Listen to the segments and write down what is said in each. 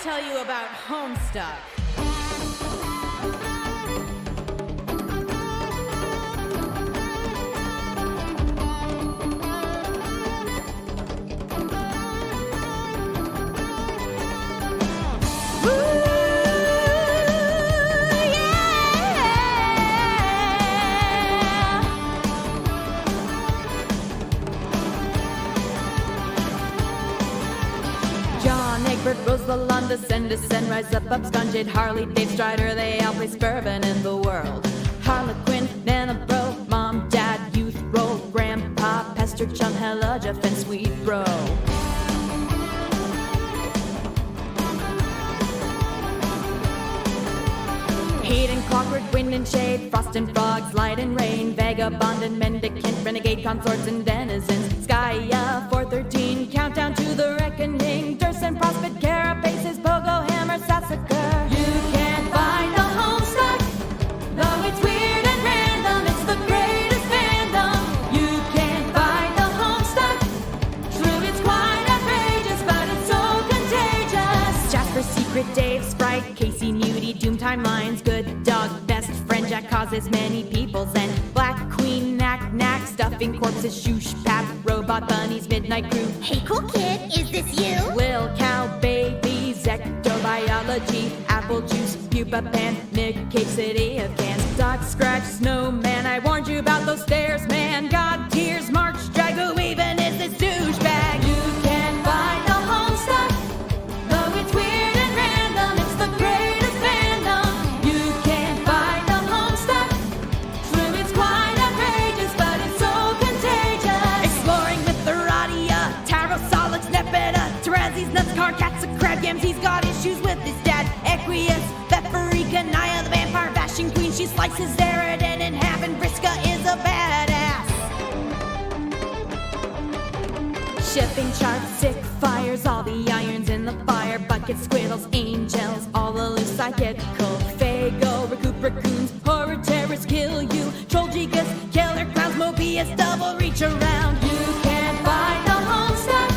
tell you about Homestuck. Rosalind, descend, rise up, Scunged, Harley, Dave Strider, they all play Spurvin in the world. Harlequin, Nana Bro, Mom, Dad, Youth, Roll, Grandpa, Pester, Chum, Hella, Jeff, and Sweet Bro. Heat and clockwork, wind and shade, frost and frogs, light and rain, vagabond and mendicant, renegade consorts and denizens, Skya, 413, countdown to the reckoning, Durst and Prospect, Carapaces, Pogo, Hammer, Sassacre. You can't find a Homestuck, though it's weird and random, it's the greatest fandom. You can't find a Homestuck, true it's quite outrageous, but it's so contagious. Jasper, Secret, Dave, Sprite, Casey, Nudie, Doom Timelines, Good Dog, Best Friend, Jack causes many people's end, Black Queen, Knack, Stuffing Corpses, Shoosh, Pap, Robot Bunnies, Midnight Crew. Hey cool kid, is this you? Lil Cow, Babies, Ectobiology, Apple Juice, Pupa Pan, Nick Cave, City of Cans, Dot Scratch, Snowman, I warned you about those stairs, man, God, Tears, March, Drag, who even is this douchebag? You can't find a Homestuck, though it's weird and random, it's the greatest fandom. You can't find a Homestuck, true it's quite outrageous, but it's so contagious. Exploring with the Radia, Tarot, Solix, Nepeta, Tarazi's nuts, car, cats, a crab, yams, he's got issues with his dad. Equius, Theferica, Naya, the vampire, bashing queen, she slices Zeradin in half, and Vriska is a badass. Shipping charts, sick fires, all the irons in the fire, bucket squiddles, angels, all the loose psychical, Fago, recoup raccoons, horror terrors kill you, troll gigas, killer clowns, Mobius, double reach around. You can't find a Homestuck,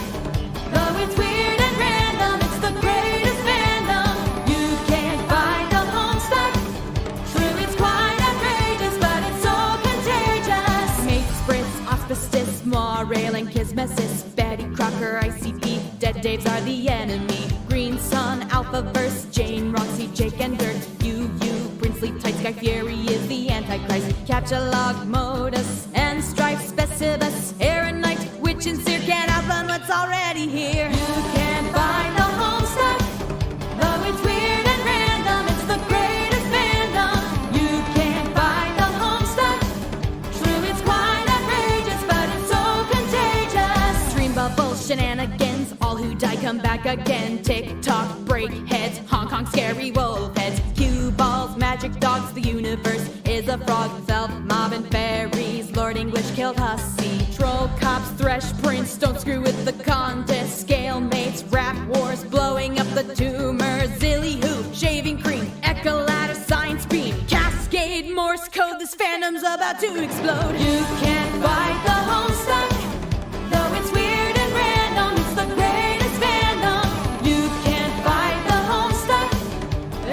though it's weird and random, it's the greatest fandom. You can't find a Homestuck, true it's quite outrageous, but it's so contagious. Mate Spritz, Auspicious, Moirail and Kismesis, Betty Crocker, ICP, Dead Daves are the enemy, Green Sun, Alphaverse, Jane, Roxy, Jake and Dirt, Yu, Princely, Tight Sky Fury is the Antichrist, Captcha, Modus, and Strife, Specibus, Aaronite, Witch and Seer can't outrun what's already here. You can't find a Homestuck, though it's weird and random, it's the greatest fandom. You can't find a Homestuck, true it's quite outrageous, but it's so contagious. Dream bubble shenanigans, all who die come back again. TikTok, break heads, Hong Kong scary wolf heads, cue balls, magic dogs, the universe is a frog, self, mob and fairies, Lord English killed Hussy, troll cops, thresh prince, don't screw with the contest, scale mates, rap wars, blowing up the tumor, zilly who, shaving cream, ecolatus, science beam, cascade, Morse code, this fandom's about to explode. You can't fight the Homestuck, though it's weird and random, it's the greatest fandom. You can't fight the Homestuck,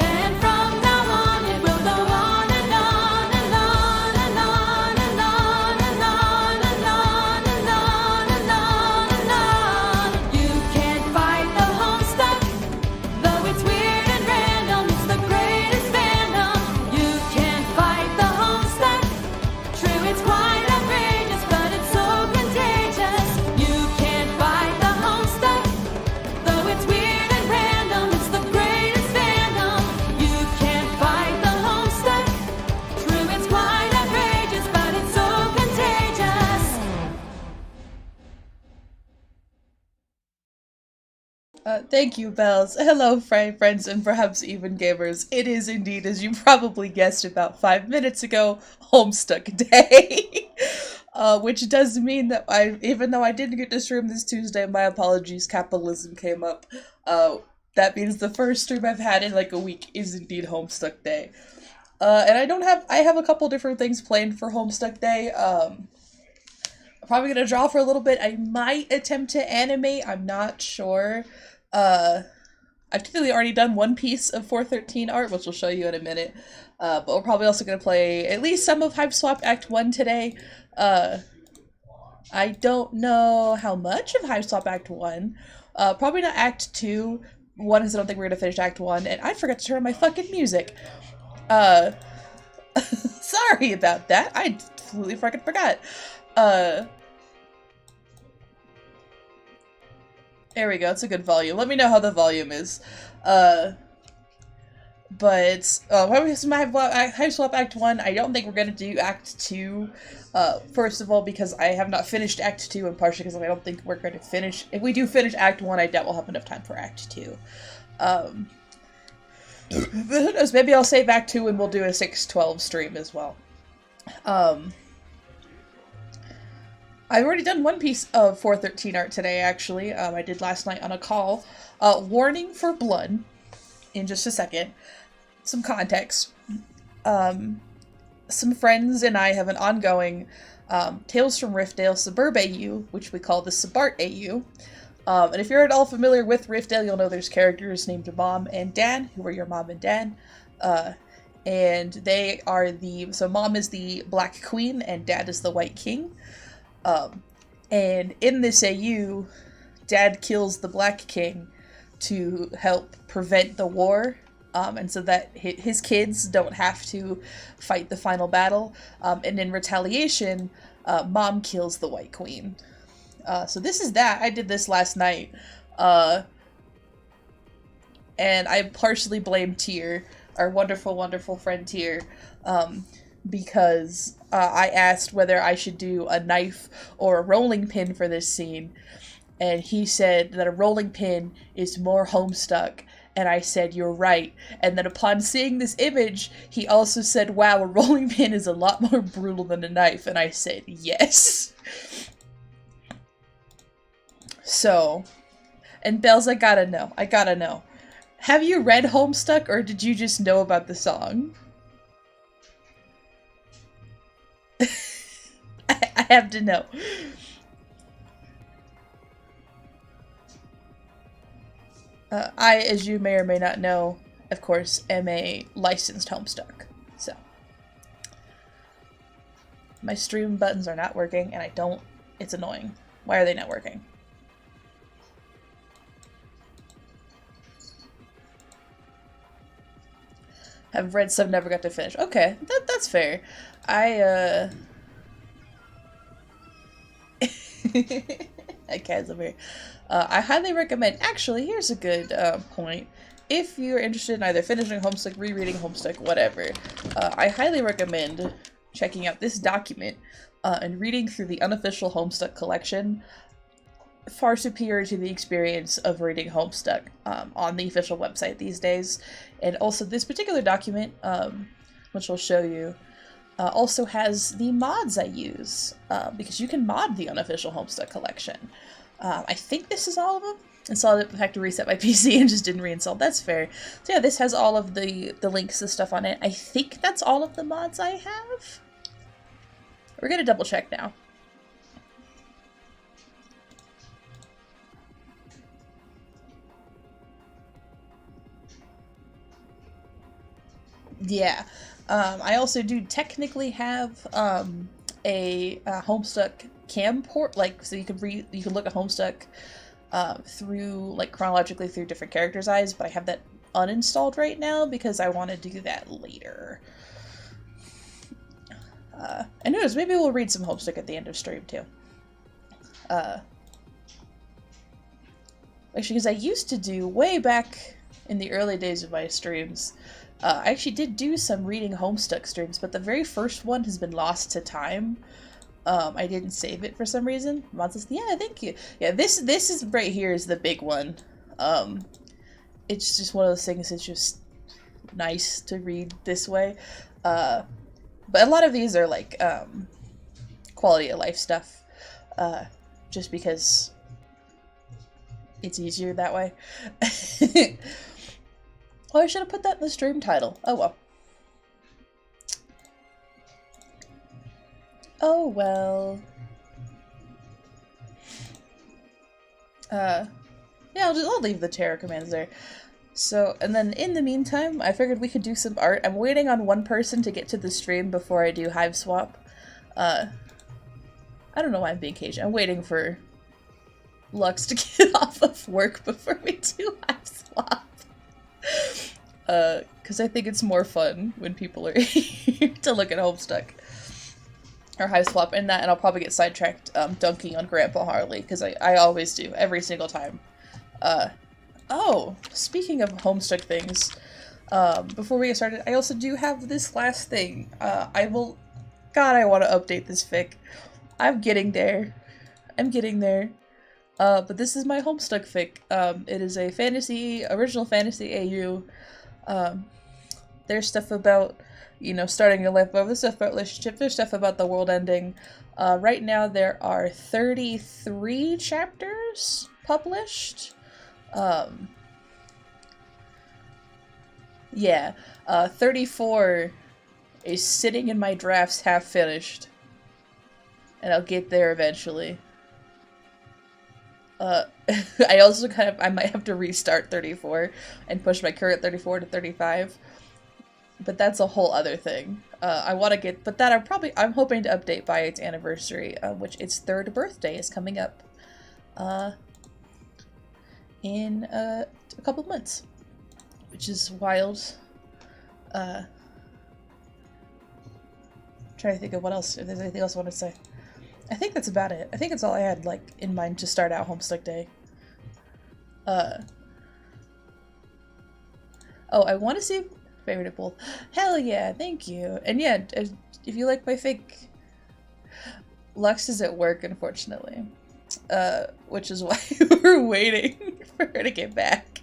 and from now on it will go on and on and on and on and on and on and on and on and on and on. You can't fight the Homestuck, though it's weird and random, it's the greatest fandom. You can't fight the Homestuck, true it's quite outrageous, but it's so contagious. You can't fight the Homestuck, though it's weird and random, it's the greatest fandom. You can't fight the Homestuck, true it's quite outrageous, but it's so contagious. Thank you, Bells. Hello, friends, and perhaps even gamers. It is indeed, as you probably guessed about 5 minutes ago, Homestuck Day. Which does mean that even though I didn't get to stream this Tuesday, my apologies, capitalism came up. That means the first stream I've had in like a week is indeed Homestuck Day. And I have a couple different things planned for Homestuck Day. I'm probably gonna draw for a little bit. I might attempt to animate, I'm not sure. I've typically already done one piece of 413 art, which I'll show you in a minute. But we're probably also going to play at least some of Hiveswap Act 1 today. I don't know how much of Hiveswap Act 1. Probably not Act 2. One is I don't think we're going to finish Act 1. And I forgot to turn on my fucking music. Sorry about that. I completely fucking forgot. There we go. It's a good volume. Let me know how the volume is. But probably some Hiveswap Act 1. I don't think we're going to do Act 2. First of all, because I have not finished Act 2, and partially because I don't think we're going to finish. If we do finish Act 1, I doubt we'll have enough time for Act 2. Who knows? Maybe I'll save Act 2 and we'll do a 6/12 stream as well. I've already done one piece of 413 art today, actually. I did last night on a call. Warning for blood. In just a second. Some context. Some friends and I have an ongoing Tales from Riftdale Suburb AU, which we call the Subart AU. And if you're at all familiar with Riftdale, you'll know there's characters named Mom and Dan, who are your mom and dad. And they are so Mom is the Black Queen and Dad is the White King. And in this AU, Dad kills the Black King to help prevent the war, and so that his kids don't have to fight the final battle. And in retaliation, Mom kills the White Queen. So this is that. I did this last night. And I partially blame Tyr, our wonderful, wonderful friend Tyr, because I asked whether I should do a knife or a rolling pin for this scene, and he said that a rolling pin is more homestuck, and I said, you're right. And then upon seeing this image, he also said, wow, a rolling pin is a lot more brutal than a knife, and I said, yes. So, and Bells, I gotta know. Have you read Homestuck, or did you just know about the song? I have to know. I, as you may or may not know, of course, am a licensed Homestuck. So, my stream buttons are not working, and it's annoying. Why are they not working? Have read some, never got to finish. Okay, that's fair. Cat's over here. I highly recommend, actually, here's a good point. If you're interested in either finishing Homestuck, rereading Homestuck, whatever, I highly recommend checking out this document and reading through the unofficial Homestuck collection. Far superior to the experience of reading Homestuck on the official website these days. And also this particular document, which I'll show you, also has the mods I use, because you can mod the unofficial Homestuck collection. I think this is all of them. Installed it, I had to reset my PC and just didn't reinstall. That's fair. So yeah, this has all of the links and stuff on it. I think that's all of the mods I have. We're gonna double check now. Yeah. I also do technically have a Homestuck cam port, like, so you can look at Homestuck through, like, chronologically through different characters' eyes, but I have that uninstalled right now because I want to do that later. And who knows, maybe we'll read some Homestuck at the end of stream too. Actually, because I used to do, way back in the early days of my streams, I actually did do some reading Homestuck streams, but the very first one has been lost to time. I didn't save it for some reason. Mod says, yeah, thank you. Yeah, this is right here is the big one. It's just one of those things that's just nice to read this way. But a lot of these are like quality of life stuff, just because it's easier that way. Oh, I should have put that in the stream title. Oh well. Oh well. Yeah, I'll leave the terror commands there. So, and then in the meantime, I figured we could do some art. I'm waiting on one person to get to the stream before I do hiveswap. I don't know why I'm being cagey. I'm waiting for Lux to get off of work before we do hiveswap. Because I think it's more fun when people are here to look at Homestuck. Or hiveswap and that, and I'll probably get sidetracked dunking on Grandpa Harley, because I always do, every single time. Oh, speaking of Homestuck things, before we get started, I also do have this last thing. I want to update this fic. I'm getting there. But this is my Homestuck fic. It is a original fantasy AU. There's stuff about, you know, starting your life over, there's stuff about relationships, there's stuff about the world ending. Right now there are 33 chapters published. 34 is sitting in my drafts half finished. And I'll get there eventually. I also I might have to restart 34 and push my current 34 to 35. But that's a whole other thing. I want to get, but that I'm hoping to update by its anniversary, which its 3rd birthday is coming up. In a couple of months, which is wild. Trying to think of what else, if there's anything else I want to say. I think that's about it. I think it's all I had, like, in mind to start out Homestuck Day. Oh, I want to see favoriteable. Hell yeah, thank you. And yeah, if you like my fic, Lux is at work, unfortunately. Which is why we're waiting for her to get back.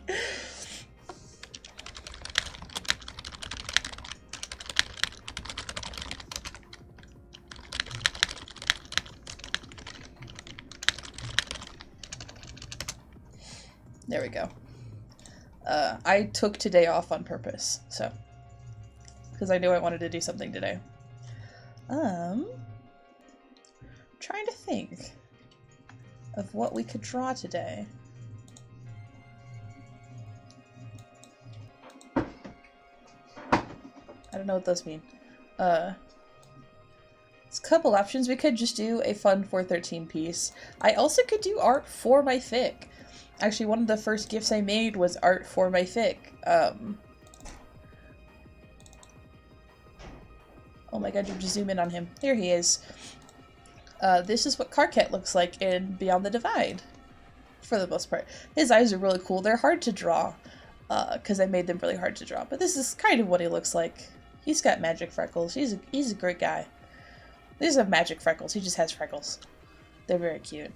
There we go. I took today off on purpose, so. Because I knew I wanted to do something today. Trying to think of what we could draw today. I don't know what those mean. There's a couple options. We could just do a fun 413 piece. I also could do art for my fic. Actually, one of the first gifts I made was art for my fic. Oh my god, you just zoom in on him. Here he is. This is what Carcat looks like in Beyond the Divide, for the most part. His eyes are really cool. They're hard to draw, because I made them really hard to draw. But this is kind of what he looks like. He's got magic freckles. He's a great guy. He doesn't have magic freckles. He just has freckles. They're very cute.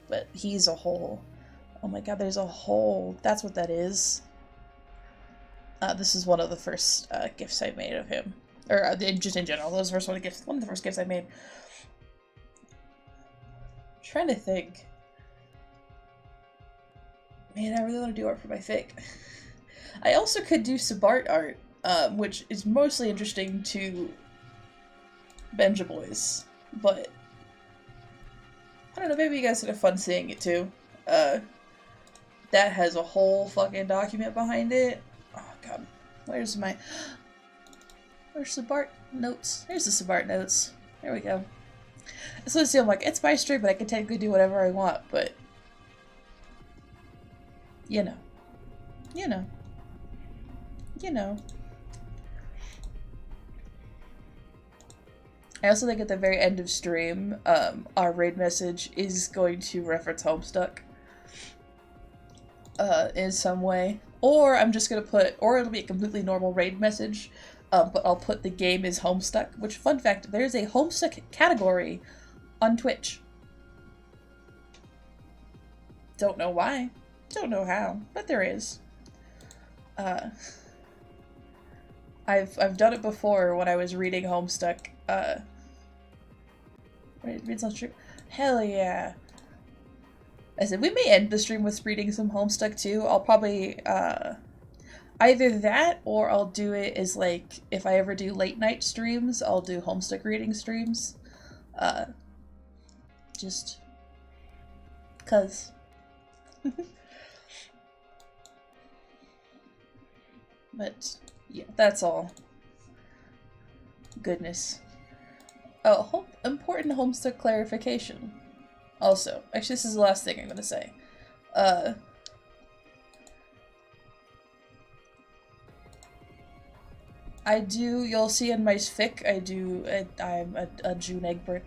But he's a hole. Oh my god, there's a hole. That's what that is. This is one of the first gifts I made of him. Or just in general, those were one of the first gifts I made. I'm trying to think. Man, I really want to do art for my fic. I also could do Sabart art, which is mostly interesting to Benja boys, but I don't know, maybe you guys would have fun seeing it too. That has a whole fucking document behind it. Oh god, where's the Sabart notes? Here's the Sabart notes. There we go. So let's see, I'm like, it's my stream, but I can technically do whatever I want, but you know. I also think at the very end of stream, our raid message is going to reference Homestuck in some way. Or I'm just going to put, or it'll be a completely normal raid message, but I'll put the game is Homestuck, which, fun fact, there's a Homestuck category on Twitch. Don't know why, don't know how, but there is. I've done it before when I was reading Homestuck. It's not true. Hell yeah. I said, we may end the stream with reading some Homestuck too. I'll probably, either that or I'll do it as, like, if I ever do late night streams, I'll do Homestuck reading streams. Just 'cause. But yeah, that's all. Goodness. Oh, important Homestuck clarification. Also, actually, this is the last thing I'm gonna say. You'll see in my fic, I'm a June Egbert,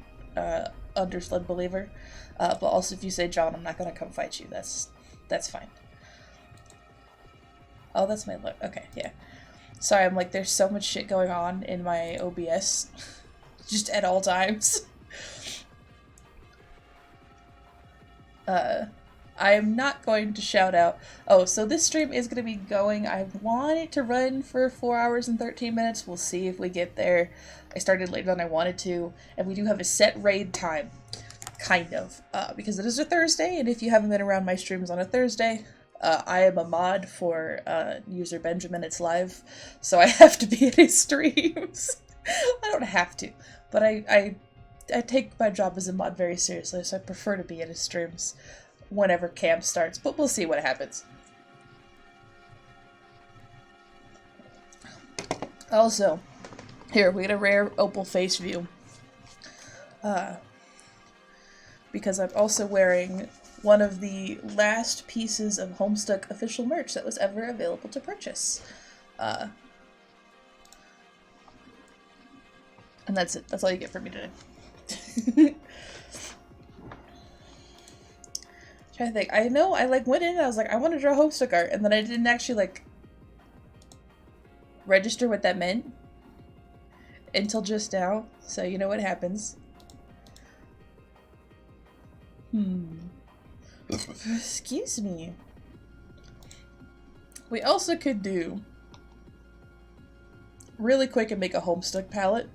undersled believer. But also if you say John, I'm not gonna come fight you. That's fine. Oh, that's my look. Okay, yeah. Sorry, I'm like, there's so much shit going on in my OBS. Just at all times. I am not going to shout out. Oh, so this stream is going to be going. I want it to run for 4 hours and 13 minutes. We'll see if we get there. I started later than I wanted to, and we do have a set raid time. Kind of. Because it is a Thursday, and if you haven't been around my streams on a Thursday, I am a mod for user Benjamin. It's live, so I have to be at his streams. I don't have to, but I take my job as a mod very seriously, so I prefer to be at his streams whenever camp starts, but we'll see what happens. Also, here, we get a rare opal face view. Because I'm also wearing one of the last pieces of Homestuck official merch that was ever available to purchase. And that's it. That's all you get from me today. Trying to think. I know I went in and I was like, I want to draw Homestuck art, and then I didn't actually register what that meant until just now. So you know what happens. Excuse me. We also could do really quick and make a Homestuck palette.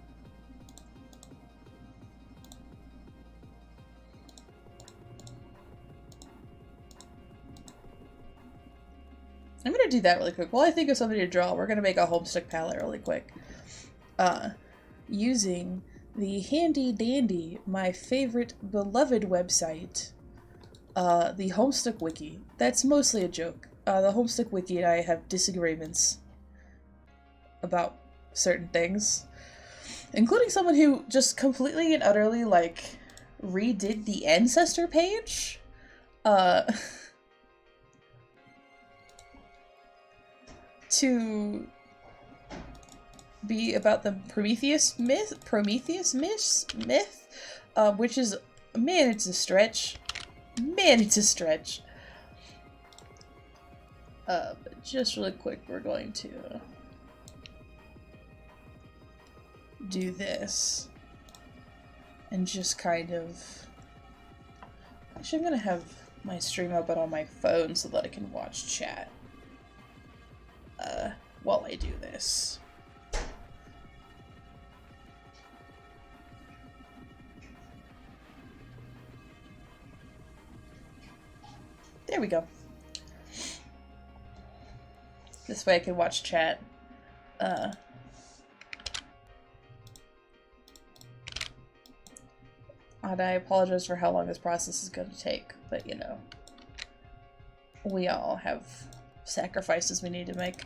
I'm gonna do that really quick. While I think of something to draw, we're gonna make a Homestuck palette really quick. Using the handy dandy, my favorite beloved website, the Homestuck Wiki. That's mostly a joke. The Homestuck Wiki and I have disagreements about certain things, including someone who just completely and utterly, redid the ancestor page. To be about the Prometheus myth, which is, man, it's a stretch. Man, it's a stretch. But just really quick, we're going to do this. And just kind of... Actually, I'm gonna have my stream open on my phone so that I can watch chat. While I do this. There we go. This way I can watch chat. And I apologize for how long this process is going to take, but you know, we all have sacrifices we need to make.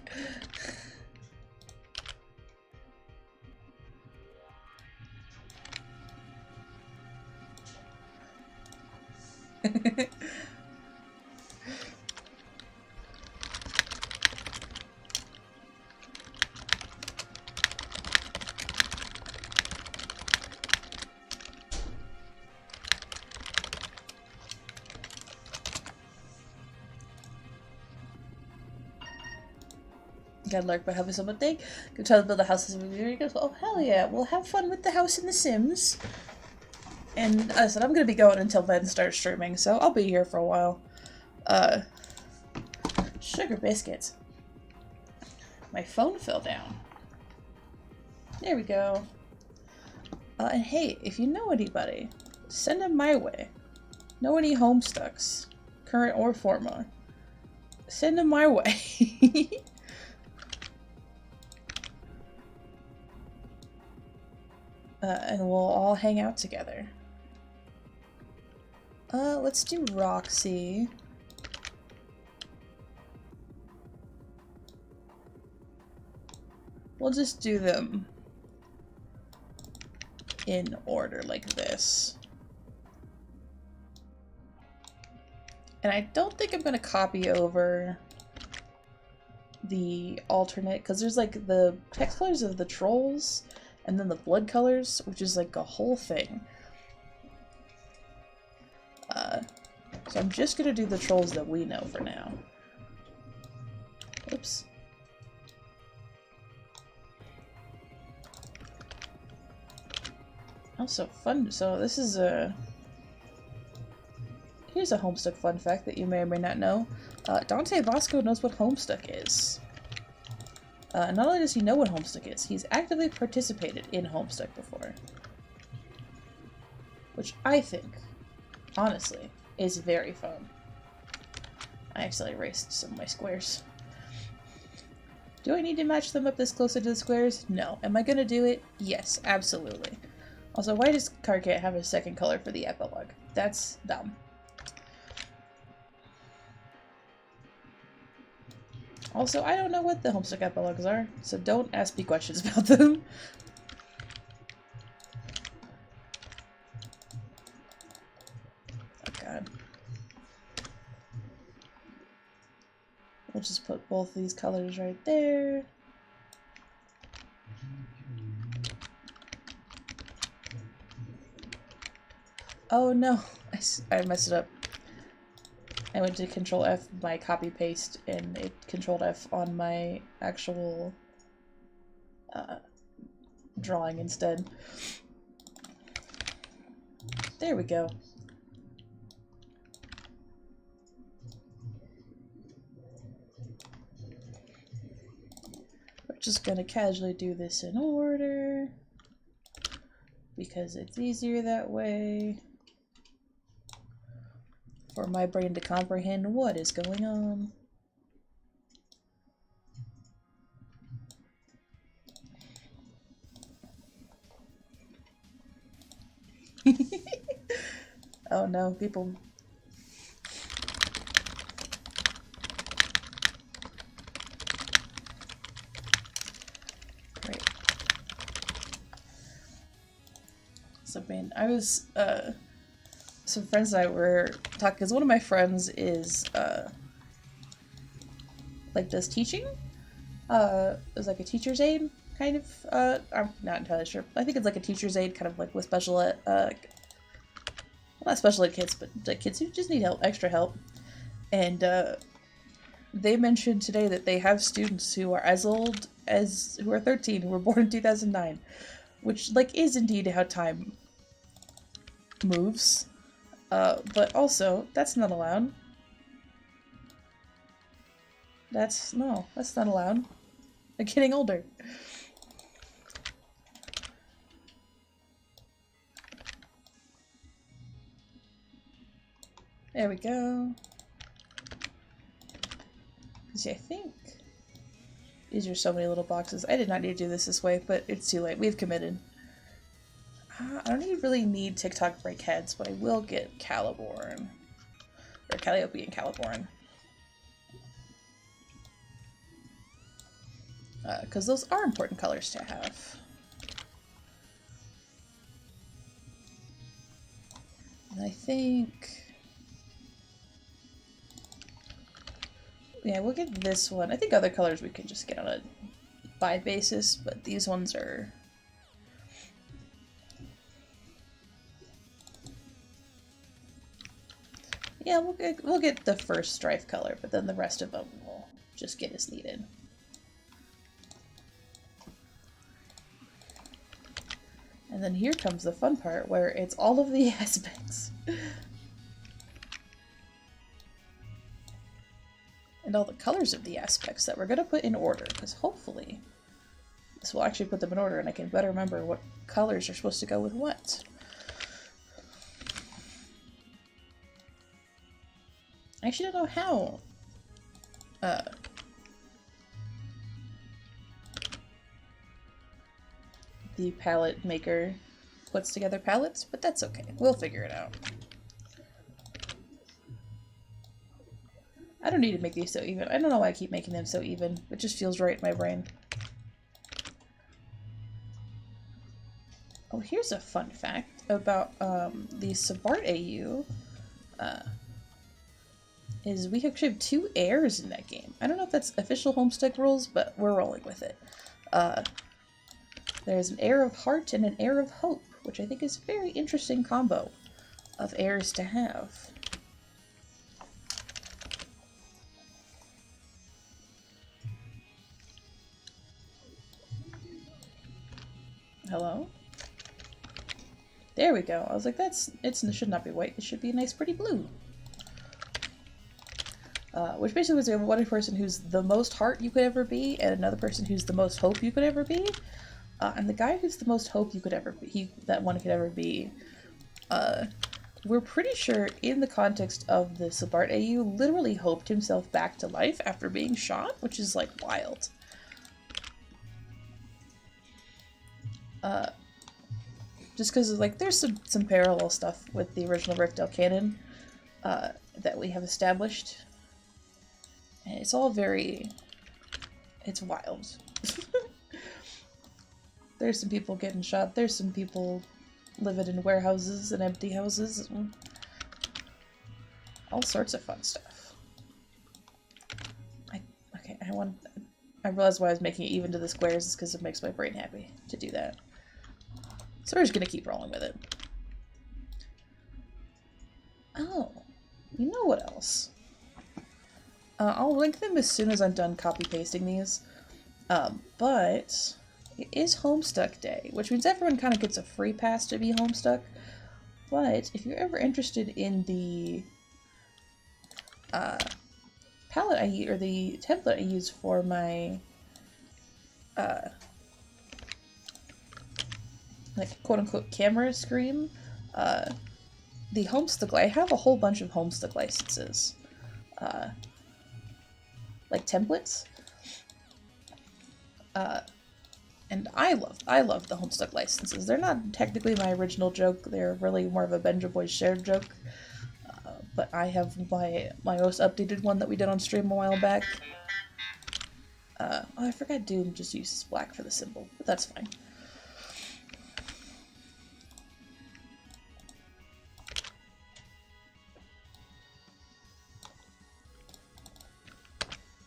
Gotta lurk by having someone think. Go try to build a house as a video. Goes, oh hell yeah, we'll have fun with the house in The Sims. And as I said, I'm gonna be going until Ben starts streaming, so I'll be here for a while. Sugar biscuits. My phone fell down. There we go. And hey, if you know anybody, send them my way. Know any Homestucks, current or former? Send them my way. And we'll all hang out together. Let's do Roxy. we'll just do them in order like this. And I don't think I'm going to copy over the alternate, because there's like the text colors of the trolls and then the blood colors, which is like a whole thing. So I'm just going to do the trolls that we know for now. Oops. Also fun. So this is here's a Homestuck fun fact that you may or may not know. Dante Bosco knows what Homestuck is. Not only does he know what Homestuck is, he's actively participated in Homestuck before. Which I think, honestly, is very fun. I accidentally erased some of my squares. Do I need to match them up this closer to the squares? No. Am I gonna do it? Yes, absolutely. Also, why does Carcat have a second color for the epilogue? That's dumb. Also, I don't know what the Homestuck epilogues are, so don't ask me questions about them. Oh god. We'll just put both these colors right there. Oh no, I messed it up. I went to Control F my copy paste and it Control F on my actual drawing instead. There we go. We're just gonna casually do this in order because it's easier that way for my brain to comprehend what is going on. Oh no, people. Right. So, man, I was, some friends and I were talking, because one of my friends is, like, does teaching? Is like a teacher's aide, kind of, I'm not entirely sure. I think it's like a teacher's aide, kind of like with special ed, not special ed kids, but like kids who just need help, extra help. And, they mentioned today that they have students who are as old as, who are 13, who were born in 2009, which, like, is indeed how time moves. But also, that's not allowed. That's not allowed. They're getting older. There we go. See, I think these are so many little boxes. I did not need to do this way, but it's too late. We've committed. I don't really need TikTok break heads, but I will get Caliborn. Or Calliope and Caliborn. Because those are important colors to have. And I think... yeah, we'll get this one. I think other colors we can just get on a buy basis, but these ones are... yeah, we'll get the first strife color, but then the rest of them will just get as needed. And then here comes the fun part, where it's all of the aspects. And all the colors of the aspects that we're going to put in order, because hopefully this will actually put them in order and I can better remember what colors are supposed to go with what. I actually don't know how the palette maker puts together palettes, but that's okay. We'll figure it out. I don't need to make these so even. I don't know why I keep making them so even. It just feels right in my brain. Oh, here's a fun fact about the Sabart AU. Is we actually have 2 heirs in that game. I don't know if that's official Homestuck rules, but we're rolling with it. There's an heir of heart and an heir of hope, which I think is a very interesting combo of heirs to have. Hello? There we go. I was like, it should not be white. It should be a nice pretty blue. Which basically was one person who's the most heart you could ever be, and another person who's the most hope you could ever be. And the guy who's the most hope you could ever be, that one could ever be, we're pretty sure in the context of the Sabart AU literally hoped himself back to life after being shot, which is like wild. Just because like there's some parallel stuff with the original Riftdale canon that we have established. And it's all it's wild. There's some people getting shot, there's some people living in warehouses and empty houses, and all sorts of fun stuff. I realized why I was making it even to the squares is because it makes my brain happy to do that. So we're just gonna keep rolling with it. Oh, you know what else? I'll link them as soon as I'm done copy-pasting these. But it is Homestuck Day, which means everyone kind of gets a free pass to be Homestuck. But if you're ever interested in the palette or the template I use for my like quote-unquote camera screen, the Homestuck, I have a whole bunch of Homestuck licenses. Like templates. And I love the Homestuck licenses. They're not technically my original joke. They're really more of a Benja Boys shared joke. But I have my most updated one that we did on stream a while back. Oh, I forgot Doom just uses black for the symbol, but that's fine.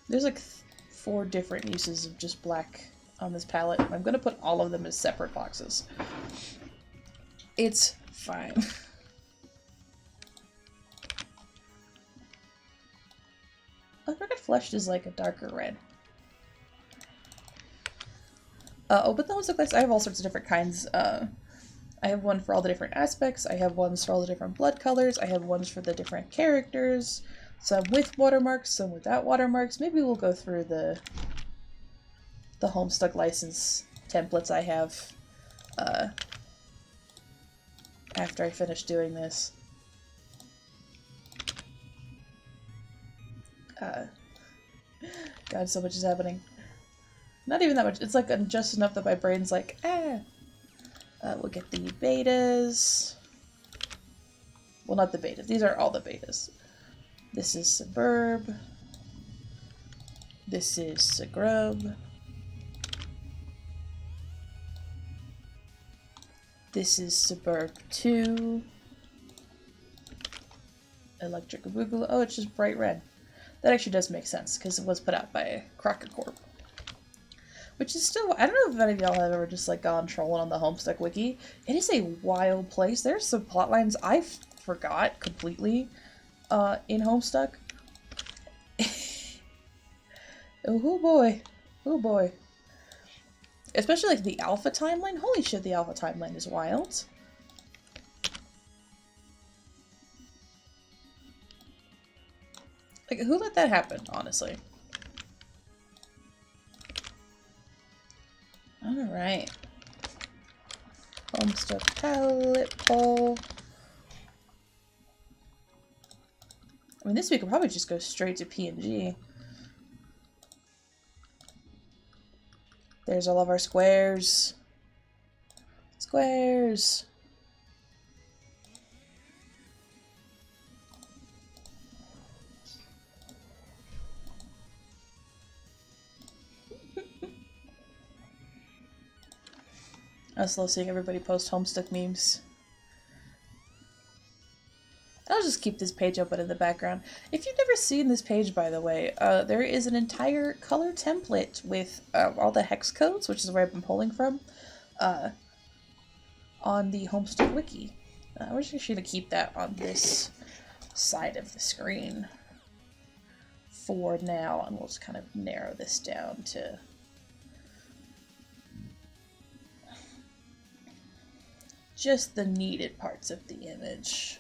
There's like 4 different uses of just black on this palette. I'm gonna put all of them as separate boxes. It's fine. I forgot Fleshed is like a darker red. Oh, but the Homestuck lights, I have all sorts of different kinds. I have one for all the different aspects. I have ones for all the different blood colors. I have ones for the different characters. Some with watermarks, some without watermarks. Maybe we'll go through the Homestuck license templates I have after I finish doing this. God, so much is happening. Not even that much. It's like just enough that my brain's like, ah. We'll get the betas. Well, not the betas. These are all the betas. This is Suburb. This is Sagrub. This is Suburb 2. Electric Boogaloo. Oh, it's just bright red. That actually does make sense, because it was put out by Crocker Corp. Which is still, I don't know if any of y'all have ever just like gone trolling on the Homestuck wiki. It is a wild place. There's some plot lines I forgot completely in Homestuck. Oh boy. Oh boy. Especially like the alpha timeline. Holy shit, the alpha timeline is wild. Like, who let that happen, honestly? Alright. Homestuck palette poll. I mean, this week will probably just go straight to PNG. There's all of our squares. Squares. I was love seeing everybody post Homestuck memes. I'll just keep this page open in the background. If you've never seen this page, by the way, there is an entire color template with all the hex codes, which is where I've been pulling from, on the Homestuck wiki. We're just going to keep that on this side of the screen for now, and we'll just kind of narrow this down to just the needed parts of the image.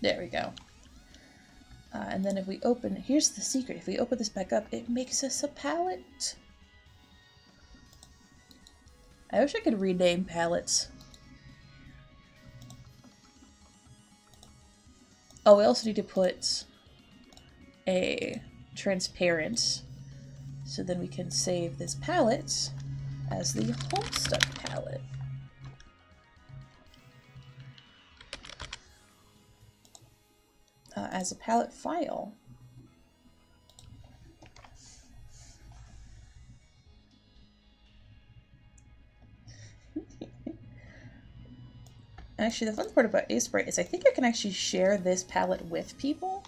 There we go. And then if we open, here's the secret, if we open this back up, it makes us a palette. I wish I could rename palettes. Oh, we also need to put a transparent, so then we can save this palette as the Homestuck palette. As a palette file. Actually, the fun part about Sprite is I think I can actually share this palette with people.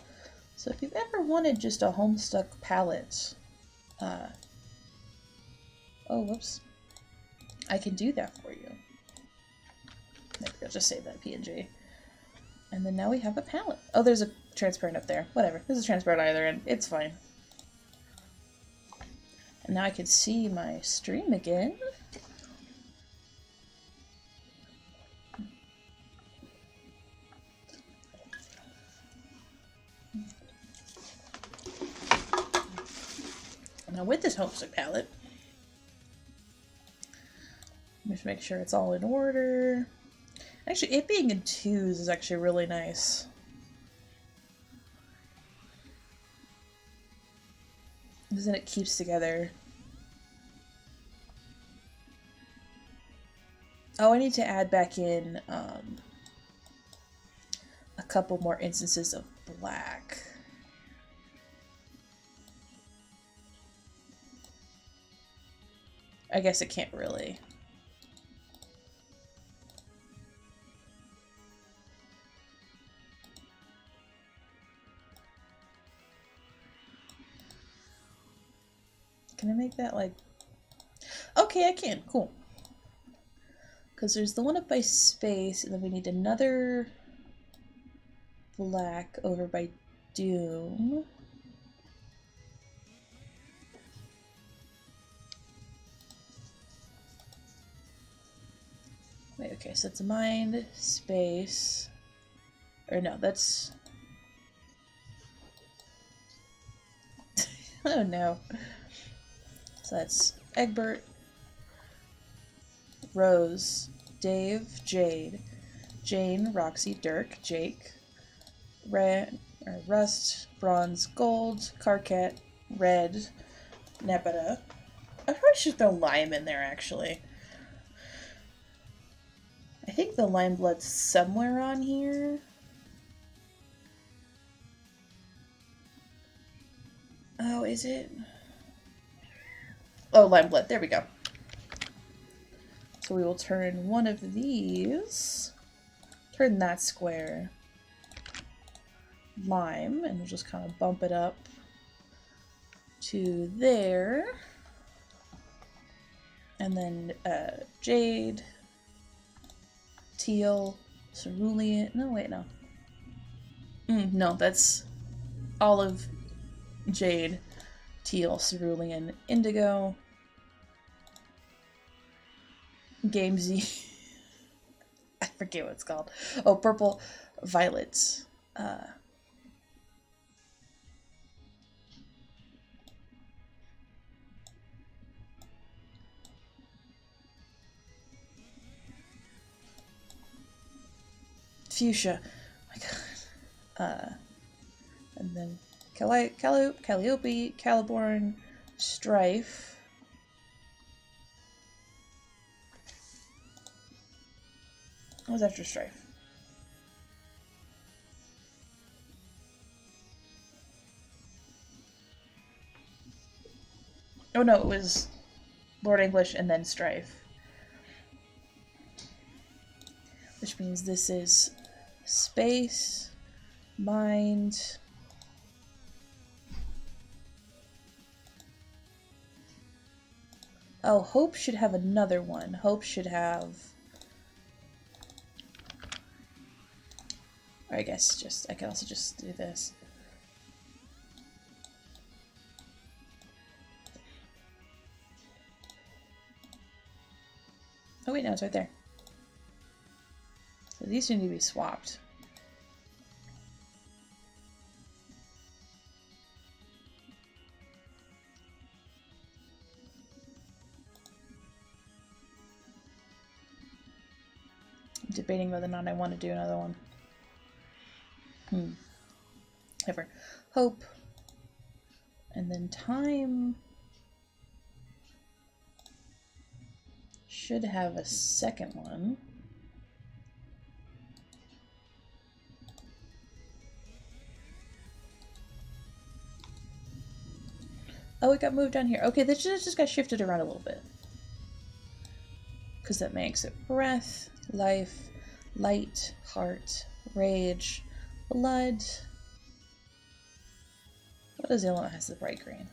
So if you've ever wanted just a Homestuck palette, oh, whoops, I can do that for you. Maybe I'll just save that PNG. And then now we have a palette. Oh, there's a transparent up there. Whatever. There's a transparent either end. It's fine. And now I can see my stream again. Now with this Homestuck palette, just make sure it's all in order. Actually, it being in twos is actually really nice. Because then it keeps together. Oh, I need to add back in a couple more instances of black. I guess it can't really. Can I make that like... Okay, I can. Cool. Because there's the one up by space, and then we need another black over by Doom. Wait, okay, so it's mind, space... Or no, that's... Oh no. So that's Egbert, Rose, Dave, Jade, Jane, Roxy, Dirk, Jake, Rust, Bronze, Gold, Carcat, Red, Nebita. I probably should throw Lime in there, actually. I think the Lime Blood's somewhere on here. Oh, is it? Oh, Lime Blood. There we go. So we will turn one of these. Turn that square lime, and we'll just kind of bump it up to there. And then Jade, Teal, Cerulean. No, wait, no. No, that's Olive, Jade, Teal, Cerulean, Indigo, Gamesy. I forget what it's called. Oh, Purple, Violet. Fuchsia. Oh my god. And then Calliope, Caliborn, Strife. What was after Strife? Oh no, it was Lord English and then Strife. Which means this is space, mind. Oh, Hope should have another one. Hope should have... Or I guess just, I can also just do this. Oh wait, no, it's right there. So these need to be swapped. I'm debating whether or not I want to do another one. Ever. Hope. And then time should have a second one. Oh, it got moved down here. Okay, this just got shifted around a little bit. Because that makes it breath, life, light, heart, rage, blood. What is the other one that has the bright green?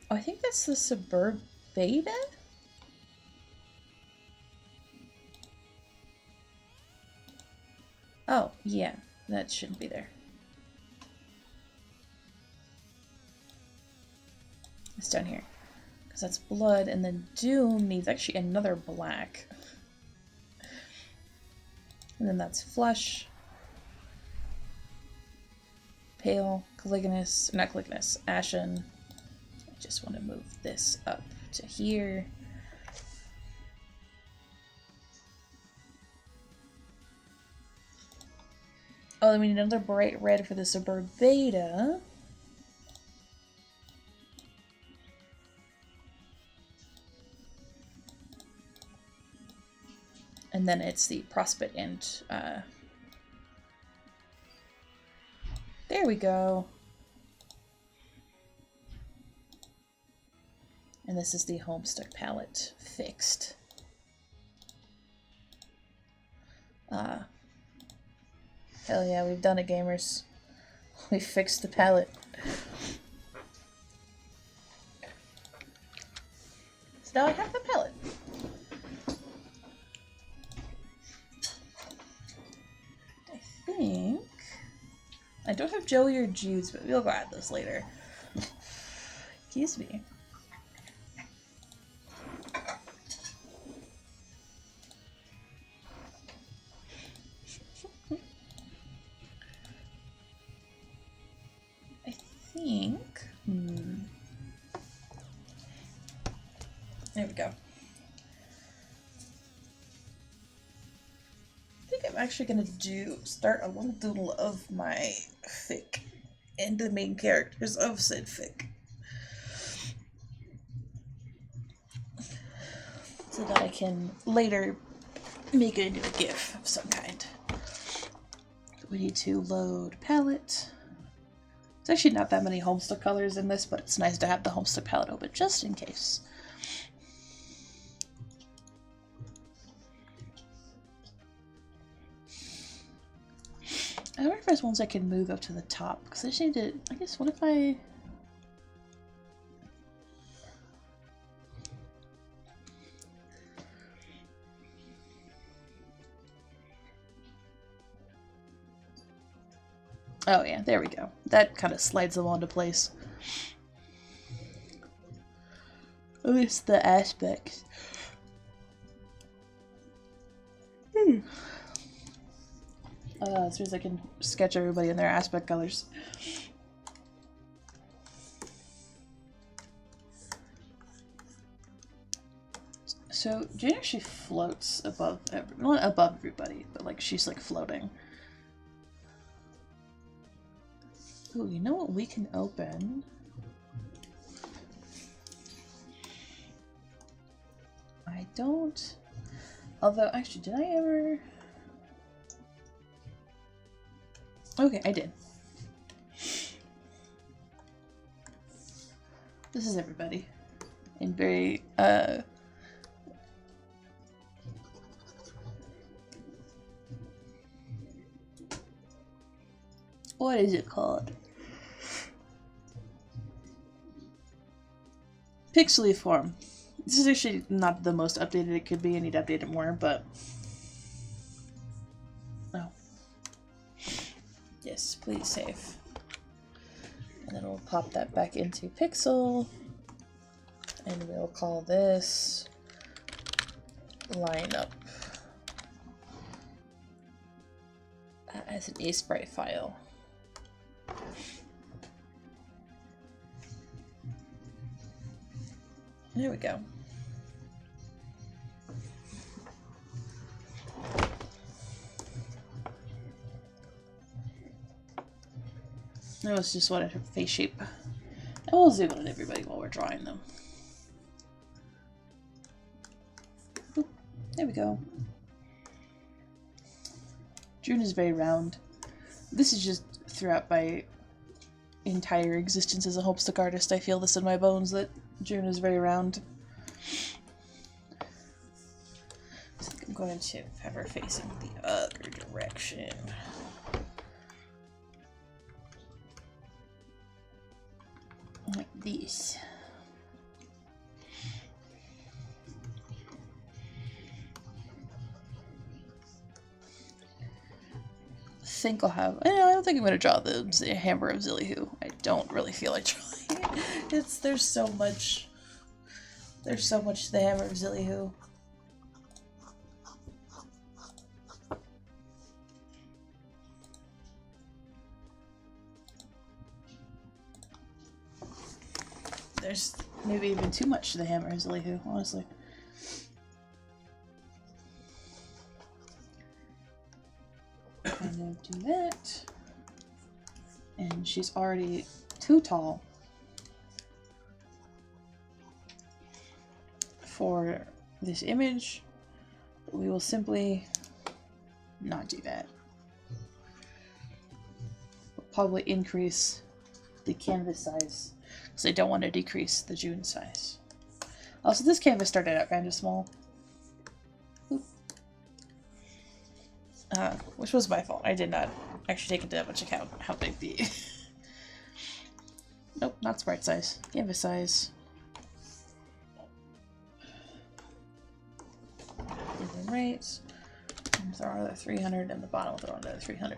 Oh, I think that's the suburb beta? Oh, yeah. That shouldn't be there. It's down here. Because that's blood, and then Doom needs actually another black. And then that's flush. Pale, Caliginous, not Caliginous, Ashen. I just want to move this up to here. Oh, then we need another bright red for the suburb beta. And then it's the prospect and there we go. And this is the homestuck palette fixed. Hell yeah, we've done it, gamers. We fixed the palette. So now I have the palette. I think... I don't have Joey or Jude's, but we'll go add those later. Excuse me. There we go. I think I'm actually gonna start a little doodle of my fic and the main characters of said fic, so that I can later make it into a GIF of some kind. We need to load palette. There's actually not that many homestuck colors in this, but it's nice to have the homestuck palette open just in case. I wonder if there's ones I can move up to the top, because I just need to, I guess, what if I... Oh yeah, there we go. That kind of slides them onto place. At least the aspects. As soon as I can sketch everybody in their aspect colors. So Jane actually floats above, not above everybody, but like she's like floating. Ooh, you know what we can open? I don't... Although, actually, did I ever... Okay, I did. This is everybody. And very, what is it called? Pixely form. This is actually not the most updated it could be. I need to update it more, but... Oh. Yes, please save. And then we'll pop that back into Pixel. And we'll call this lineup as an A-sprite file. There we go. That was just what a face shape. And we'll zoom in on everybody while we're drawing them. Oop, there we go. June is very round. This is just throughout my entire existence as a homestuck artist. I feel this in my bones that June is very round. So I think I'm going to have her facing the other direction. Like this. I think I'll have. I don't think I'm going to draw the Hammer of Zillihu. I don't really feel like drawing it. There's so much. There's so much to the Hammer of Zillihu. There's maybe even too much to the Hammer of Zillihu, honestly. Kind of do that. And she's already too tall for this image. We will simply not do that. We'll probably increase the canvas size because I don't want to decrease the June size. Also, this canvas started out kind of small. Which was my fault. I did not actually take into that much account how big the... Nope, not sprite size. Canvas size. Right. And throw another 300, and the bottom will throw another 300.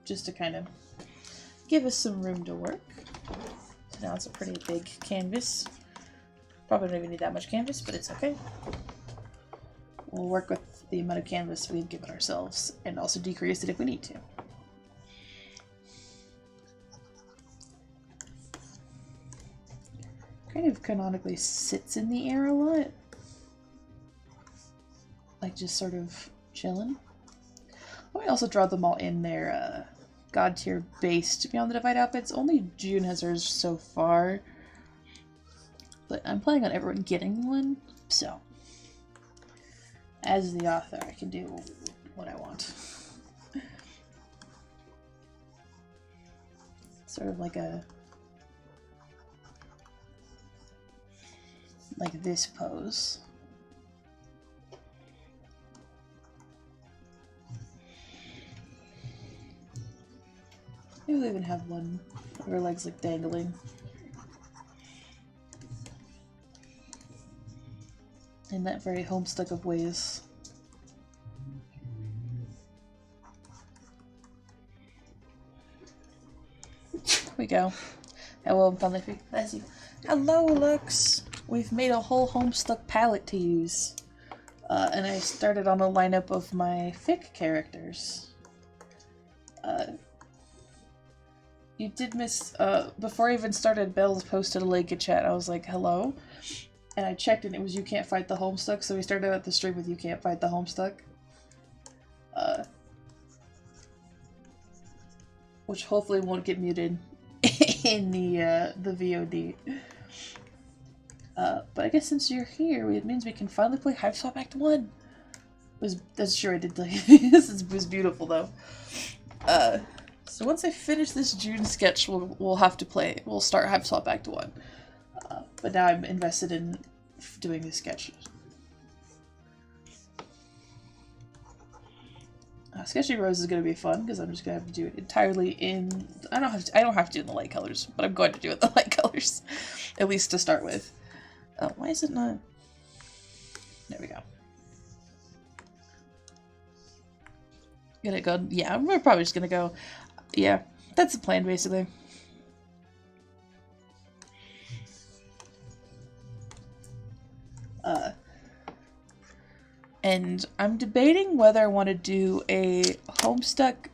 Just to kind of give us some room to work. So now it's a pretty big canvas. Probably don't even need that much canvas, but it's okay. We'll work with the amount of canvas we've given ourselves and also decrease it if we need to. Kind of canonically sits in the air a lot. Like just sort of chilling. Let me also draw them all in their god tier base Beyond the Divide outfits. Only June has hers so far. But I'm planning on everyone getting one, so as the author, I can do what I want. Sort of like this pose. Maybe we'll even have one of her legs like dangling. In that very homestuck of ways. Here we go. Hello, Funliffy. That's you. Hello, Lux! We've made a whole homestuck palette to use. And I started on a lineup of my fic characters. You did miss, before I even started, Bells posted a link in chat. I was like, hello? And I checked and it was You Can't Fight the Homestuck, so we started out the stream with You Can't Fight the Homestuck. Which hopefully won't get muted in the VOD. But I guess since you're here, it means we can finally play Hiveswap Act 1! That's true, I did tell you. This was beautiful, though. So once I finish this June sketch, we'll have to play. We'll start Hiveswap Act 1. But now I'm invested in doing this sketch. Sketching Rose is going to be fun because I'm just going to have to do it entirely in. I don't have to do it in the light colors, but I'm going to do it in the light colors, at least to start with. Why is it not? There we go. Gonna go. Yeah, we're probably just gonna go. Yeah, that's the plan basically. And I'm debating whether I want to do a homestuck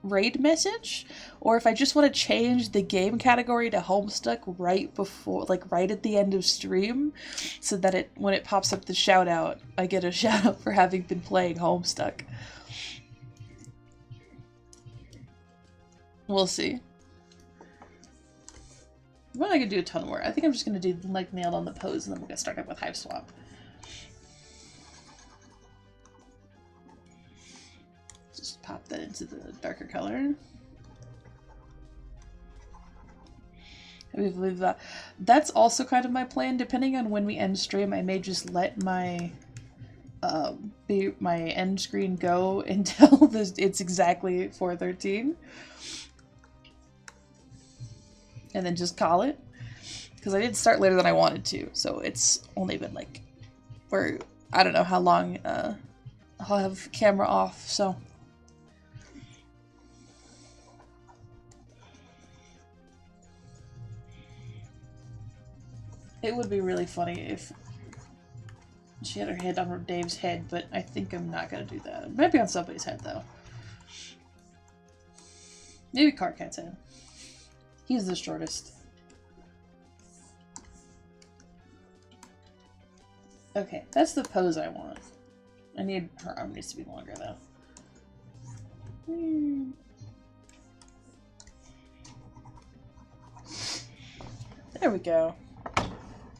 raid message, or if I just want to change the game category to homestuck right before, like right at the end of stream, so that when it pops up the shout out, I get a shout out for having been playing homestuck. We'll see. Well, I could do a ton more. I think I'm just gonna do like nailed on the pose, and then we'll get started with Hiveswap. Just pop that into the darker color. I believe that. That's also kind of my plan. Depending on when we end stream, I may just let my my end screen go until it's exactly 4:13. And then just call it, because I did start later than I wanted to, so it's only been like, I don't know how long I'll have camera off, so. It would be really funny if she had her head on Dave's head, but I think I'm not gonna do that. It might be on somebody's head though. Maybe Carcat's head. He's the shortest. Okay, that's the pose I want. Her arm needs to be longer though. There we go.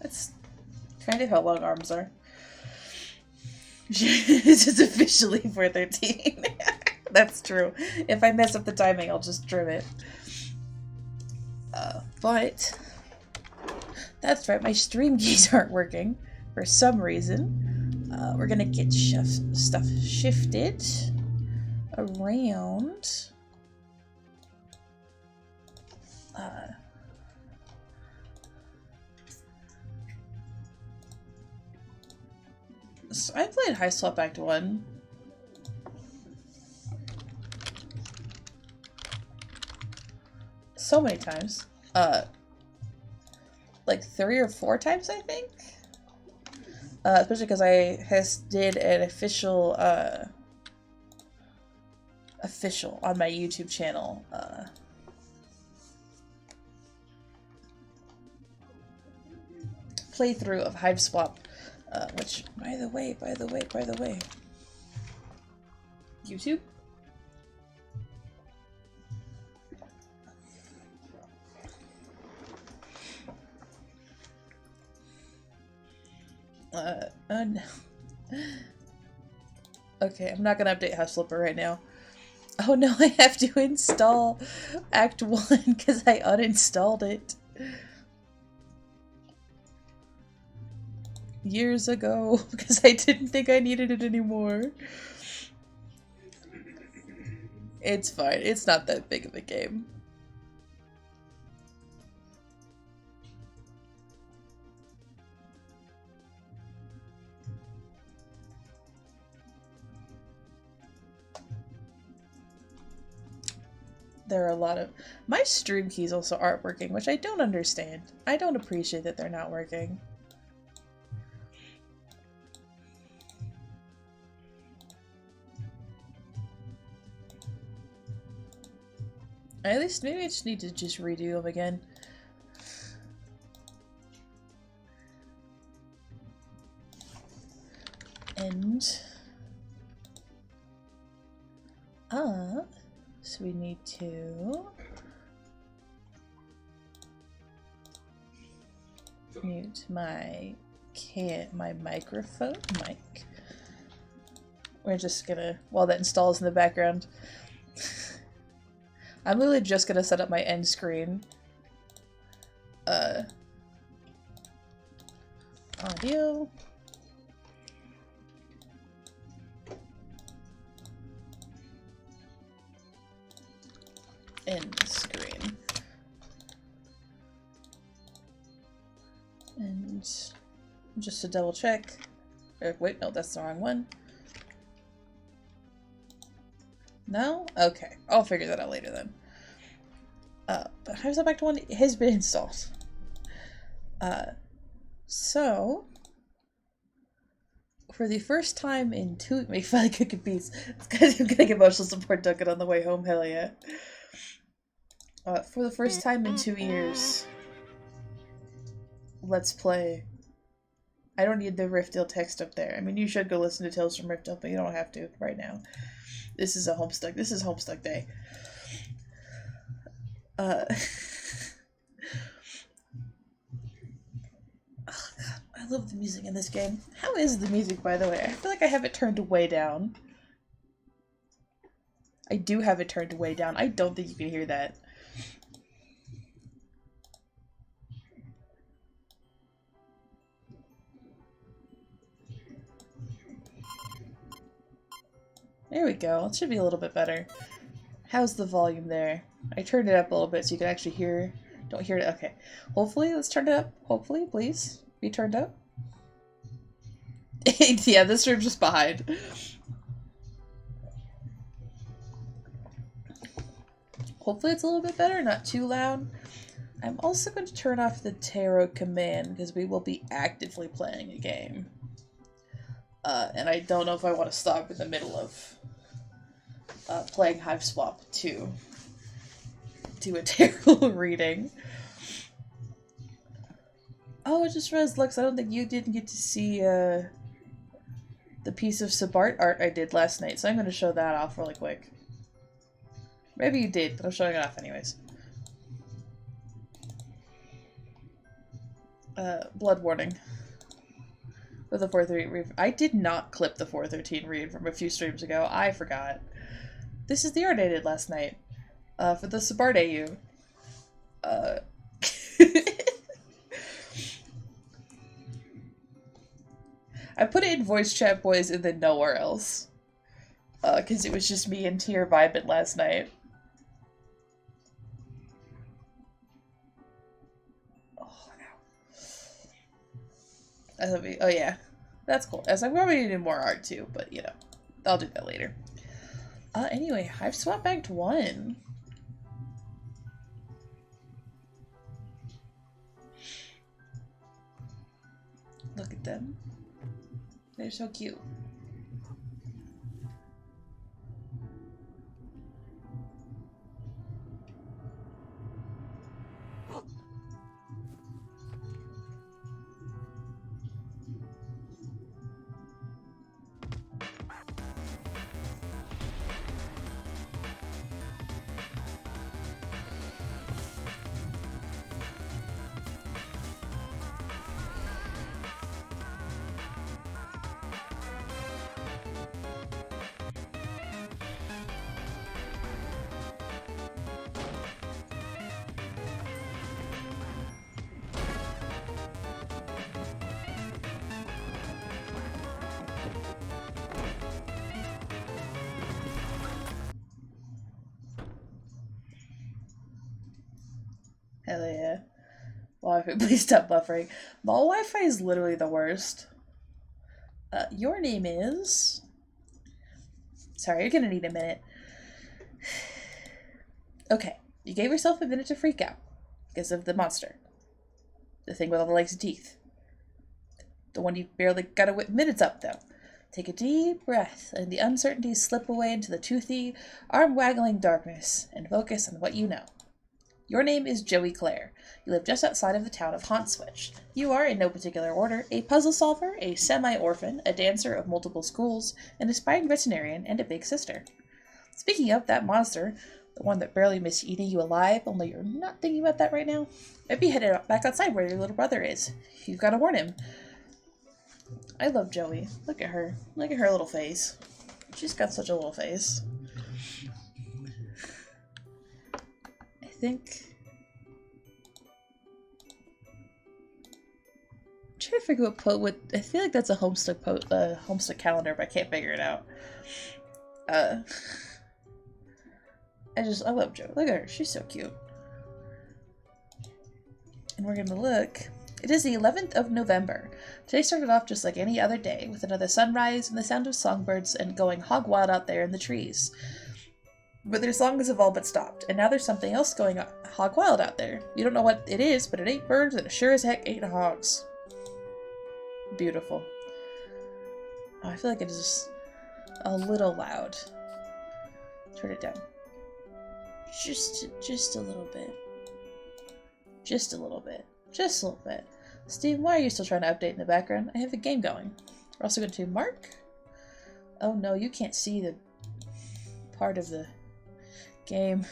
That's kind of how long arms are. This is officially 4:13. That's true. If I mess up the timing, I'll just trim it. But that's right, my stream keys aren't working for some reason. We're gonna get stuff shifted around. So I played Hiveswap Act 1. So many times. Like 3 or 4 times, I think. Especially because I did an official on my YouTube channel. Playthrough of Hiveswap, which, by the way, YouTube? No. Okay, I'm not gonna update Hiveswap right now. Oh no, I have to install Act 1 because I uninstalled it years ago because I didn't think I needed it anymore. It's fine, it's not that big of a game. There are a lot of... My stream keys also aren't working, which I don't understand. I don't appreciate that they're not working. At least maybe I just need to just redo them again. And... so we need to mute my microphone mic. We're just gonna, while that installs in the background. I'm literally just gonna set up my end screen. Audio. End screen. And just to double check. Wait, no, that's the wrong one. No? Okay. I'll figure that out later then. But how's that back to one? It has been installed. So for the first time in 2 make finally cook a piece. It's kind of getting emotional support Duncan on the way home, hell yeah. For the first time in 2 years, let's play. I don't need the Riftdale text up there. I mean, you should go listen to Tales from Riftdale, but you don't have to right now. This is a Homestuck. This is Homestuck Day. Oh god, I love the music in this game. How is the music, by the way? I feel like I have it turned way down. I do have it turned way down. I don't think you can hear that. There we go. It should be a little bit better. How's the volume there? I turned it up a little bit so you can actually hear. Don't hear it. Okay. Hopefully, let's turn it up. Hopefully, please. Be turned up. Yeah, this room's just behind. Hopefully it's a little bit better, not too loud. I'm also going to turn off the tarot command because we will be actively playing a game. And I don't know if I want to stop in the middle of playing hiveswap to do a tarot reading. Oh, I just realized, Lux, I don't think you didn't get to see the piece of Sabart art I did last night, so I'm going to show that off really quick. Maybe you did, but I'm showing it off anyways. Blood warning. With the 413 read. I did not clip the 413 read from a few streams ago. I forgot. This is the art I did last night. For the Sabart AU. I put it in voice chat, boys, and then nowhere else. Because it was just me and Tier vibing last night. Oh yeah, that's cool. As I'm probably needing more art too, but you know, I'll do that later. Anyway, hiveswap Act 1. Look at them. They're so cute. Hell yeah. Wi-Fi, please stop buffering. Mall Wi-Fi is literally the worst. Your name is... Sorry, you're gonna need a minute. Okay, you gave yourself a minute to freak out. Because of the monster. The thing with all the legs and teeth. The one you barely got a minutes up, though. Take a deep breath, and the uncertainties slip away into the toothy, arm-waggling darkness, and focus on what you know. Your name is Joey Clare. You live just outside of the town of Hauntwitch. You are, in no particular order, a puzzle solver, a semi-orphan, a dancer of multiple schools, an aspiring veterinarian, and a big sister. Speaking of that monster, the one that barely missed eating you alive, only you're not thinking about that right now, maybe head back outside where your little brother is. You've got to warn him. I love Joey. Look at her. Look at her little face. She's got such a little face. think. I'm trying to figure out what I feel like that's a Homestuck calendar, but I can't figure it out. I love Jo. Look at her, she's so cute. And we're gonna look. It is the 11th of November. Today started off just like any other day, with another sunrise and the sound of songbirds and going hog wild out there in the trees. But their songs have all but stopped, and now there's something else going on hog wild out there. You don't know what it is, but it ain't birds, and it sure as heck ain't hogs. Beautiful. Oh, I feel like it is just a little loud. Turn it down. Just a little bit. Just a little bit. Just a little bit. Steve, why are you still trying to update in the background? I have a game going. We're also going to Mark. Oh no, you can't see the part of the game.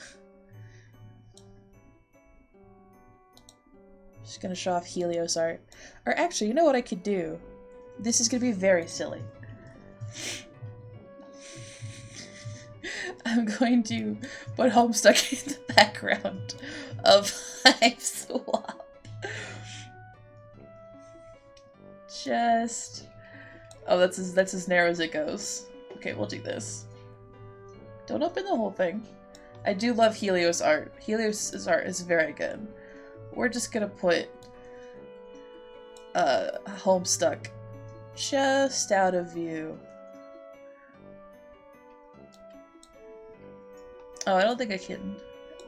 Just gonna show off Helios art. Or actually, you know what I could do? This is gonna be very silly. I'm going to put Homestuck in the background of hiveswap. Just... Oh, that's as narrow as it goes. Okay, we'll do this. Don't open the whole thing. I do love Helios art. Helios' art is very good. We're just gonna put Homestuck just out of view. Oh, I don't think I can.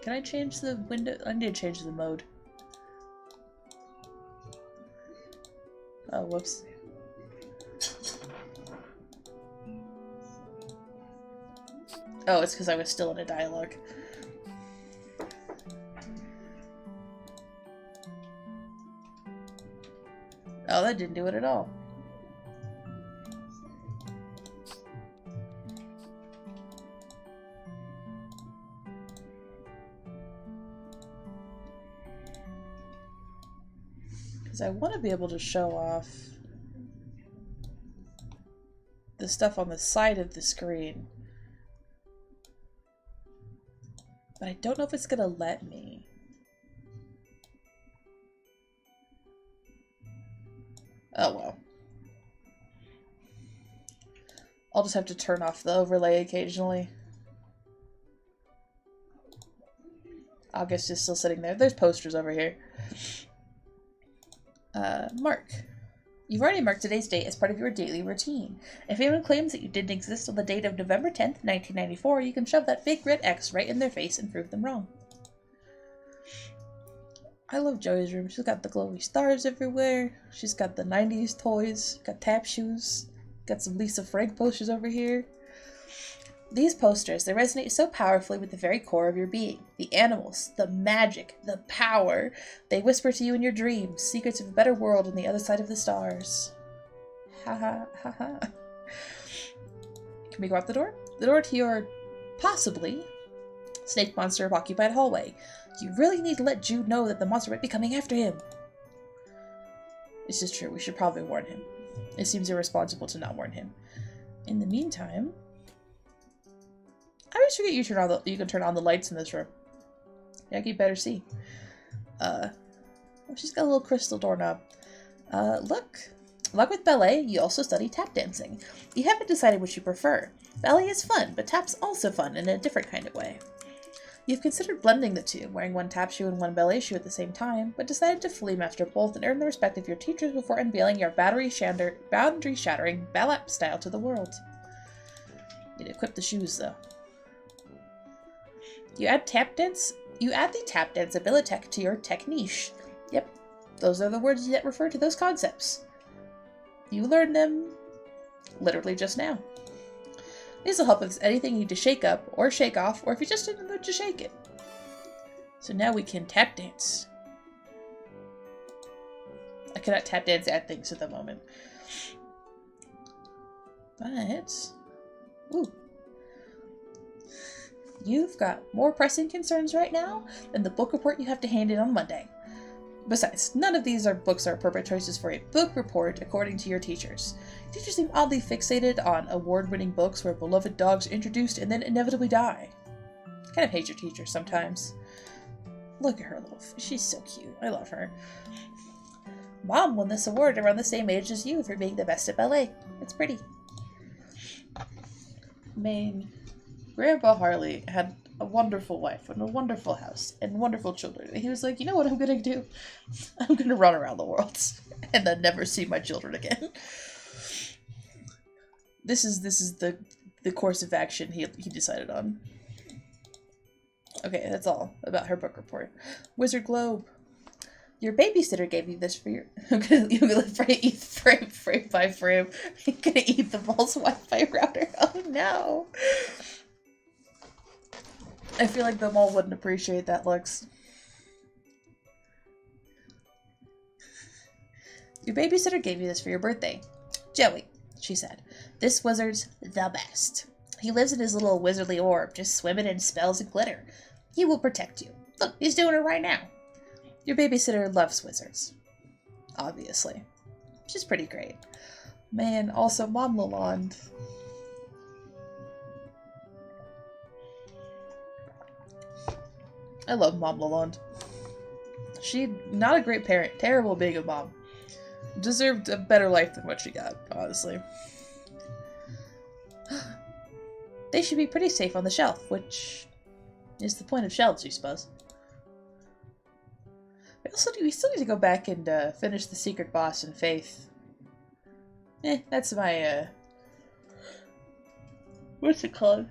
Can I change the window? I need to change the mode. Oh, whoops. Oh, it's because I was still in a dialogue. Oh, that didn't do it at all. Because I want to be able to show off the stuff on the side of the screen. But I don't know if it's gonna let me. Oh well. I'll just have to turn off the overlay occasionally. August is still sitting there. There's posters over here. Mark. You've already marked today's date as part of your daily routine. If anyone claims that you didn't exist on the date of November 10th, 1994, you can shove that fake red X right in their face and prove them wrong. I love Joey's room. She's got the glowy stars everywhere. She's got the 90s toys. Got tap shoes. Got some Lisa Frank posters over here. These posters, they resonate so powerfully with the very core of your being. The animals, the magic, the power. They whisper to you in your dreams, secrets of a better world on the other side of the stars. Ha ha ha ha. Can we go out the door? The door to your, possibly, snake monster occupied hallway. You really need to let Jude know that the monster might be coming after him. This is true. We should probably warn him. It seems irresponsible to not warn him. In the meantime, I always forget you can turn on the lights in this room. Yeah, you better see. Oh, she's got a little crystal doorknob. Look. Along with ballet, you also study tap dancing. You haven't decided which you prefer. Ballet is fun, but tap's also fun in a different kind of way. You've considered blending the two, wearing one tap shoe and one ballet shoe at the same time, but decided to fully master both and earn the respect of your teachers before unveiling your boundary-shattering ballet style to the world. Need to equip the shoes, though. You add the tap dance abilitech to your tech niche. Yep, those are the words that refer to those concepts. You learned them literally just now. These will help with anything you need to shake up or shake off, or if you're just in the mood to shake it. So now we can tap dance. I cannot tap dance at things at the moment. But, ooh. You've got more pressing concerns right now than the book report you have to hand in on Monday. Besides, none of these books are appropriate choices for a book report according to your teachers. Teachers seem oddly fixated on award-winning books where beloved dogs are introduced and then inevitably die. I kind of hate your teachers sometimes. Look at her little... She's so cute. I love her. Mom won this award around the same age as you for being the best at ballet. It's pretty. Grandpa Harley had a wonderful wife and a wonderful house and wonderful children. And he was like, you know what I'm gonna do? I'm gonna run around the world and then never see my children again. This is the course of action he decided on. Okay, that's all about her book report. Wizard Globe. Your babysitter gave you this for your... I'm gonna eat frame by frame. I'm gonna eat the Ball's Wi-Fi router. Oh no. I feel like the mall wouldn't appreciate that, Lux. Your babysitter gave you this for your birthday. Joey, she said. This wizard's the best. He lives in his little wizardly orb, just swimming in spells and glitter. He will protect you. Look, he's doing it right now. Your babysitter loves wizards. Obviously. She's pretty great. Man, also Mom Lalonde. I love Mom Lalonde. She, not a great parent. Terrible being a mom. Deserved a better life than what she got, honestly. They should be pretty safe on the shelf, which is the point of shelves, you suppose. We still need to go back and finish the secret boss in Faith. That's my, what's it called?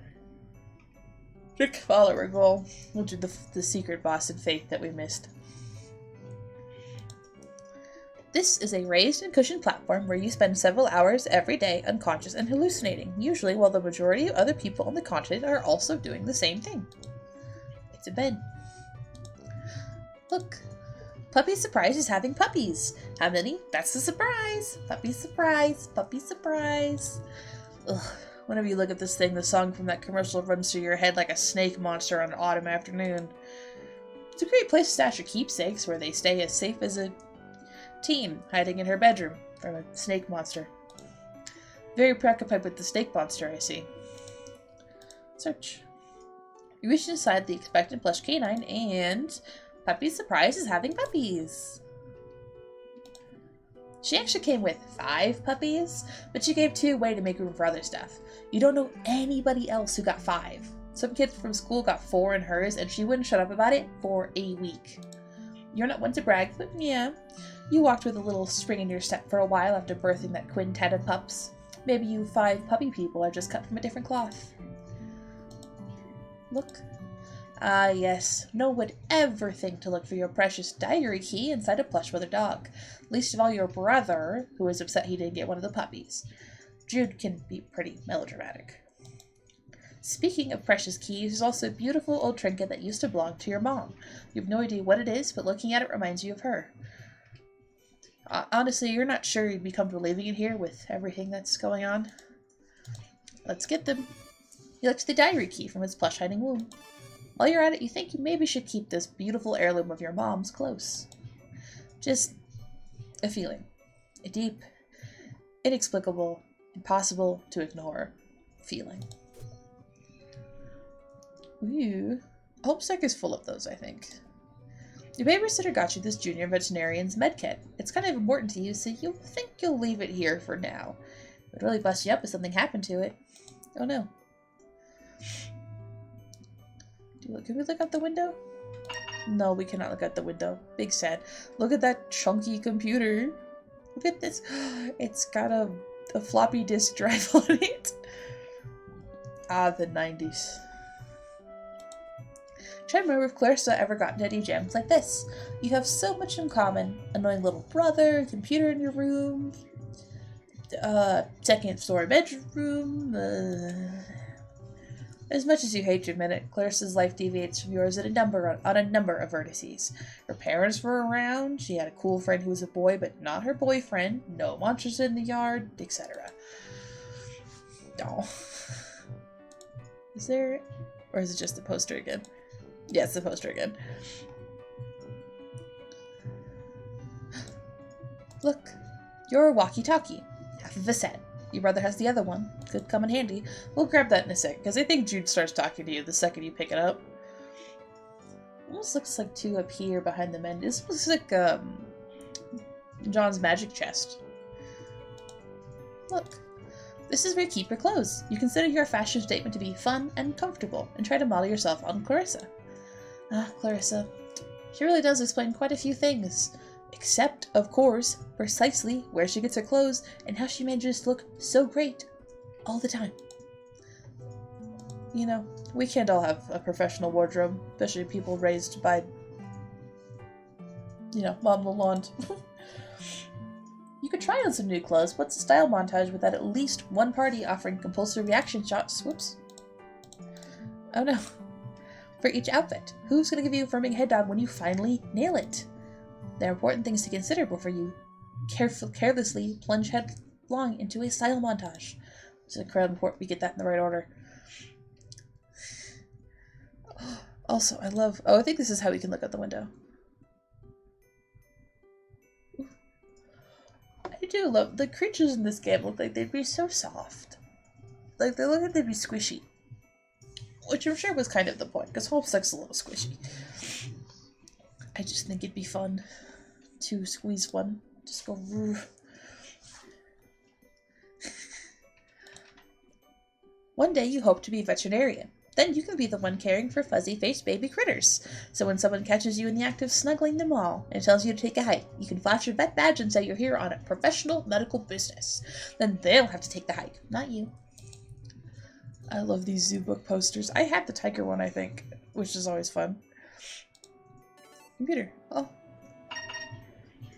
Strict follower goal. We'll do the secret boss in Faith that we missed. This is a raised and cushioned platform where you spend several hours every day unconscious and hallucinating, usually while the majority of other people on the continent are also doing the same thing. It's a bed. Look. Puppy Surprise is having puppies. How many? That's the surprise. Puppy Surprise. Puppy Surprise. Ugh. Whenever you look at this thing, the song from that commercial runs through your head like a snake monster on an autumn afternoon. It's a great place to stash your keepsakes, where they stay as safe as a teen hiding in her bedroom from a snake monster. Very preoccupied with the snake monster, I see. Search. You reach inside the expected plush canine, and Puppy Surprise is having puppies. She actually came with 5 puppies, but she gave 2 away to make room for other stuff. You don't know anybody else who got 5. Some kid from school got 4 in hers, and she wouldn't shut up about it for a week. You're not one to brag, but yeah. You walked with a little spring in your step for a while after birthing that quintet of pups. Maybe you 5 puppy people are just cut from a different cloth. Look. Ah, yes. No one would ever think to look for your precious diary key inside a plush leather dog. Least of all your brother, who is upset he didn't get one of the puppies. Jude can be pretty melodramatic. Speaking of precious keys, there's also a beautiful old trinket that used to belong to your mom. You have no idea what it is, but looking at it reminds you of her. Honestly, you're not sure you'd be comfortable leaving it here with everything that's going on. Let's get them. You look to the diary key from its plush hiding womb. While you're at it, you think you maybe should keep this beautiful heirloom of your mom's close. Just a feeling. A deep, inexplicable, impossible to ignore feeling. Ooh. Homestuck is full of those, I think. Your babysitter got you this junior veterinarian's med kit. It's kind of important to you, so you think you'll leave it here for now. It would really bust you up if something happened to it. Oh no. Can we look out the window? No, we cannot look out the window. Big sad. Look at that chunky computer. Look at this. It's got a floppy disk drive on it. Ah, the 90s. Try to remember if Clarissa ever got into any jams like this. You have so much in common. Annoying little brother, computer in your room, second story bedroom, As much as you hate to admit it, Clarissa's life deviates from yours on a number of vertices. Her parents were around, she had a cool friend who was a boy but not her boyfriend, no monsters in the yard, etc. Oh. Is there... or is it just the poster again? Yeah, it's the poster again. Look, you're a walkie-talkie. Half of a set. Your brother has the other one. Could come in handy. We'll grab that in a sec, because I think Jude starts talking to you the second you pick it up. Almost looks like two up here behind the men. This looks like John's magic chest. Look. This is where you keep your clothes. You consider your fashion statement to be fun and comfortable, and try to model yourself on Clarissa. Ah, Clarissa. She really does explain quite a few things. Except, of course, precisely where she gets her clothes and how she manages to look so great all the time. You know, we can't all have a professional wardrobe, especially people raised by, you know, Mom Lalonde. You could try on some new clothes. What's a style montage without at least one party offering compulsory reaction shots? Whoops. Oh no. For each outfit, who's going to give you a affirming head nod when you finally nail it? There are important things to consider before you carelessly plunge headlong into a style montage. It's incredibly important we get that in the right order. Also, I love... Oh, I think this is how we can look out the window. I do love... The creatures in this game look like they'd be so soft. Like, they look like they'd be squishy. Which I'm sure was kind of the point, because Homestuck's a little squishy. I just think it'd be fun to squeeze one. Just go... One day you hope to be a veterinarian. Then you can be the one caring for fuzzy-faced baby critters. So when someone catches you in the act of snuggling them all and tells you to take a hike, you can flash your vet badge and say you're here on a professional medical business. Then they'll have to take the hike, not you. I love these zoo book posters. I had the tiger one, I think, which is always fun. Computer. Oh.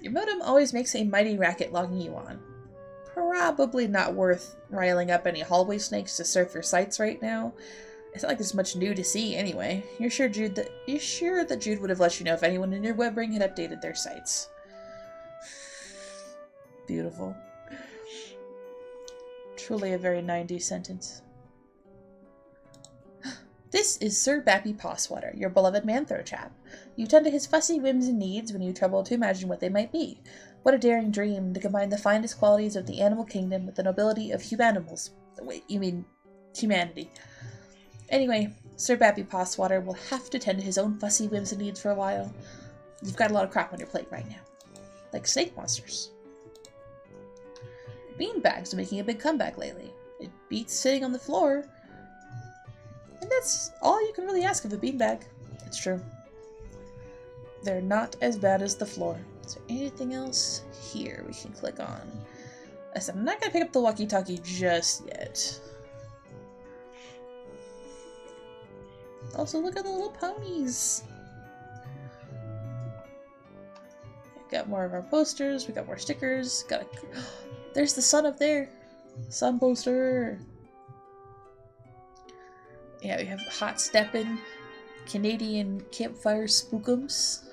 Your modem always makes a mighty racket logging you on. Probably not worth riling up any hallway snakes to surf your sites right now. It's not like there's much new to see anyway. You're sure that Jude would have let you know if anyone in your web ring had updated their sites. Beautiful. Truly a very 90s sentence. This is Sir Bappy Pawswater, your beloved manthro chap. You tend to his fussy whims and needs when you trouble to imagine what they might be. What a daring dream to combine the finest qualities of the animal kingdom with the nobility of humanimals. Wait, you mean humanity. Anyway, Sir Bappy Pawswater will have to tend to his own fussy whims and needs for a while. You've got a lot of crap on your plate right now. Like snake monsters. Beanbags are making a big comeback lately. It beats sitting on the floor. And that's all you can really ask of a beanbag. It's true. They're not as bad as the floor. Is there anything else here we can click on? I said I'm not going to pick up the walkie-talkie just yet. Also, look at the little ponies. We've got more of our posters. We got more stickers. There's the sun up there. Sun poster. Yeah, we have Hot Steppin', Canadian Campfire Spookums,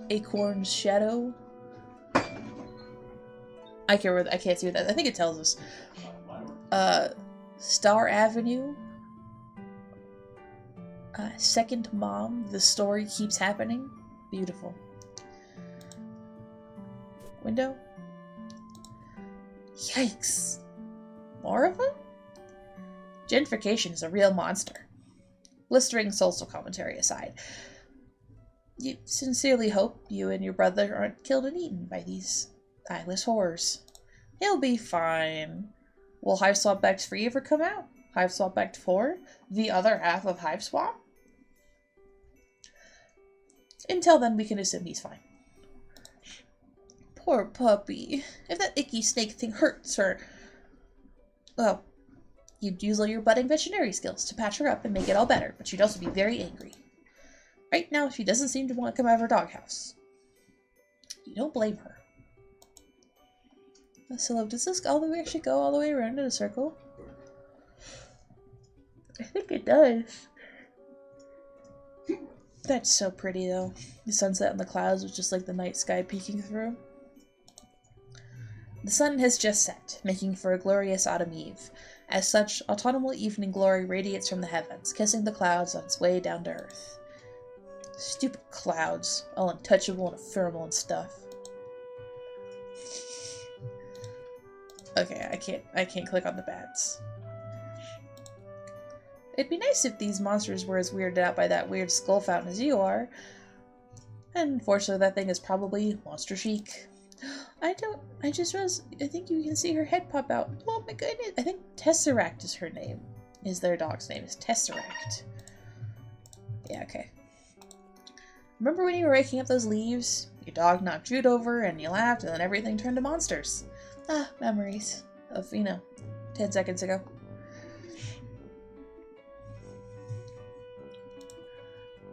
Acorn's Shadow. I can't see what that. I think it tells us. Star Avenue. Second Mom, The Story Keeps Happening. Beautiful. Window. Yikes. More of them? Gentrification is a real monster. Blistering social commentary aside, you sincerely hope you and your brother aren't killed and eaten by these eyeless horrors. He'll be fine. Will Hiveswap Act 3 ever come out? Hiveswap Act 4? The other half of Hiveswap? Until then, we can assume he's fine. Poor puppy. If that icky snake thing hurts her... Well, you'd use all your budding veterinary skills to patch her up and make it all better, but she'd also be very angry. Right now, she doesn't seem to want to come out of her doghouse. You don't blame her. So, does this actually go all the way around in a circle? I think it does. That's so pretty, though. The sunset and the clouds with just like the night sky peeking through. The sun has just set, making for a glorious autumn eve. As such, autumnal evening glory radiates from the heavens, kissing the clouds on its way down to earth. Stupid clouds, all untouchable and ephemeral and stuff. Okay, I can't click on the bats. It'd be nice if these monsters were as weirded out by that weird skull fountain as you are. And unfortunately, that thing is probably Monster Chic. I just realized, I think you can see her head pop out. Oh my goodness. I think Tesseract is her name. Is their dog's name, is Tesseract. Yeah, okay. Remember when you were raking up those leaves? Your dog knocked Jude over, and you laughed, and then everything turned to monsters. Ah, memories of, 10 seconds ago.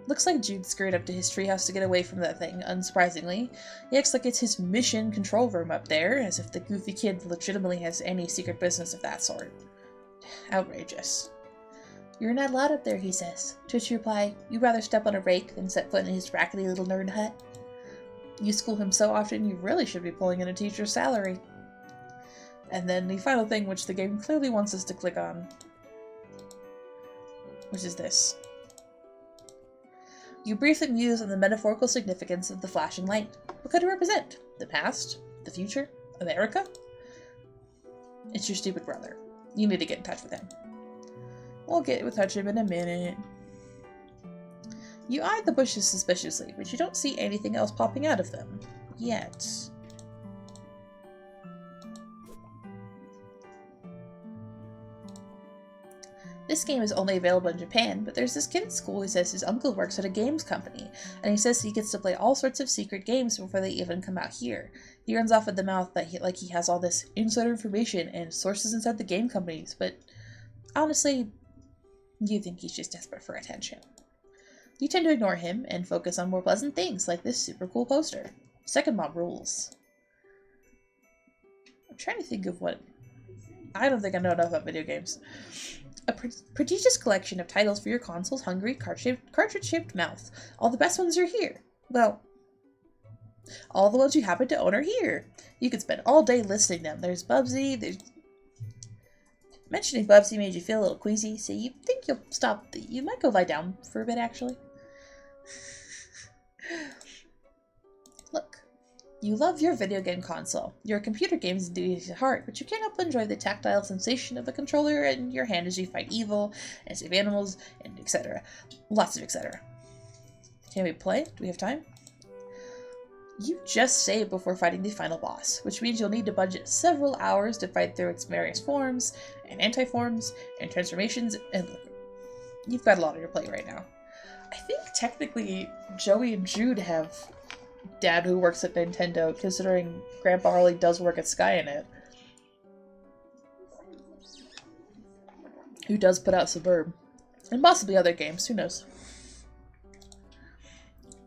Looks like Jude scurried up to his treehouse to get away from that thing, unsurprisingly. He acts like it's his mission control room up there, as if the goofy kid legitimately has any secret business of that sort. Outrageous. You're not allowed up there, he says. To which you reply, you'd rather step on a rake than set foot in his rackety little nerd hut. You school him so often, you really should be pulling in a teacher's salary. And then the final thing, which the game clearly wants us to click on, which is this. You briefly muse on the metaphorical significance of the flashing light. What could it represent? The past? The future? America? It's your stupid brother. You need to get in touch with him. We'll get in touch with him in a minute. You eye the bushes suspiciously, but you don't see anything else popping out of them. Yet. This game is only available in Japan, but there's this kid at school who says his uncle works at a games company, and he says he gets to play all sorts of secret games before they even come out here. He runs off at the mouth that he has all this insider information and sources inside the game companies, but honestly, you think he's just desperate for attention. You tend to ignore him and focus on more pleasant things like this super cool poster. Second mob rules. I'm trying to think of what... I don't think I know enough about video games. A prodigious collection of titles for your console's hungry, cartridge-shaped mouth. All the best ones are here. Well, all the ones you happen to own are here. You could spend all day listing them. There's Bubsy, there's... Mentioning Bubsy made you feel a little queasy, so you think you'll stop... You might go lie down for a bit, actually. Look. You love your video game console. Your computer games do you to heart, but you can't help but enjoy the tactile sensation of the controller in your hand as you fight evil, and save animals, and etc. Lots of etc. Can we play? Do we have time? You just save before fighting the final boss, which means you'll need to budget several hours to fight through its various forms, and anti-forms, and transformations, and you've got a lot on your plate right now. I think technically Joey and Jude have dad who works at Nintendo, considering Grandpa Harley does work at Skynet. Who does put out Suburb. And possibly other games, who knows.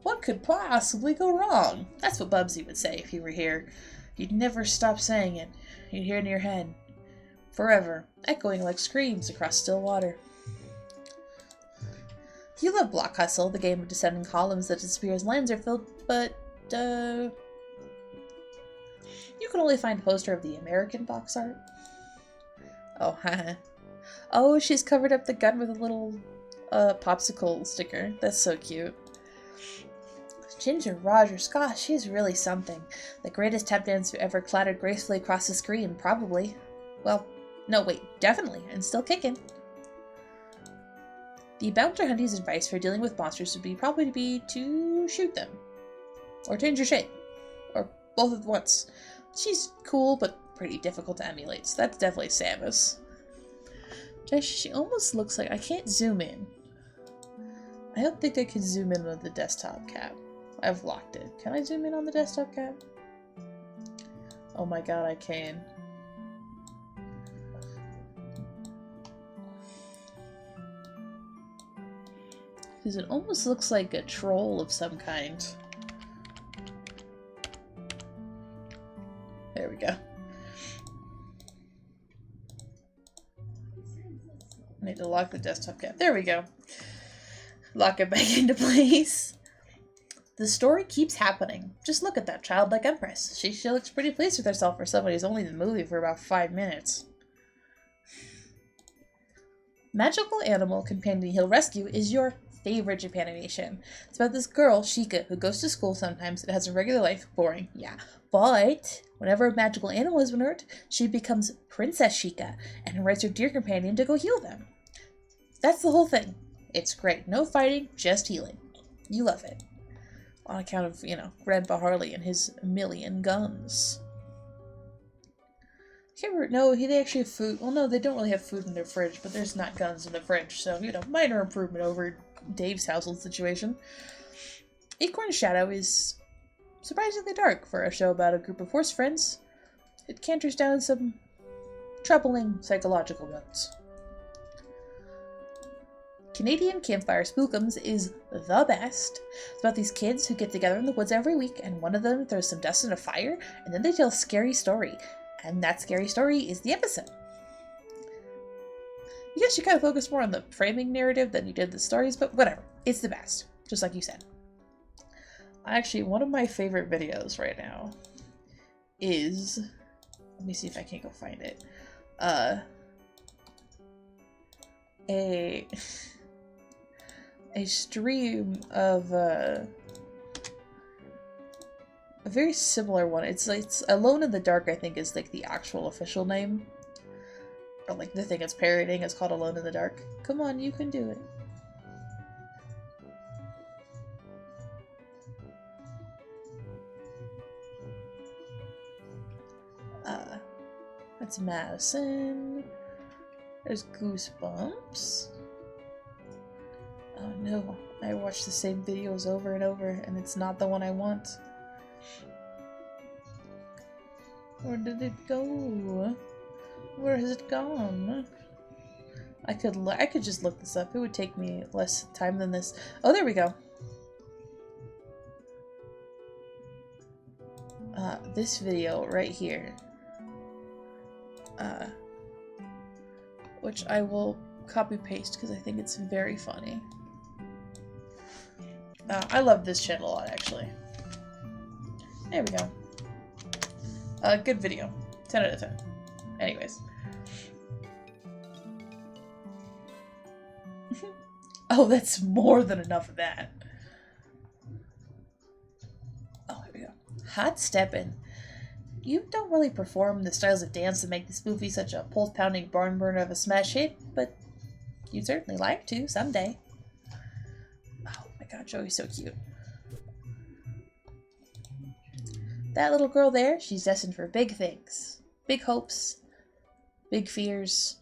What could possibly go wrong? That's what Bubsy would say if he were here. You'd never stop saying it. You'd hear it in your head. Forever, echoing like screams across still water. You love Block Hustle, the game of descending columns that disappear as lands are filled, but, you can only find a poster of the American box art. Oh, haha. Oh, she's covered up the gun with a little, popsicle sticker. That's so cute. Ginger Rogers, gosh, she's really something. The greatest tap dancer who ever clattered gracefully across the screen, probably. Well, no, wait, definitely, and still kicking. The bounty hunter's advice for dealing with monsters would probably be to shoot them. Or change your shape. Or both at once. She's cool, but pretty difficult to emulate, so that's definitely Samus. She almost looks like... I can't zoom in. I don't think I can zoom in on the desktop cap. I've locked it. Can I zoom in on the desktop cap? Oh my god, I can. Because it almost looks like a troll of some kind. There we go. I need to lock the desktop cap. There we go. Lock it back into place. The story keeps happening. Just look at that childlike empress. She looks pretty pleased with herself for somebody who's only in the movie for about 5 minutes. Magical Animal Companion He'll Rescue is your favorite Japan animation. It's about this girl, Shika, who goes to school sometimes and has a regular life. Boring, yeah. But whenever a magical animal has been hurt, she becomes Princess Shika and invites her dear companion to go heal them. That's the whole thing. It's great. No fighting, just healing. You love it. On account of, you know, Grandpa Harley and his million guns. I can't remember, no, they actually have food. Well, no, they don't really have food in their fridge, but there's not guns in the fridge, so, you know, minor improvement over Dave's household situation. Acorn's Shadow is surprisingly dark for a show about a group of horse friends. It canters down some troubling psychological notes. Canadian Campfire Spookums is the best. It's about these kids who get together in the woods every week, and one of them throws some dust in a fire, and then they tell a scary story. And that scary story is the episode. You guess you kind of focus more on the framing narrative than you did the stories, but whatever. It's the best, just like you said. Actually, one of my favorite videos right now is... Let me see if I can go find it. A stream of a very similar one. It's Alone in the Dark, I think, is like the actual official name. Or like the thing it's parodying is called Alone in the Dark. Come on, you can do it. That's Madison. There's Goosebumps. Oh no, I watch the same videos over and over, and it's not the one I want. Where did it go? Where has it gone? I could just look this up. It would take me less time than this. Oh, there we go. This video right here. Which I will copy paste because I think it's very funny. I love this channel a lot, actually. There we go. Good video. 10 out of 10. Anyways. Oh, that's more than enough of that. Oh, here we go. Hot Steppin'. You don't really perform the styles of dance that make this movie such a pulse-pounding barn burner of a smash hit, but you'd certainly like to someday. Oh my god, Joey's so cute. That little girl there, she's destined for big things. Big hopes, big fears,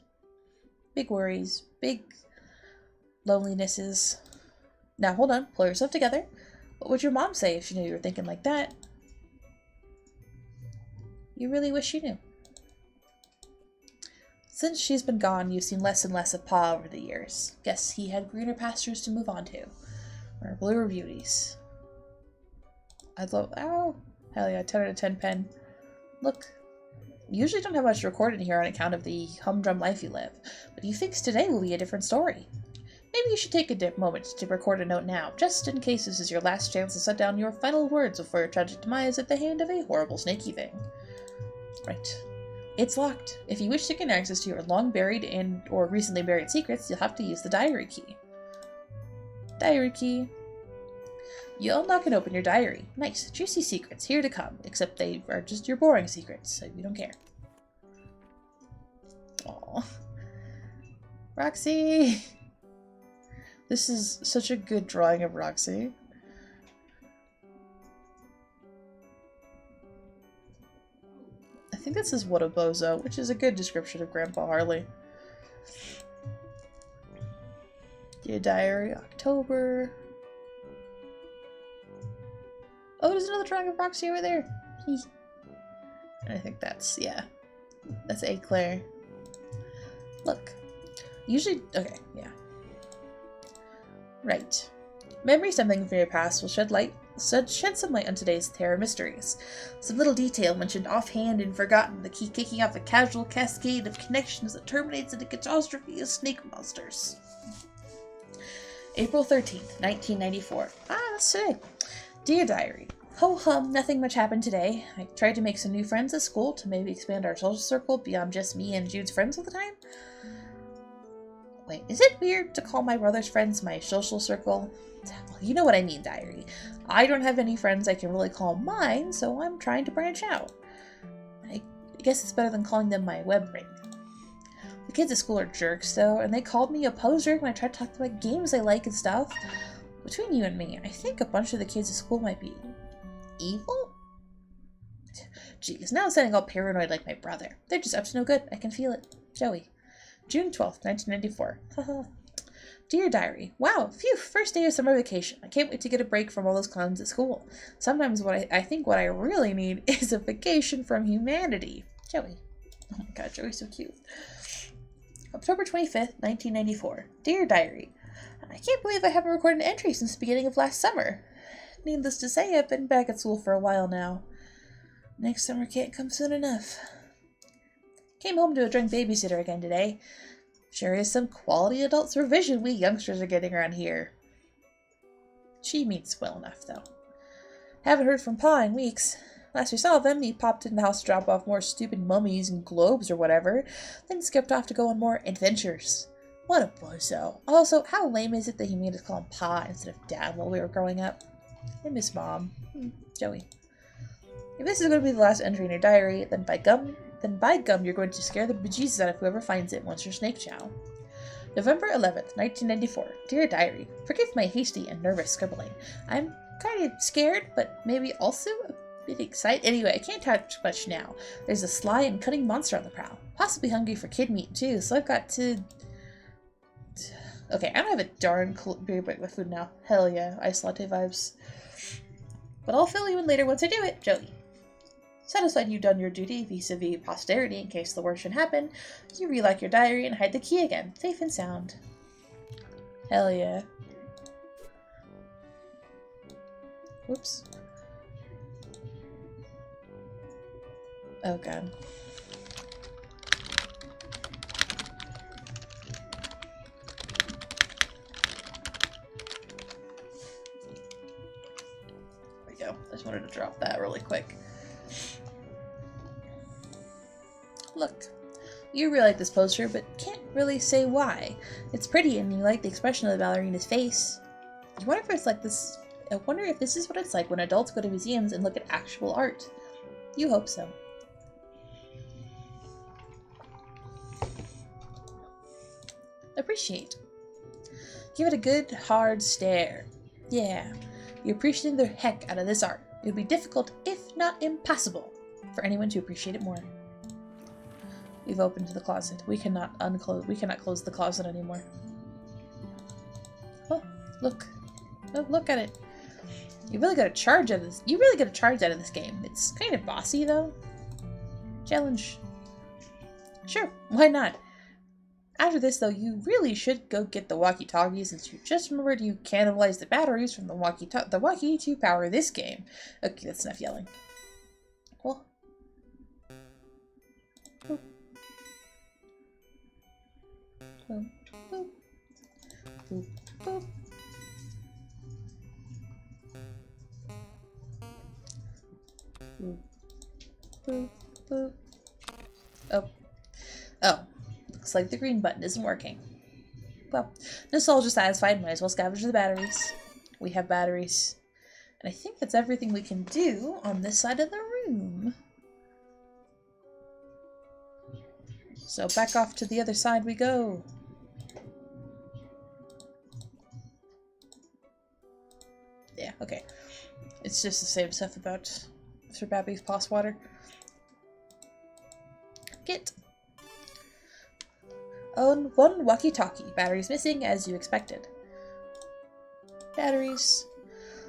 big worries, big lonelinesses. Now hold on, pull yourself together. What would your mom say if she knew you were thinking like that? You really wish you knew. Since she's been gone, you've seen less and less of Pa over the years. Guess he had greener pastures to move on to. Or bluer beauties. I'd love... Oh! Hell yeah, 10 out of 10 pen. Look. You usually don't have much recorded here on account of the humdrum life you live, but you think today will be a different story. Maybe you should take a moment to record a note now, just in case this is your last chance to set down your final words before your tragic demise at the hand of a horrible snaky thing. Right. It's locked. If you wish to gain access to your long-buried and or recently buried secrets, you'll have to use the diary key. Diary key. You unlock and open your diary. Nice, juicy secrets here to come, except they are just your boring secrets, so you don't care. Aww. Roxy! This is such a good drawing of Roxy. I think this is What a Bozo, which is a good description of Grandpa Harley. Dear Diary, October. Oh, there's another drawing of Roxy over there. And I think that's, yeah. That's A. Claire. Look. Usually, okay, yeah. Right. Memory something from your past will shed some light on today's terror mysteries. Some little detail mentioned offhand and forgotten, the key kicking off a casual cascade of connections that terminates in a catastrophe of snake monsters. April 13th, 1994. That's today. Dear Diary, ho hum, nothing much happened today. I tried to make some new friends at school to maybe expand our social circle beyond just me and Jude's friends all the time. Wait, is it weird to call my brother's friends my social circle? Well, you know what I mean, Diary. I don't have any friends I can really call mine, so I'm trying to branch out. I guess it's better than calling them my web ring. The kids at school are jerks, though, and they called me a poser when I tried to talk about games I like and stuff. Between you and me, I think a bunch of the kids at school might be evil? Geez, now I'm sounding all paranoid like my brother. They're just up to no good. I can feel it. Joey. June 12th, 1994. Haha. Dear Diary. Wow, phew, first day of summer vacation. I can't wait to get a break from all those clowns at school. Sometimes I think what I really need is a vacation from humanity. Joey. Oh my god, Joey's so cute. October 25th, 1994. Dear Diary. I can't believe I haven't recorded an entry since the beginning of last summer. Needless to say, I've been back at school for a while now. Next summer can't come soon enough. Came home to a drunk babysitter again today. Sure is some quality adult supervision we youngsters are getting around here. She means well enough, though. Haven't heard from Pa in weeks. Last we saw of him, he popped in the house to drop off more stupid mummies and globes or whatever, then skipped off to go on more adventures. What a bozo. Also, how lame is it that he made us call him Pa instead of Dad while we were growing up? I miss Mom. Joey. If this is going to be the last entry in your diary, then by gum, you're going to scare the bejesus out of whoever finds it once your snake chow. November 11th, 1994. Dear Diary, forgive my hasty and nervous scribbling. I'm kind of scared, but maybe also a bit excited. Anyway, I can't talk much now. There's a sly and cunning monster on the prowl. Possibly hungry for kid meat, too, so I've got to... Okay, I don't have a darn beer break with food now. Hell yeah, ice latte vibes. But I'll fill you in later once I do it, Joey. Satisfied you've done your duty vis-a-vis posterity in case the worst should happen, you relock your diary and hide the key again, safe and sound. Hell yeah. Whoops. Oh god. There we go. I just wanted to drop that really quick. Look, you really like this poster, but can't really say why. It's pretty and you like the expression of the ballerina's face. I wonder if it's like this. I wonder if this is what it's like when adults go to museums and look at actual art. You hope so. Appreciate. Give it a good, hard stare. Yeah, you're appreciating the heck out of this art. It would be difficult, if not impossible, for anyone to appreciate it more. We've opened the closet. We cannot close the closet anymore. Oh, look. Oh, look at it. You really got a charge out of this. You really get a charge out of this game. It's kind of bossy, though. Challenge. Sure, why not? After this, though, you really should go get the walkie-talkie since you just remembered you cannibalized the batteries from the walkie to power this game. Okay, that's enough yelling. Well. Boop. Boop. Boop. Boop. Boop. Boop. Boop. Boop. Oh. Oh. Looks like the green button isn't working. Well, nostalgia satisfied, might as well scavenge the batteries. We have batteries. And I think that's everything we can do on this side of the room. So back off to the other side we go. Yeah, okay. It's just the same stuff about Sir Babby's pos water. Get. Oh, one walkie-talkie. Batteries missing, as you expected. Batteries.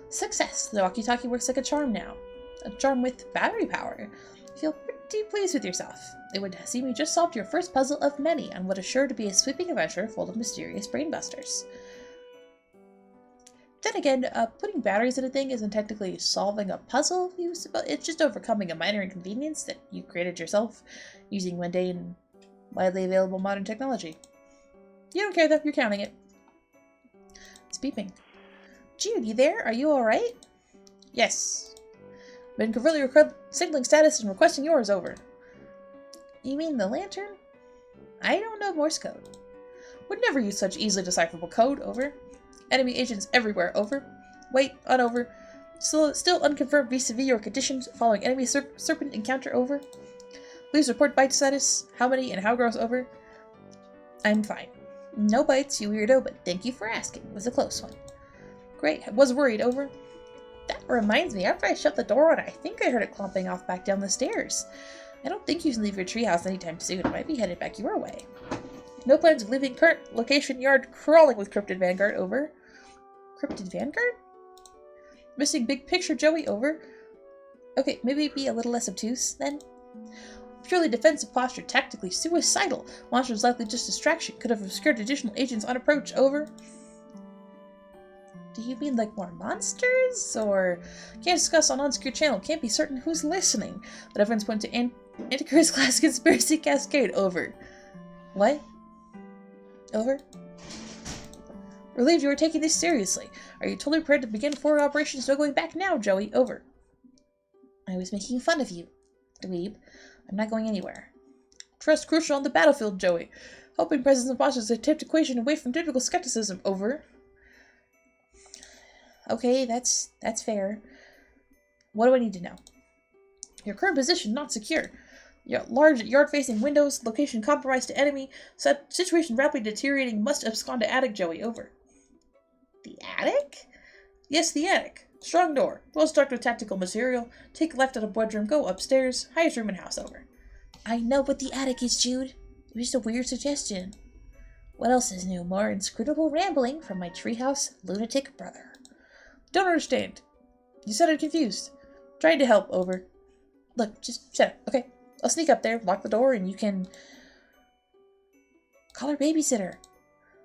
Success! The walkie-talkie works like a charm now. A charm with battery power. Feel pretty pleased with yourself. It would seem you just solved your first puzzle of many on what is sure to be a sweeping adventure full of mysterious brainbusters. Then again, putting batteries in a thing isn't technically solving a puzzle. It's just overcoming a minor inconvenience that you created yourself using mundane, widely available modern technology. You don't care though, you're counting it. It's beeping. Jude, you there? Are you alright? Yes. Been covertly signaling status and requesting yours, over. You mean the lantern? I don't know Morse code. Would never use such easily decipherable code, over. Enemy agents everywhere, over. Wait, on over. Still unconfirmed vis-a-vis your conditions following enemy serpent encounter, over. Please report bite status. How many and how gross, over. I'm fine. No bites, you weirdo, but thank you for asking. It was a close one. Great. I was worried. Over. That reminds me, after I shut the door on it, I think I heard it clomping off back down the stairs. I don't think you can leave your treehouse anytime soon. It might be headed back your way. No plans of leaving current location yard crawling with Cryptid Vanguard. Over. Cryptid Vanguard? Missing big picture, Joey. Over. Okay, maybe be a little less obtuse, then. Purely defensive posture, tactically suicidal. Monsters likely just distraction. Could have obscured additional agents on approach. Over. Do you mean like more monsters? Or can't discuss on unsecure channel. Can't be certain who's listening. But everyone's point to Antichrist class conspiracy cascade. Over. What? Over. Relieved you are taking this seriously. Are you totally prepared to begin forward operations? No going back now, Joey. Over. I was making fun of you, dweeb. I'm not going anywhere. Trust crucial on the battlefield, Joey. Helping presence of imposters is a tipped equation away from typical skepticism. Over. Okay, that's fair. What do I need to know? Your current position not secure. Your large yard-facing windows, location compromised to enemy, situation rapidly deteriorating, must abscond to attic, Joey. Over. The attic? Yes, the attic. Strong door. Well stocked with tactical material. Take left out of bedroom. Go upstairs. Highest room in house. Over. I know what the attic is, Jude. It was just a weird suggestion. What else is new? More inscrutable rambling from my treehouse lunatic brother. Don't understand. You sounded confused. Trying to help. Over. Look, just shut up. Okay. I'll sneak up there, lock the door, and you can call her babysitter.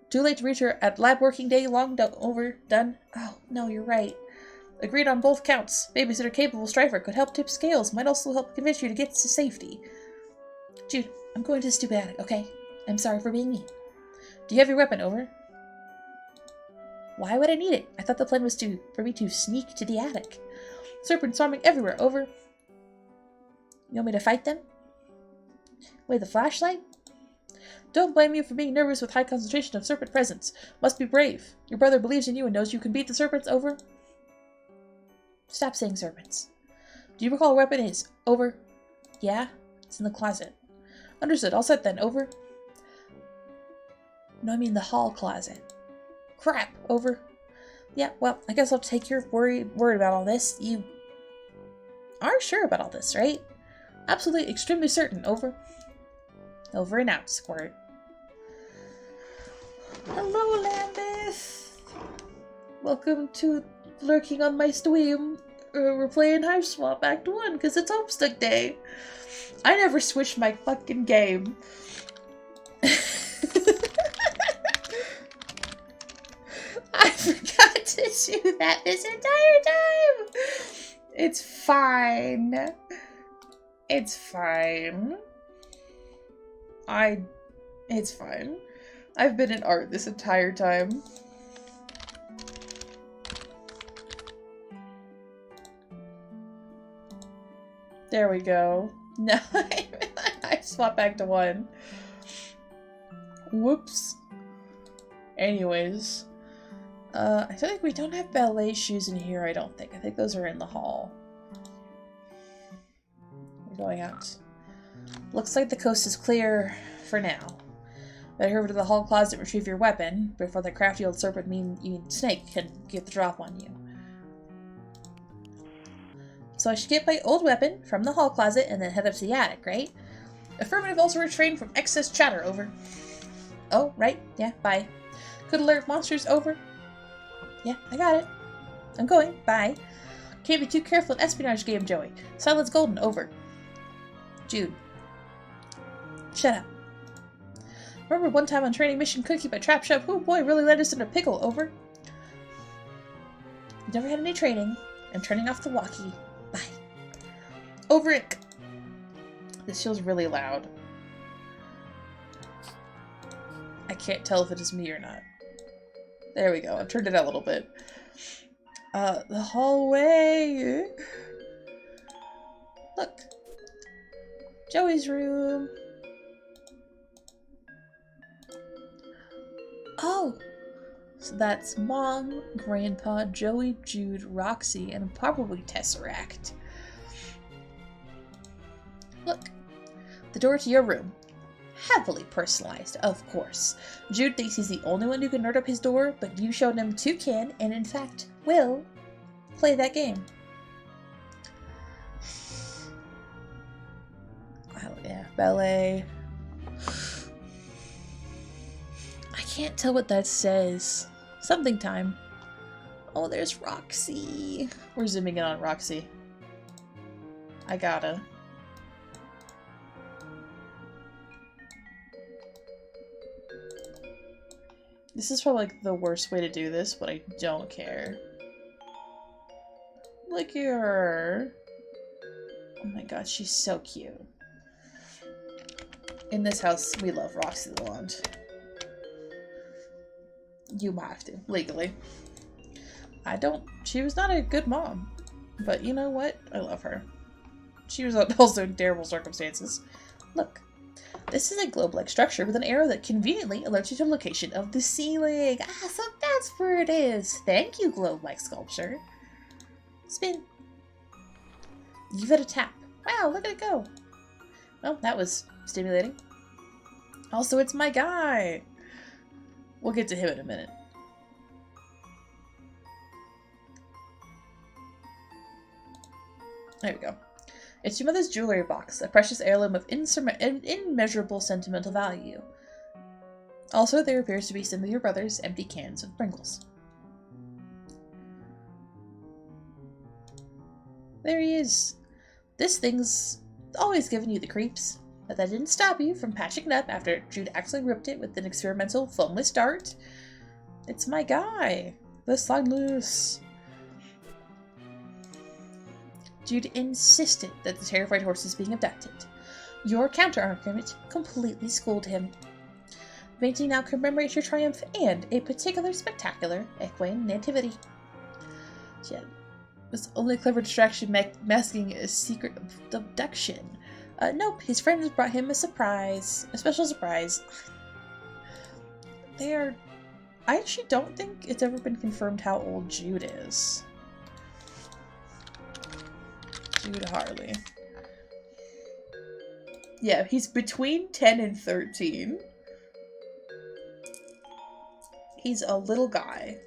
Too late to reach her at lab working day. Long over. Done. Oh, no, you're right. Agreed on both counts. Babysitter capable strifer could help tip scales. Might also help convince you to get to safety. Jude, I'm going to the stupid attic, okay? I'm sorry for being mean. Do you have your weapon? Over. Why would I need it? I thought the plan was for me to sneak to the attic. Serpents swarming everywhere. Over. You want me to fight them? With a flashlight? Don't blame you for being nervous with high concentration of serpent presence. Must be brave. Your brother believes in you and knows you can beat the serpents. Over. Stop saying serpents. Do you recall what weapon is? Over. Yeah? It's in the closet. Understood. All set then. Over. No, I mean the hall closet. Crap. Over. Yeah, well, I guess I'll take your worried about all this. You are sure about all this, right? Absolutely, extremely certain. Over. Over and out, Squirt. Hello, Lambeth. Welcome to lurking on my stream. We're playing hiveswap Act 1 because it's Homestuck Day. I never switched my fucking game. I forgot to do that this entire time. It's fine. It's fine. It's fine. I've been in art this entire time. There we go. No, I swap back to 1. Whoops. Anyways. I feel like we don't have ballet shoes in here, I don't think. I think those are in the hall. We're going out. Looks like the coast is clear for now. Better hurry to the hall closet and retrieve your weapon before the crafty old serpent snake can get the drop on you. So I should get my old weapon from the hall closet and then head up to the attic, right? Affirmative. Also refrain from excess chatter. Over. Oh, right. Yeah, bye. Could alert monsters. Over. Yeah, I got it. I'm going. Bye. Can't be too careful in espionage game, Joey. Silence golden. Over. Jude. Shut up. Remember one time on training mission couldn't keep a trap shut? Oh boy, really led us in a pickle. Over. Never had any training. I'm turning off the walkie. Bye. Over it. This feels really loud. I can't tell if it is me or not. There we go. I've turned it out a little bit. The hallway. Look. Joey's room. Oh. So that's Mom, Grandpa, Joey, Jude, Roxy, and probably Tesseract. Look. The door to your room. heavily personalized, of course. Jude thinks he's the only one who can nerd up his door, but you showed him 2 can, and in fact, will play that game. Oh yeah, ballet. I can't tell what that says. Something time. Oh, there's Roxy. We're zooming in on Roxy. I gotta. This is probably like the worst way to do this, but I don't care. Look at her. Oh my god, she's so cute. In this house, we love Roxy the Blonde. You have to, legally. I don't. She was not a good mom. But you know what? I love her. She was also in terrible circumstances. Look. This is a globe-like structure with an arrow that conveniently alerts you to the location of the ceiling. Ah, so that's where it is. Thank you, globe-like sculpture. Spin. Give it a tap. Wow, look at it go. Well, that was stimulating. Also, it's my guy. We'll get to him in a minute. There we go. It's your mother's jewelry box, a precious heirloom of immeasurable sentimental value. Also, there appears to be some of your brother's empty cans of Pringles. There he is. This thing's always given you the creeps, but that didn't stop you from patching it up after Jude actually ripped it with an experimental foamless dart. It's my guy, the Slugloose. Jude insisted that the terrified horse is being abducted. Your counter-argument completely schooled him. The painting now commemorates your triumph and a particular spectacular equine nativity. Yeah, was only a clever distraction masking a secret abduction. Nope, his friend has brought him a surprise. A special surprise. I actually don't think it's ever been confirmed how old Jude is. Jude Harley. Yeah, he's between 10 and 13. He's a little guy.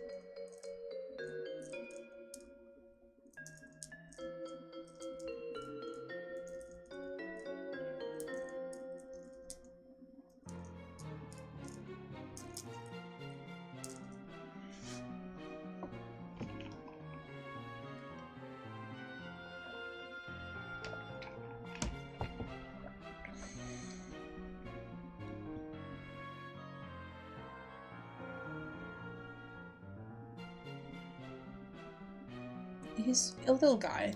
He's a little guy.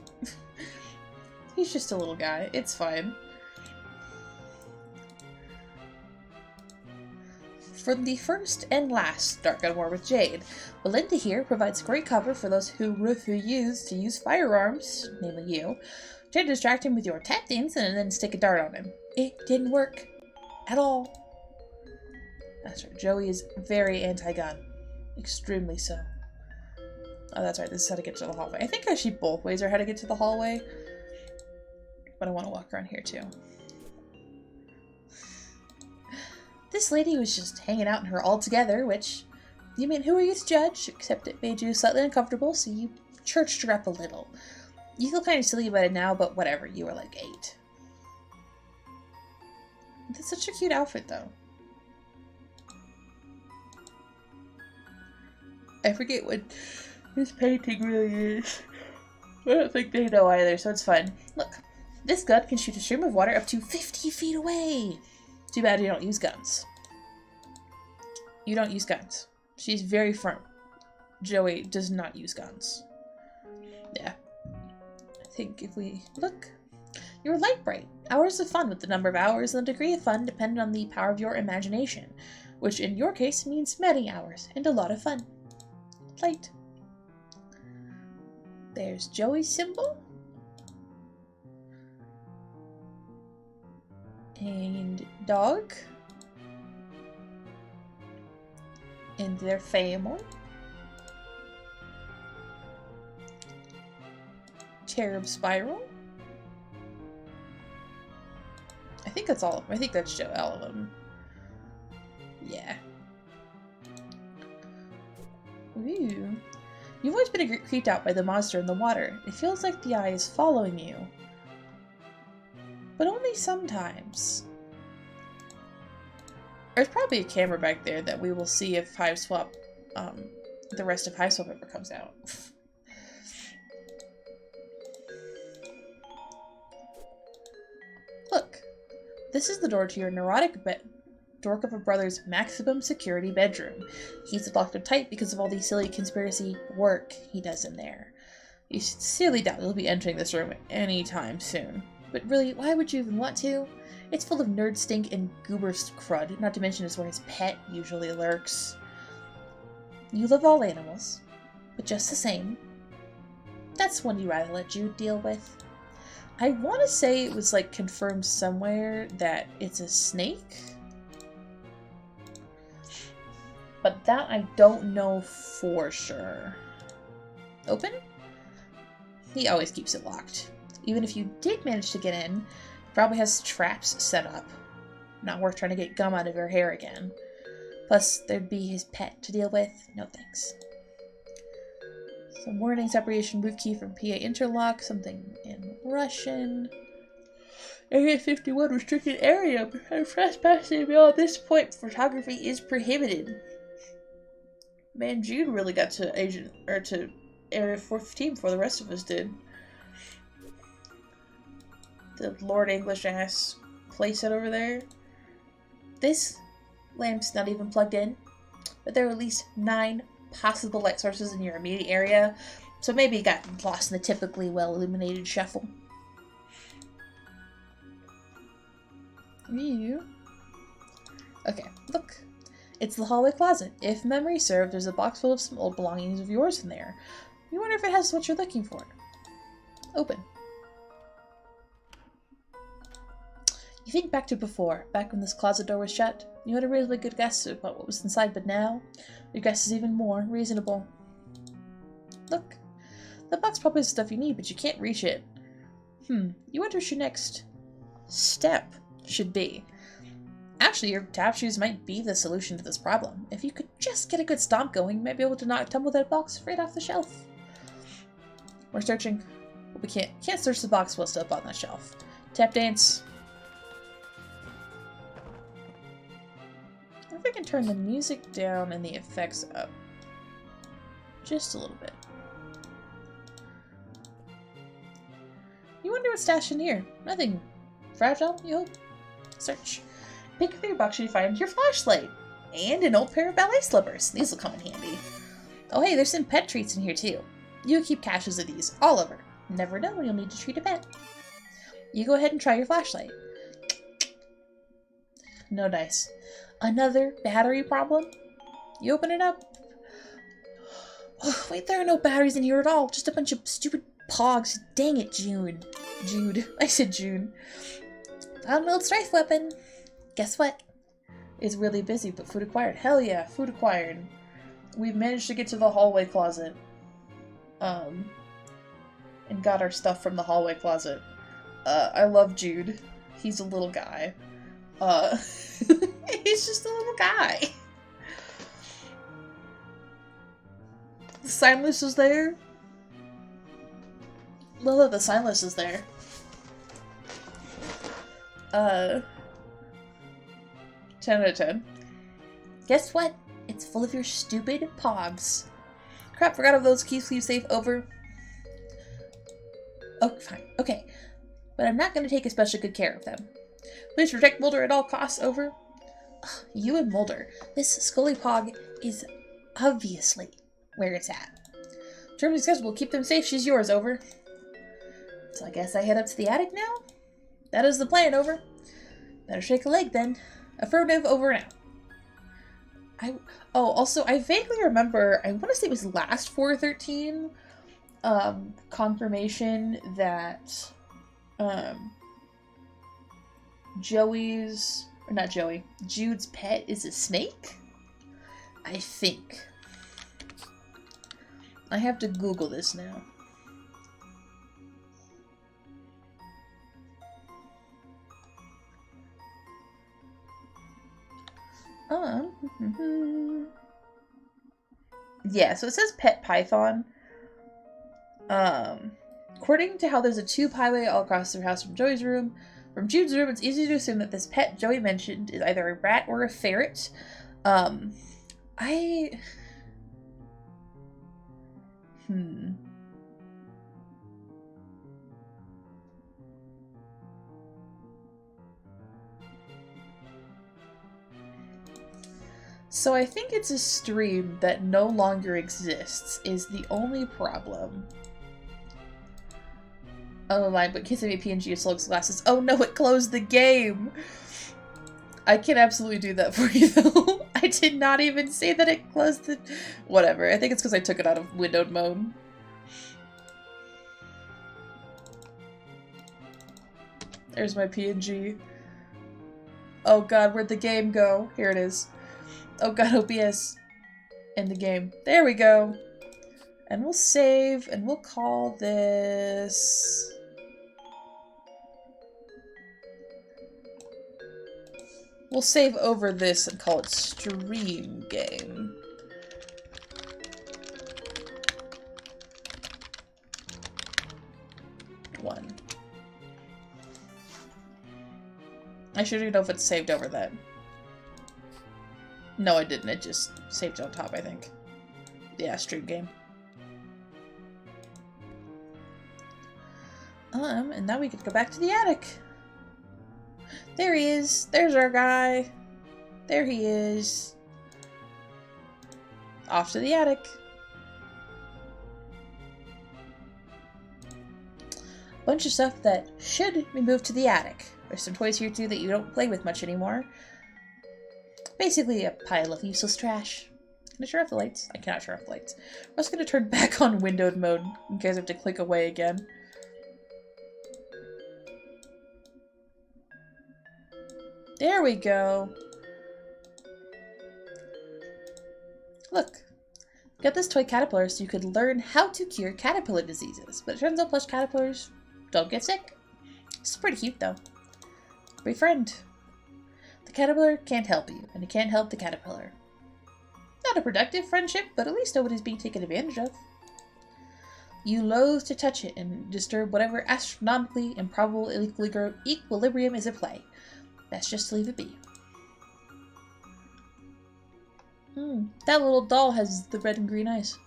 He's just a little guy. It's fine. For the first and last Dark on War with Jade, Belinda here provides great cover for those who refuse to use firearms, namely you. Try to distract him with your tap-dance and then stick a dart on him. It didn't work. At all. That's right, Joey is very anti-gun. Extremely so. Oh, that's right, this is how to get to the hallway. I think actually both ways are how to get to the hallway. But I want to walk around here too. This lady was just hanging out in her all together, which, you mean, who are you to judge? Except it made you slightly uncomfortable, so you churched her up a little. You feel kind of silly about it now, but whatever, you were like 8. That's such a cute outfit, though. I forget what this painting really is. I don't think they know either, so it's fine. Look, this gun can shoot a stream of water up to 50 feet away. Too bad you don't use guns. You don't use guns. She's very firm. Joey does not use guns. Yeah. I think if we look, you're light bright. Hours of fun with the number of hours and the degree of fun depend on the power of your imagination, which in your case means many hours and a lot of fun. Light. There's Joey's symbol. And dog. And their family. Cherub spiral. I think that's all of them. I think that's all of them. Yeah. Ooh. You've always been creeped out by the monster in the water. It feels like the eye is following you. But only sometimes. There's probably a camera back there that we will see if hiveswap, the rest of hiveswap ever comes out. Look, this is the door to your neurotic Dorkova brother's maximum security bedroom. He's locked up tight because of all the silly conspiracy work he does in there. You sincerely doubt he'll be entering this room anytime soon. But really, why would you even want to? It's full of nerd stink and goober crud, not to mention it's where his pet usually lurks. You love all animals, but just the same, that's one you'd rather let Jude deal with. I want to say it was like confirmed somewhere that it's a snake, but that I don't know for sure. Open? He always keeps it locked. Even if you did manage to get in, probably has traps set up. Not worth trying to get gum out of your hair again. Plus, there'd be his pet to deal with. No thanks. Some warning, separation, roof key from PA interlock, something in Russian. Area 51 restricted area. Trespassing beyond this point, photography is prohibited. Man, Jude really got to Area 415 before the rest of us did. The Lord English ass playset over there. This lamp's not even plugged in, but there are at least 9 possible light sources in your immediate area, so maybe it got lost in the typically well illuminated shuffle. Ew. Okay, look. It's the hallway closet. If memory serves, there's a box full of some old belongings of yours in there. You wonder if it has what you're looking for. Open. You think back to before, back when this closet door was shut. You had a reasonably good guess about what was inside, but now, your guess is even more reasonable. Look, the box probably has stuff you need, but you can't reach it. You wonder what your next step should be. Actually, your tap shoes might be the solution to this problem. If you could just get a good stomp going, you might be able to tumble that box right off the shelf. We're searching, but we can't search the box while it's up on that shelf. Tap dance. I wonder if I can turn the music down and the effects up just a little bit. You wonder what's stashed in here. Nothing fragile, you hope? Search. Pick up your box and you find your flashlight and an old pair of ballet slippers. These will come in handy. Oh hey, there's some pet treats in here too. You keep caches of these all over. Never know when you'll need to treat a pet. You go ahead and try your flashlight. No dice. Another battery problem? You open it up. Oh, wait, there are no batteries in here at all. Just a bunch of stupid pogs. Dang it, Jude. I said June. Found an old strife weapon. Guess what? It's really busy, but food acquired. Hell yeah, food acquired. We've managed to get to the hallway closet. And got our stuff from the hallway closet. I love Jude. He's a little guy. He's just a little guy. The sign list is there. Love that the sign list is there. 10 out of 10. Guess what? It's full of your stupid pogs. Crap, forgot of those keys. Please save over. Oh, fine. Okay. But I'm not going to take especially good care of them. Please protect Mulder at all costs, over. Ugh, you and Mulder. This Scully Pog is obviously where it's at. Terms acceptable. Keep them safe. She's yours, over. So I guess I head up to the attic now? That is the plan, over. Better shake a leg then. Affirmative, over and out. Also, I vaguely remember, I want to say it was last 413, confirmation that, Jude's pet is a snake? I think. I have to Google this now. Yeah, so it says pet python. According to how there's a tube highway all across their house from Joey's room, from Jude's room, it's easy to assume that this pet Joey mentioned is either a rat or a ferret. So I think it's a stream that no longer exists is the only problem. Oh, line, but kissing me PNG of slugs glasses. Oh no, it closed the game! I can absolutely do that for you though. I did not even say that it closed the... Whatever, I think it's because I took it out of windowed mode. There's my PNG. Oh god, where'd the game go? Here it is. Oh god, OBS. In the game. There we go. And we'll save, and we'll call this... We'll save over this and call it stream game. One. I should even know if it's saved over that. No, I didn't. It just saved on top, I think. Yeah, stream game. And now we can go back to the attic. There he is. There's our guy. There he is. Off to the attic. Bunch of stuff that should be moved to the attic. There's some toys here too that you don't play with much anymore. Basically a pile of useless trash. Can I turn off the lights? I cannot turn off the lights. I'm just going to turn back on windowed mode in case I have to click away again. There we go. Look. Got this toy caterpillar so you could learn how to cure caterpillar diseases. But it turns out plush caterpillars don't get sick. It's pretty cute though. Befriend. The caterpillar can't help you, and it can't help the caterpillar. Not a productive friendship, but at least nobody's being taken advantage of. You loathe to touch it and disturb whatever astronomically improbable equilibrium is at play. Best just to leave it be. That little doll has the red and green eyes.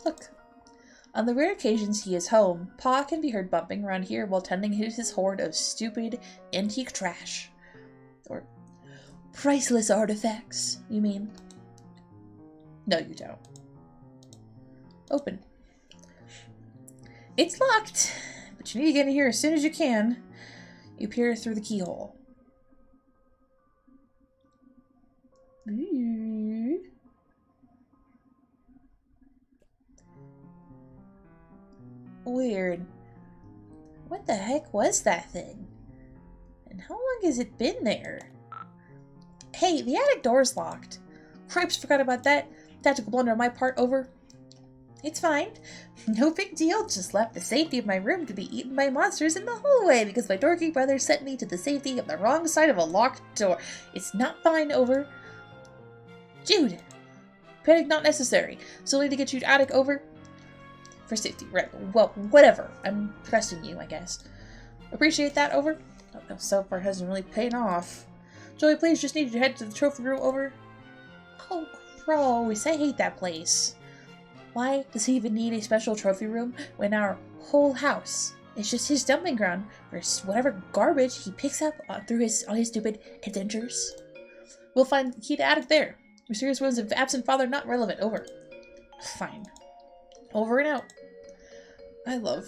Look. On the rare occasions he is home, Pa can be heard bumping around here while tending his hoard of stupid, antique trash. Or priceless artifacts, you mean? No, you don't. Open. It's locked, but you need to get in here as soon as you can. You peer through the keyhole. Ooh. Weird. What the heck was that thing? And how long has it been there? Hey, the attic door's locked. Cripes, forgot about that. Tactical blunder on my part, over. It's fine. No big deal, just left the safety of my room to be eaten by monsters in the hallway because my dorky brother sent me to the safety of the wrong side of a locked door. It's not fine, over. Jude! Panic not necessary. Still need to get you to attic, over. For safety, right. Well, whatever. I'm trusting you, I guess. Appreciate that, over. Oh, so far hasn't really paid off. Joey, please just need you to head to the trophy room, over. Oh, gross. I hate that place. Why does he even need a special trophy room when our whole house is just his dumping ground for whatever garbage he picks up on his stupid adventures? We'll find the key to attic there. Mysterious wounds of absent father not relevant, over. Fine. Over and out. I love.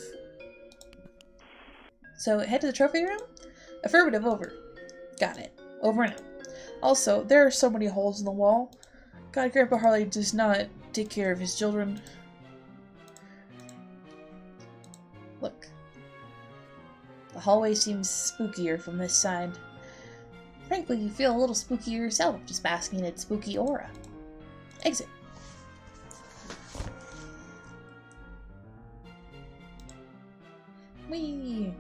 So, head to the trophy room? Affirmative, over. Got it. Over and out. Also, there are so many holes in the wall. God, Grandpa Harley does not take care of his children. Look. The hallway seems spookier from this side. Frankly, you feel a little spooky yourself, just basking in its spooky aura. Exit. Whee!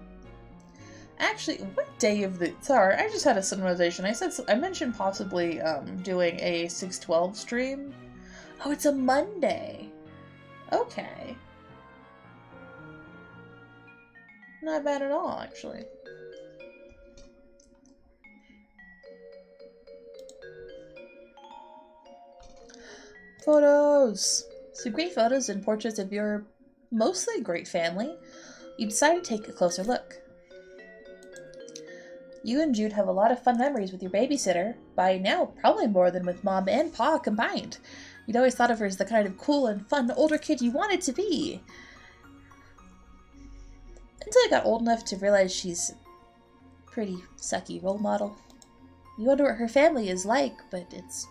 Actually, what day of the... Sorry, I just had a summarization. I mentioned possibly doing a 6/12 stream. Oh, it's a Monday. Okay. Not bad at all, actually. Photos! So great photos and portraits of your mostly great family. You decide to take a closer look. You and Jude have a lot of fun memories with your babysitter. By now, probably more than with Mom and Pa combined. You'd always thought of her as the kind of cool and fun older kid you wanted to be. Until you got old enough to realize she's a pretty sucky role model. You wonder what her family is like, but it's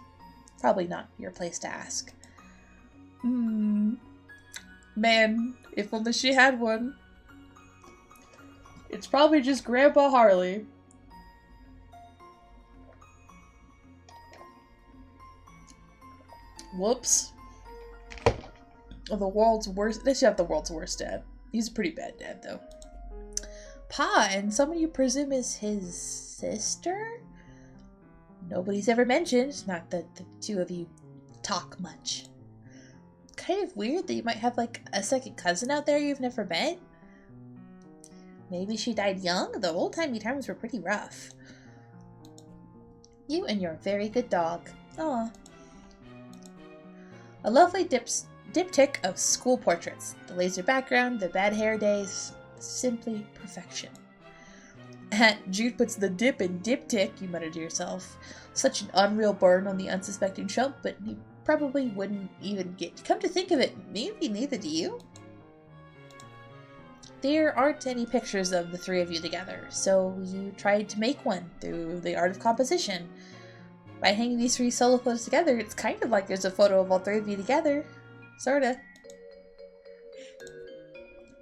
probably not your place to ask. Man, if only she had one. It's probably just Grandpa Harley. Whoops. Oh, the world's worst. They should have the world's worst dad. He's a pretty bad dad, though. Pa, and someone you presume is his sister? Nobody's ever mentioned. Not that the two of you talk much. Kind of weird that you might have, like, a second cousin out there you've never met. Maybe she died young? The old-timey times were pretty rough. You and your very good dog. Aw. A lovely diptych of school portraits. The laser background, the bad hair days. Simply perfection. Jude puts the dip in diptych, you mutter to yourself. Such an unreal burn on the unsuspecting chump, but he probably wouldn't even get. Come to think of it, maybe neither do you? There aren't any pictures of the three of you together, so you tried to make one through the art of composition. By hanging these three solo photos together, it's kind of like there's a photo of all three of you together. Sorta.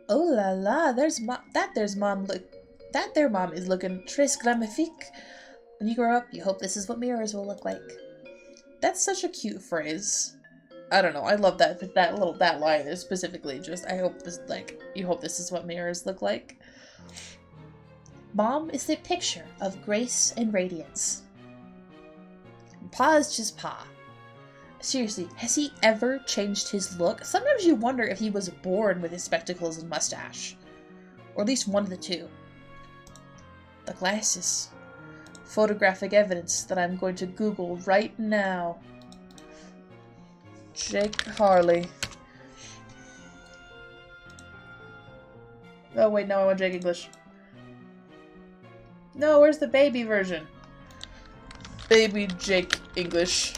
Oh la la, there's mom. That their mom is looking très glamorifique. When you grow up, you hope this is what mirrors will look like. That's such a cute phrase. I don't know. I love that line is specifically just. I hope this you hope this is what mirrors look like. Mom is the picture of grace and radiance. Pa is just Pa. Seriously, has he ever changed his look? Sometimes you wonder if he was born with his spectacles and mustache. Or at least one of the two. The glasses. Photographic evidence that I'm going to Google right now. Jake Harley. Oh wait, no, I want Jake English. No, where's the baby version? Baby Jake English.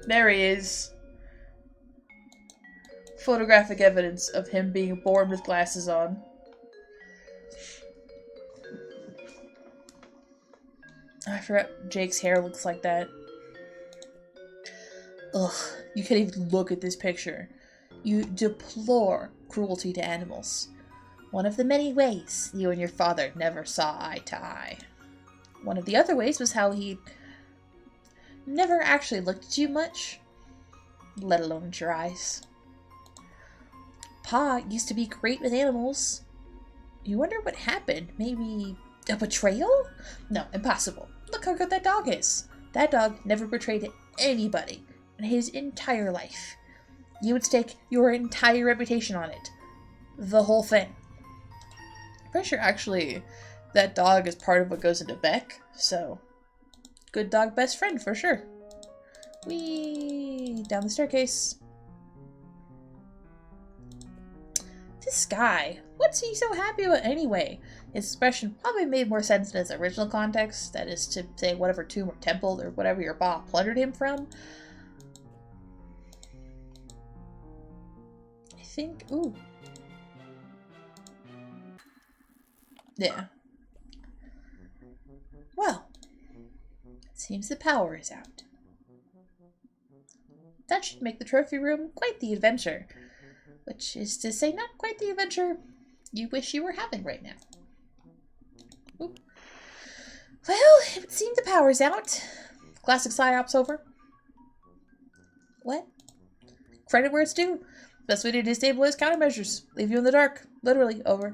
There he is. Photographic evidence of him being born with glasses on. I forgot Jake's hair looks like that. Ugh, you can't even look at this picture. You deplore cruelty to animals. One of the many ways you and your father never saw eye to eye. One of the other ways was how he never actually looked at you much, let alone at your eyes. Pa used to be great with animals. You wonder what happened? Maybe a betrayal? No, impossible. Look how good that dog is. That dog never betrayed anybody in his entire life. You would stake your entire reputation on it. The whole thing. I'm pretty sure, actually, that dog is part of what goes into Beck, so good dog, best friend, for sure. Whee! Down the staircase. This guy, what's he so happy about anyway? His expression probably made more sense in its original context, that is to say whatever tomb or temple or whatever your ba plundered him from. I think, ooh. Yeah. Well, it seems the power is out. That should make the trophy room quite the adventure. Which is to say, not quite the adventure you wish you were having right now. Ooh. Well, it would seem the power's out. Classic PsyOps over. What? Credit where it's due. Best way to disable his countermeasures. Leave you in the dark. Literally, over.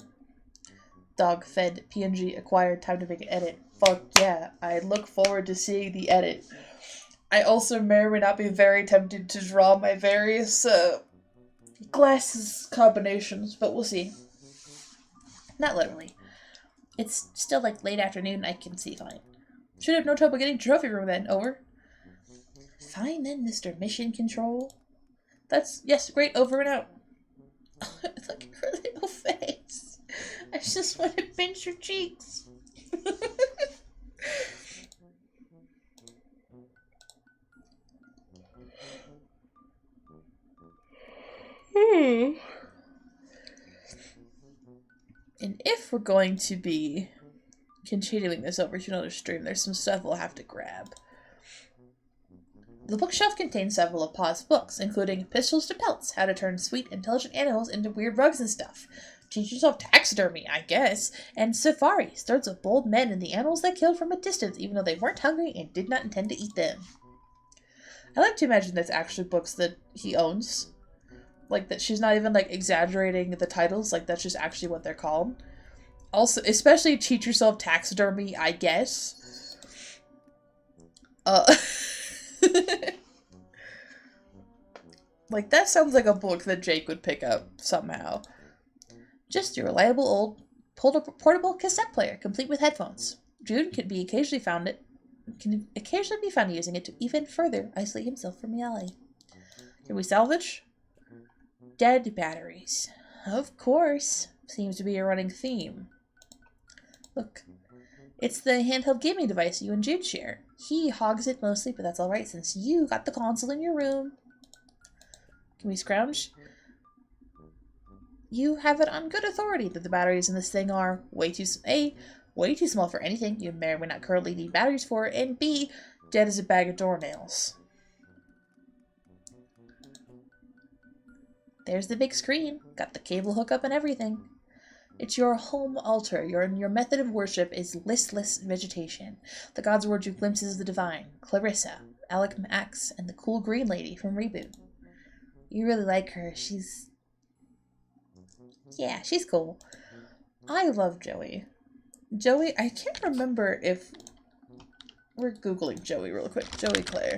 Dog fed PNG acquired. Time to make an edit. Fuck yeah. I look forward to seeing the edit. I also may or may not be very tempted to draw my various glasses combinations, but we'll see. Not literally. It's still like late afternoon. I can see fine. Should have no trouble getting trophy room then. Over. Fine then, Mr. Mission Control. That's, yes, great. Over and out. Look at her little face. I just want to pinch her cheeks. And if we're going to be continuing this over to another stream, there's some stuff we'll have to grab. The bookshelf contains several of Pa's books, including Pistols to Pelts, How to Turn Sweet, Intelligent Animals into Weird Rugs and Stuff, Teach Yourself Taxidermy, I guess, and Safari, Stories of Bold Men and the Animals They Killed from a Distance, even though they weren't hungry and did not intend to eat them. I like to imagine that's actually books that he owns. Like, that she's not even, like, exaggerating the titles, like, that's just actually what they're called. Also, especially Teach Yourself Taxidermy, I guess. Like, that sounds like a book that Jake would pick up, somehow. Just your reliable old portable cassette player, complete with headphones. Jude can occasionally be found using it to even further isolate himself from reality. Can we salvage? Dead batteries. Of course. Seems to be a running theme. Look. It's the handheld gaming device you and Jude share. He hogs it mostly, but that's alright since you got the console in your room. Can we scrounge? You have it on good authority that the batteries in this thing are way too small for anything you may or may not currently need batteries for, and B, dead as a bag of doornails. There's the big screen. Got the cable hookup and everything. It's your home altar. Your method of worship is listless vegetation. The gods award you glimpses of the divine. Clarissa, Alec Max, and the cool green lady from Reboot. You really like her. Yeah, she's cool. I love Joey. Joey, I can't remember if... We're Googling Joey real quick. Joey Claire.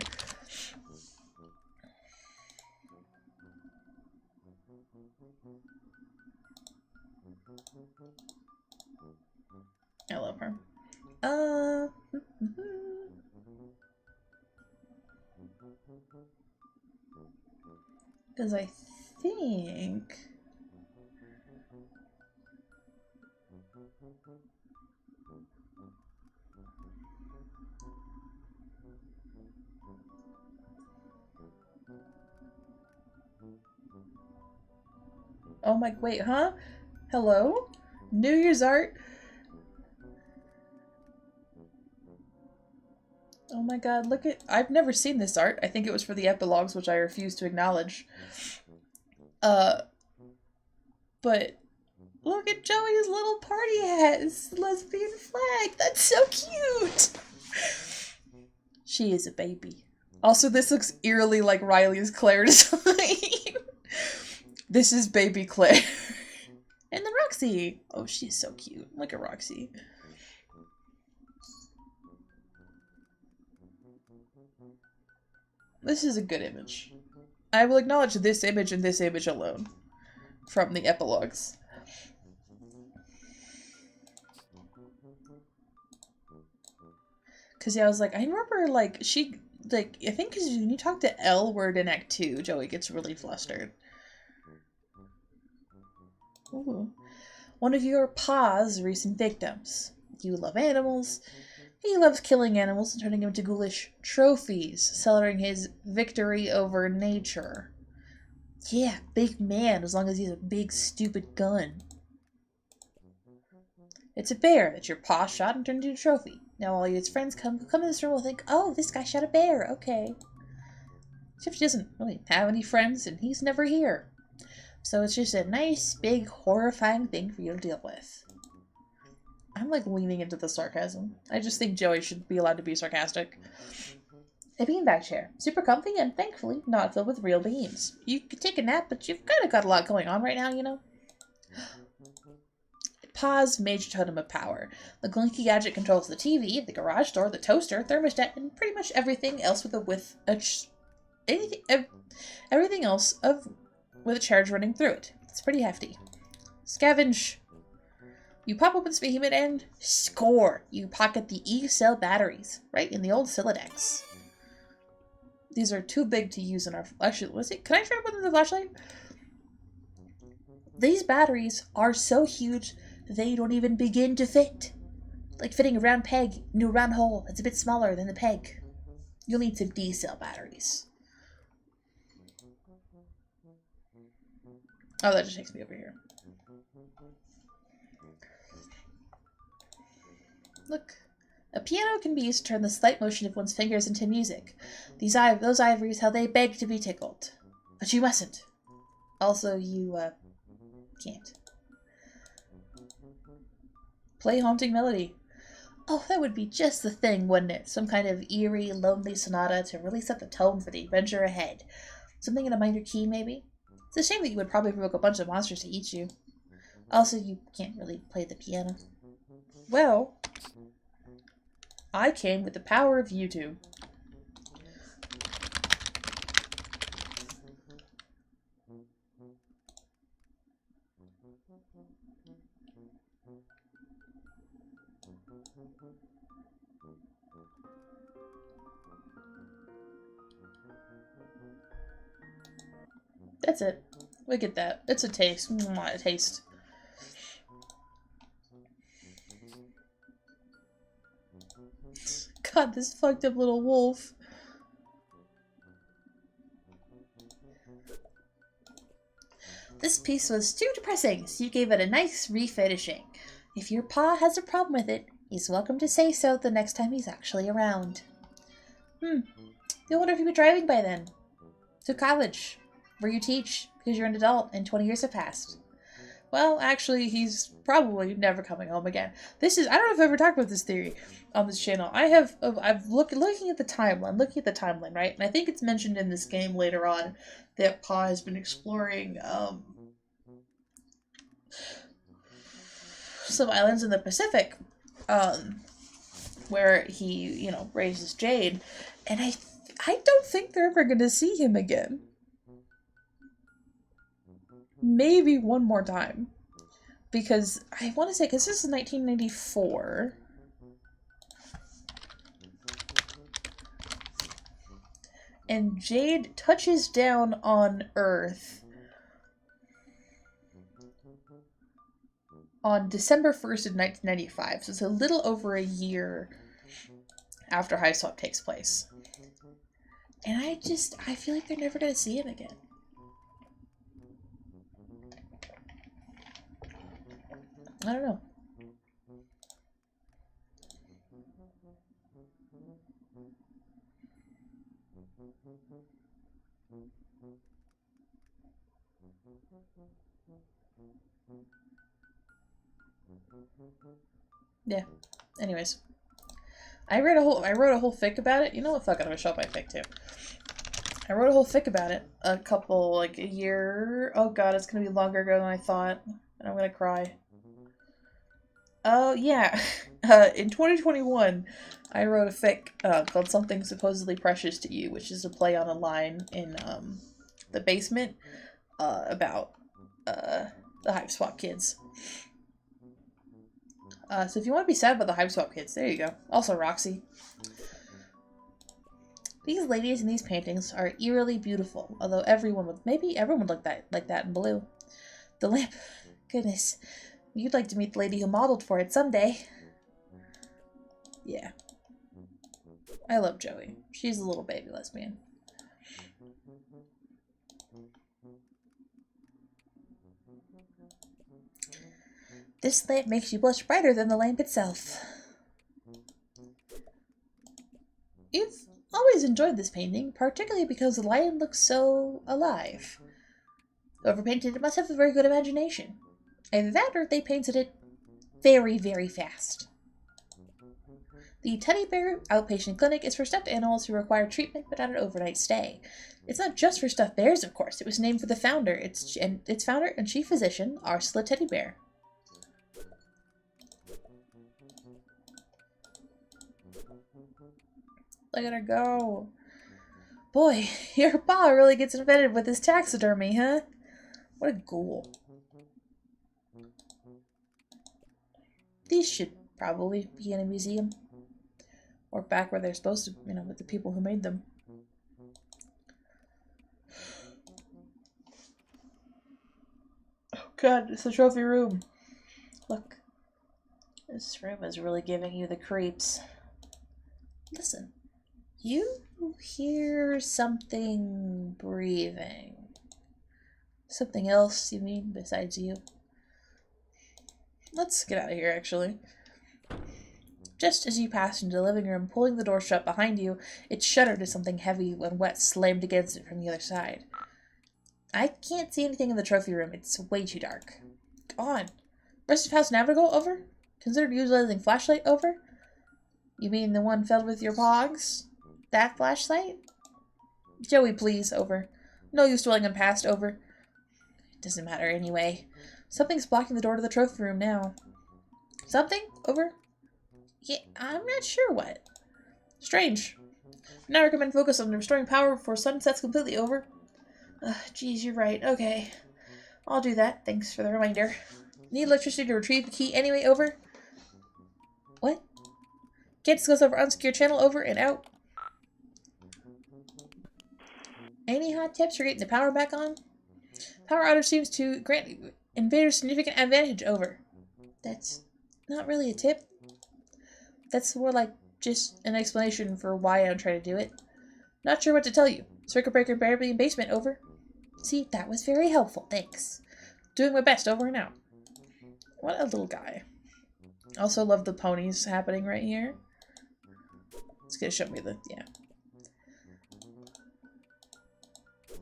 I love her. Because I think... Oh my, wait, huh? Hello? New Year's art? Oh my god, look at- I've never seen this art. I think it was for the epilogues, which I refuse to acknowledge. But look at Joey's little party hat. It's a lesbian flag. That's so cute! She is a baby. Also, this looks eerily like Riley's Claire design. This is baby Claire. And then Roxy. Oh, she's so cute. Look at Roxy. This is a good image. I will acknowledge this image and this image alone from the epilogues. Cause yeah, I was like, I remember like she like I think cause when you talk to L word in Act 2, Joey gets really flustered. Ooh. One of your Pa's recent victims. You love animals. He loves killing animals and turning them into ghoulish trophies, celebrating his victory over nature. Yeah, big man, as long as he has a big, stupid gun. It's a bear that your Pa shot and turned into a trophy. Now all his friends come in this room will think, oh, this guy shot a bear, okay. Except he doesn't really have any friends, and he's never here. So it's just a nice, big, horrifying thing for you to deal with. I'm like leaning into the sarcasm. I just think Joey should be allowed to be sarcastic. A beanbag chair. Super comfy and thankfully not filled with real beans. You could take a nap, but you've kind of got a lot going on right now, you know? Pa's major totem of power. The Glinky gadget controls the TV, the garage door, the toaster, thermostat, and pretty much everything else with everything else with a charge running through it. It's pretty hefty. Scavenge. You pop open this behemoth and score! You pocket the E-cell batteries, right in the old Silodex. These are too big to use in our... Actually, can I try to put in the flashlight? These batteries are so huge, they don't even begin to fit. Like fitting a round peg into a round hole that's a bit smaller than the peg. You'll need some D-cell batteries. Oh, that just takes me over here. Look. A piano can be used to turn the slight motion of one's fingers into music. Those ivories, how they beg to be tickled. But you mustn't. Also, you, can't. Play Haunting Melody. Oh, that would be just the thing, wouldn't it? Some kind of eerie, lonely sonata to really set the tone for the adventure ahead. Something in a minor key, maybe? It's a shame that you would probably provoke a bunch of monsters to eat you. Also, you can't really play the piano. Well, I came with the power of YouTube. That's it. We get that. It's a taste. Mwah, a taste. God, this fucked up little wolf. This piece was too depressing, so you gave it a nice refinishing. If your pa has a problem with it, he's welcome to say so the next time he's actually around. I wonder if you'll be driving by then. To college, where you teach, because you're an adult and 20 years have passed. Well, actually, he's probably never coming home again. I don't know if I've ever talked about this theory on this channel. Looking at the timeline, right? And I think it's mentioned in this game later on that Pa has been exploring, some islands in the Pacific, where he, raises Jade, and I don't think they're ever going to see him again. Maybe one more time. Because I want to say, because this is 1994. And Jade touches down on Earth on December 1st of 1995. So it's a little over a year after hiveswap takes place. And I feel like they're never going to see him again. I don't know. Yeah. Anyways. I wrote a whole fic about it. You know what? Fuck it, I'm gonna show up my fic too. I wrote a whole fic about it. A year. Oh god, it's gonna be longer ago than I thought. I'm gonna cry. Oh, yeah. In 2021, I wrote a fic called Something Supposedly Precious to You, which is a play on a line in the basement about the hiveswap kids. So if you want to be sad about the hiveswap kids, there you go. Also Roxy. These ladies in these paintings are eerily beautiful, although maybe everyone would like that in blue. The lamp. Goodness. You'd like to meet the lady who modeled for it someday. Yeah. I love Joey. She's a little baby lesbian. This lamp makes you blush brighter than the lamp itself. You've always enjoyed this painting, particularly because the lion looks so alive. Whoever painted it must have a very good imagination. Either that or they painted it very, very fast. The Teddy Bear Outpatient Clinic is for stuffed animals who require treatment but not an overnight stay. It's not just for stuffed bears, of course. It was named for the founder. Its founder and chief physician, Ursula Teddy Bear. Look at her go. Boy, your pa really gets invented with his taxidermy, huh? What a ghoul. These should probably be in a museum. Or back where they're supposed to, you know, with the people who made them. Oh god, it's the trophy room. Look. This room is really giving you the creeps. Listen. You hear something breathing. Something else, you mean, besides you? Let's get out of here, actually. Just as you passed into the living room, pulling the door shut behind you, it shuddered as something heavy and wet slammed against it from the other side. I can't see anything in the trophy room. It's way too dark. Go on. Rest of house navigable, over? Considered utilizing flashlight, over? You mean the one filled with your pogs? That flashlight? Joey, please, over. No use dwelling on past, over. It doesn't matter anyway. Something's blocking the door to the trophy room now. Something? Over? Yeah, I'm not sure what. Strange. Now I recommend focus on restoring power before sun sets completely, over. Geez, you're right. Okay. I'll do that. Thanks for the reminder. Need electricity to retrieve the key anyway, over. What? Can't discuss over unsecured channel, over and out. Any hot tips for getting the power back on? Power outage seems to grant invaders significant advantage, over. That's not really a tip. That's more like just an explanation for why I don't try to do it. Not sure what to tell you. Circuit breaker barely in basement, over. See, that was very helpful, thanks. Doing my best, over and out. What a little guy. Also love the ponies happening right here. It's gonna show me the, yeah.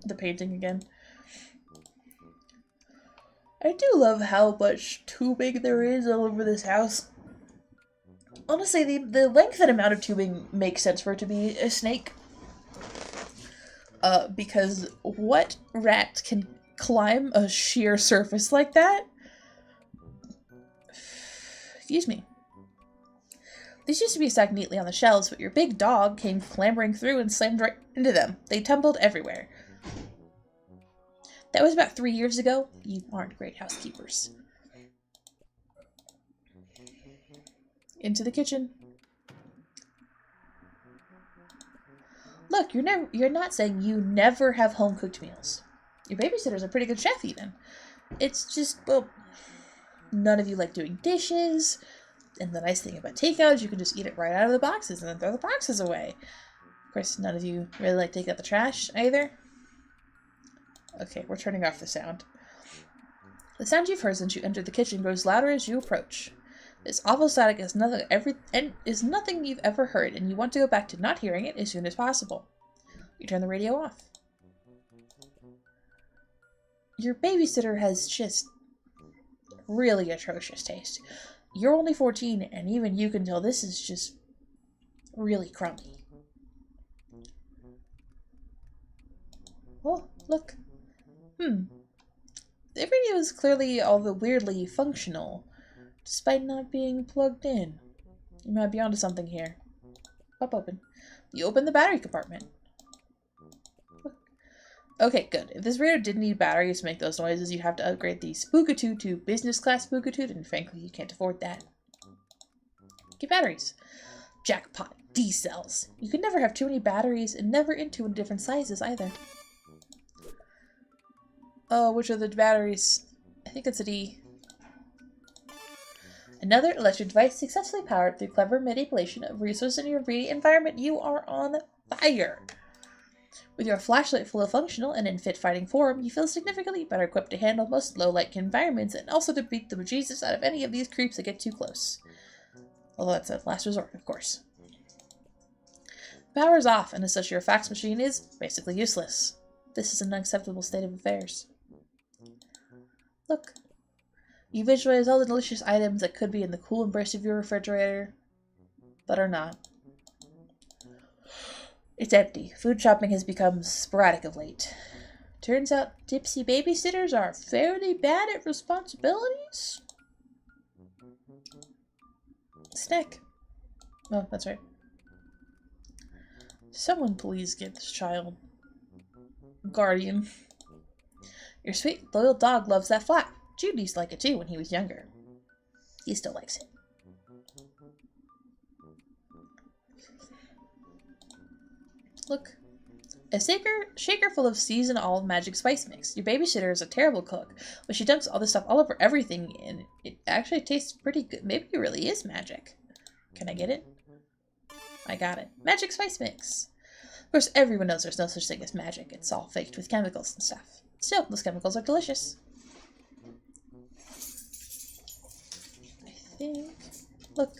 The painting again. I do love how much tubing there is all over this house. Honestly, the length and amount of tubing makes sense for it to be a snake. Because what rat can climb a sheer surface like that? Excuse me. These used to be stacked neatly on the shelves, but your big dog came clambering through and slammed right into them. They tumbled everywhere. That was about 3 years ago. You aren't great housekeepers. Into the kitchen. Look, you're not saying you never have home-cooked meals. Your babysitter's a pretty good chef, even. It's just, well, none of you like doing dishes. And the nice thing about takeout is you can just eat it right out of the boxes and then throw the boxes away. Of course, none of you really like to take out the trash, either. Okay, we're turning off the sound. The sound you've heard since you entered the kitchen grows louder as you approach. This awful static is nothing you've ever heard, and you want to go back to not hearing it as soon as possible. You turn the radio off. Your babysitter has just really atrocious taste. You're only 14, and even you can tell this is just really crummy. Oh, look. The radio is clearly although weirdly functional, despite not being plugged in. You might be onto something here. Pop open. You open the battery compartment. Okay, good. If this radio didn't need batteries to make those noises, you'd have to upgrade the Spookitude to business class Spookitude, and frankly, you can't afford that. Get batteries. Jackpot. D-cells. You can never have too many batteries, and never in two different sizes either. Oh, which are the batteries? I think it's a D. Another electric device successfully powered through clever manipulation of resources in your immediate environment. You are on fire. With your flashlight fully functional and in fit fighting form, you feel significantly better equipped to handle most low-light environments and also to beat the bejesus out of any of these creeps that get too close. Although that's a last resort, of course. The power is off, and as such your fax machine is basically useless. This is an unacceptable state of affairs. Look. You visualize all the delicious items that could be in the cool embrace of your refrigerator, but are not. It's empty. Food shopping has become sporadic of late. Turns out tipsy babysitters are fairly bad at responsibilities. Snack. Oh, that's right. Someone please get this child. Guardian. Your sweet, loyal dog loves that flap. Jude used to like it too when he was younger. He still likes it. Look. A shaker full of seasoned all magic spice mix. Your babysitter is a terrible cook, but she dumps all this stuff all over everything, and it actually tastes pretty good. Maybe it really is magic. Can I get it? I got it. Magic spice mix. Of course, everyone knows there's no such thing as magic. It's all faked with chemicals and stuff. Still, those chemicals are delicious. I think... Look.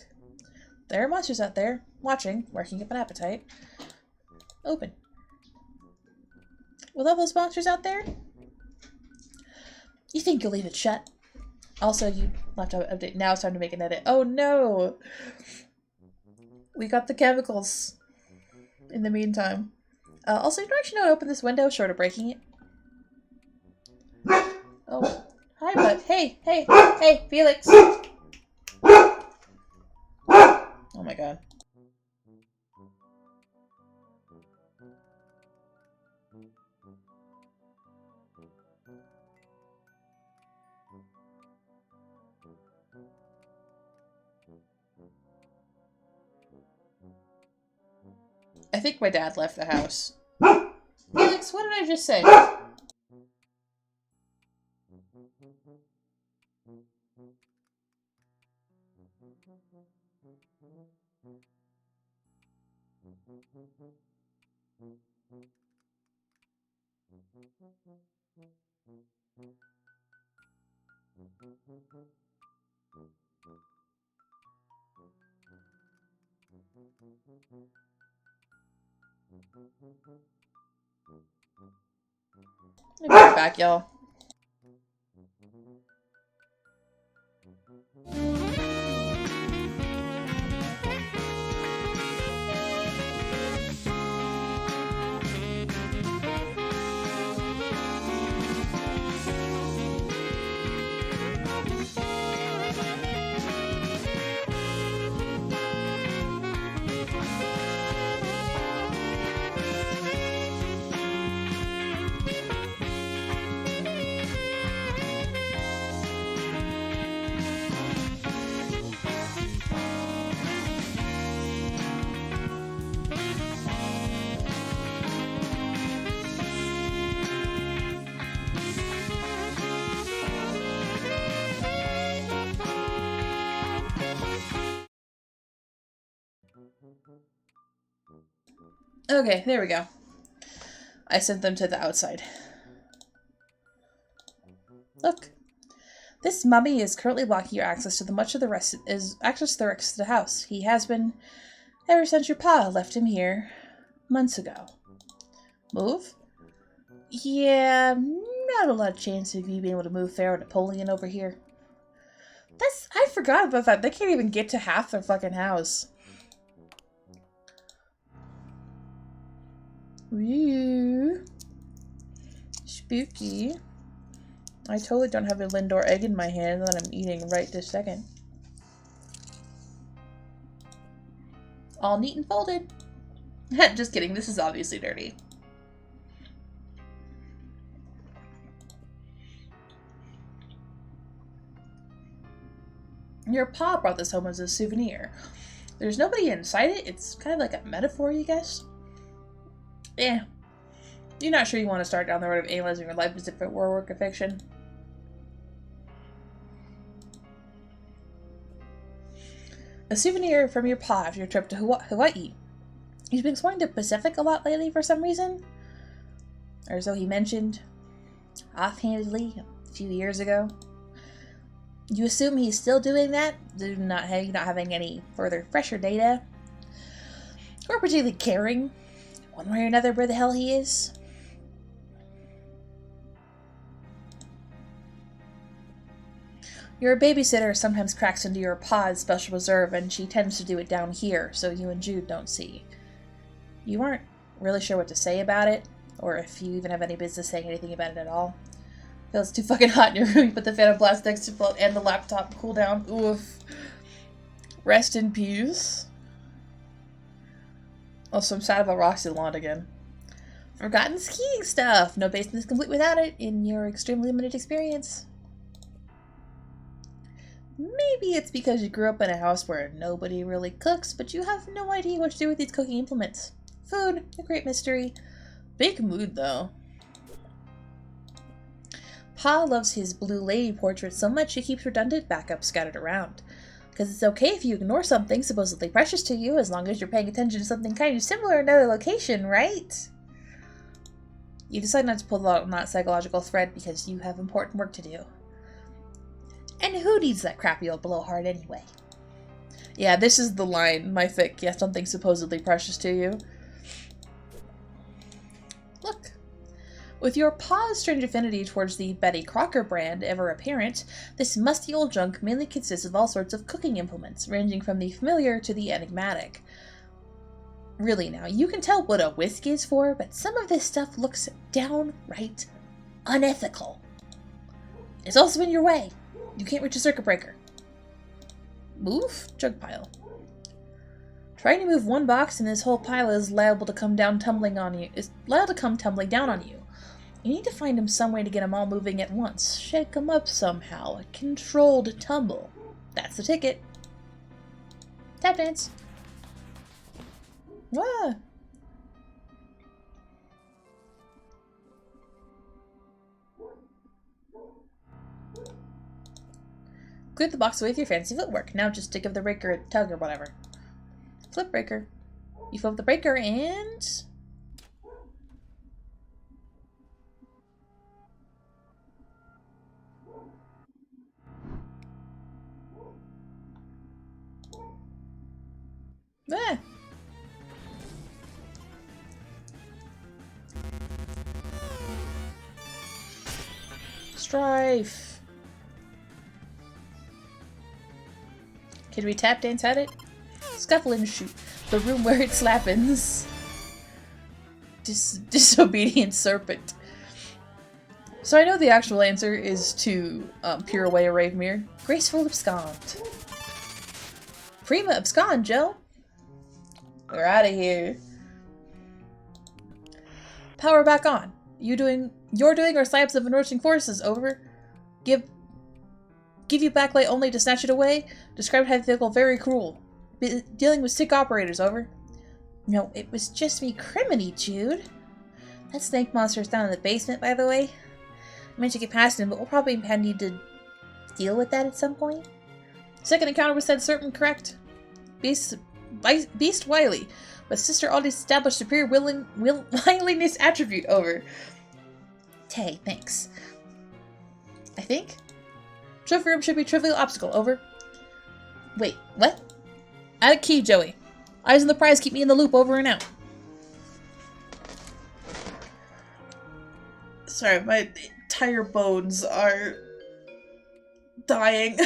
There are monsters out there, watching, working up an appetite. Open. With all those monsters out there? You think you'll leave it shut? Also, you left out update. Now it's time to make an edit. Oh no! We got the chemicals. In the meantime. Also, you don't actually know how to open this window short of breaking it. Oh. Hi, bud. Hey, hey, hey, Felix! Oh my god. I think my dad left the house. Felix, what did I just say? I'll be right back, y'all. Okay, there we go. I sent them to the outside. Look. This mummy is currently blocking your access to the rest of the house. He has been ever since your pa left him here months ago. Move? Yeah, not a lot of chance of you being able to move Pharaoh Napoleon over here. I forgot about that. They can't even get to half their fucking house. Ooh. Spooky. I totally don't have a Lindor egg in my hand that I'm eating right this second. All neat and folded. Just kidding, this is obviously dirty. Your pa brought this home as a souvenir. There's nobody inside it. It's kind of like a metaphor, you guess? Yeah. You're not sure you want to start down the road of analyzing your life as if it were a work of fiction? A souvenir from your pa after your trip to Hawaii. He's been exploring the Pacific a lot lately for some reason. Or so he mentioned. Offhandedly, a few years ago. You assume he's still doing that? Not having any further fresher data? Or particularly caring? One way or another where the hell he is? Your babysitter sometimes cracks into your pa's special reserve, and she tends to do it down here, so you and Jude don't see. You aren't really sure what to say about it, or if you even have any business saying anything about it at all. Feels too fucking hot in your room. You put the fan on blast next to and the laptop cool down. Oof. Rest in peace. Also, I'm sad about Roxy Lawn again. Forgotten skiing stuff. No basement is complete without it in your extremely limited experience. Maybe it's because you grew up in a house where nobody really cooks, but you have no idea what to do with these cooking implements. Food, a great mystery. Big mood, though. Pa loves his blue lady portrait so much he keeps redundant backups scattered around. Because it's okay if you ignore something supposedly precious to you, as long as you're paying attention to something kind of similar in another location, right? You decide not to pull out on that psychological thread because you have important work to do. And who needs that crappy old blowhard anyway? Yeah, this is the line, my thick, yeah, something supposedly precious to you. Look. With your pa's strange affinity towards the Betty Crocker brand ever apparent, this musty old junk mainly consists of all sorts of cooking implements, ranging from the familiar to the enigmatic. Really now, you can tell what a whisk is for, but some of this stuff looks downright unethical. It's also in your way. You can't reach a circuit breaker. Move? Junk pile. Trying to move one box and this whole pile is liable to come down tumbling on you. Is liable to come tumbling down on you. You need to find him some way to get them all moving at once. Shake them up somehow. A controlled tumble. That's the ticket. Tap dance. Ah. Clear the box away with your fancy footwork. Now just to give the breaker a tug or whatever. Flip breaker. You flip the breaker and... Ah. Strife. Can we tap dance at it? Scuffle and shoot. The room where it slappens. Disobedient serpent. So I know the actual answer is to peer away a rave mirror. Graceful abscond. Prima abscond, Joe. We're out of here. Power back on. You're doing or slabs of enriching forces, over. Give you backlight only to snatch it away? Described heavy vehicle very cruel. Dealing with sick operators, over. No, it was just me criminy, Jude. That snake monster is down in the basement, by the way. I managed to get past him, but we'll probably need to deal with that at some point. Second encounter was said certain, correct? Beast wily, but sister already established superior wiliness attribute, over. Tay, thanks. I think? Trophy room should be trivial obstacle, over. Wait, what? Add a key, Joey. Eyes on the prize, keep me in the loop, over and out. Sorry, my entire bones are dying.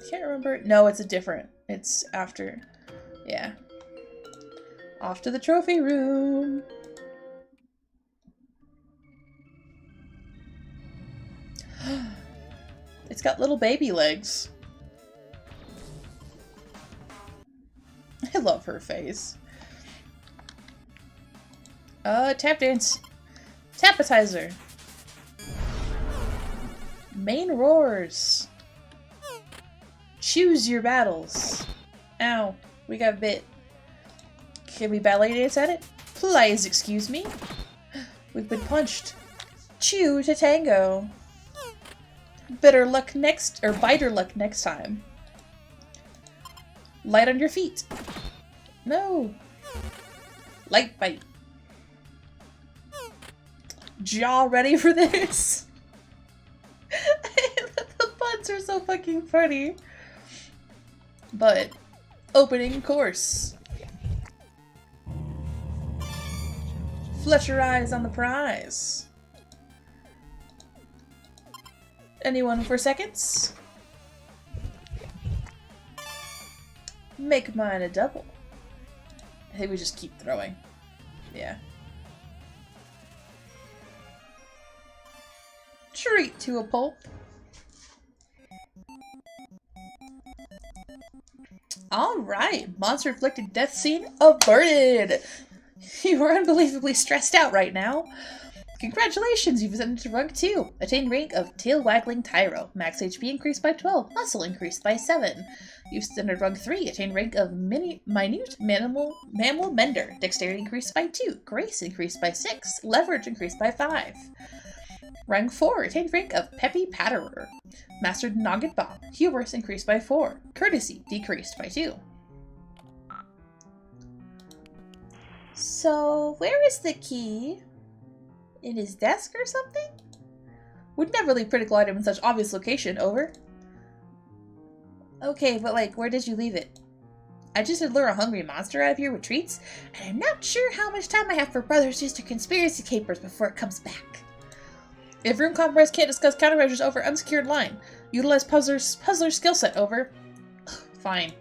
Can't remember. No, it's a different. It's after. Yeah. Off to the trophy room. It's got little baby legs. I love her face. Tap dance. Tapatizer. Main roars. Choose your battles. Ow, we got bit. Can we ballet dance at it? Please excuse me. We've been punched. Chew to tango. Biter luck next time. Light on your feet. No. Light bite. Jaw ready for this? The puns are so fucking funny. But, opening course. Fletcher eyes on the prize. Anyone for seconds? Make mine a double. I think we just keep throwing. Yeah. straight to a pulp. Alright, monster-inflicted death scene averted! You are unbelievably stressed out right now. Congratulations, you've ascended to rank 2. Attained rank of Tail-Waggling Tyro. Max HP increased by 12. Muscle increased by 7. You've ascended rank 3. Attained rank of Minute Mammal Mender. Dexterity increased by 2. Grace increased by 6. Leverage increased by 5. Rank 4. Attained rank of Peppy Patterer. Mastered Nugget Bomb. Hubris increased by 4. Courtesy decreased by 2. So, where is the key? In his desk or something? Would never leave critical item in such obvious location, over. Okay, but like, where did you leave it? I just had lure a hungry monster out of here with treats, and I'm not sure how much time I have for Brother Sister conspiracy capers before it comes back. If room compromise can't discuss countermeasures over unsecured line, utilize puzzler's skill set, over. Fine.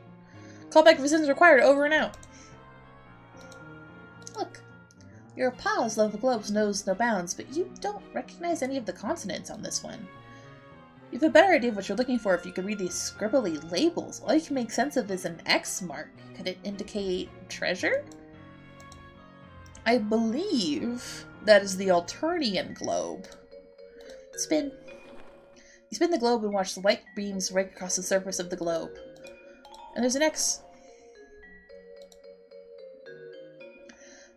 Callback resistance required, over and out. Look. Your paws love the globe's knows no bounds, but you don't recognize any of the consonants on this one. You have a better idea of what you're looking for if you could read these scribbly labels. All you can make sense of is an X mark. Could it indicate treasure? I believe that is the Alternian globe. Spin. You spin the globe and watch the white beams rake across the surface of the globe. And there's an X.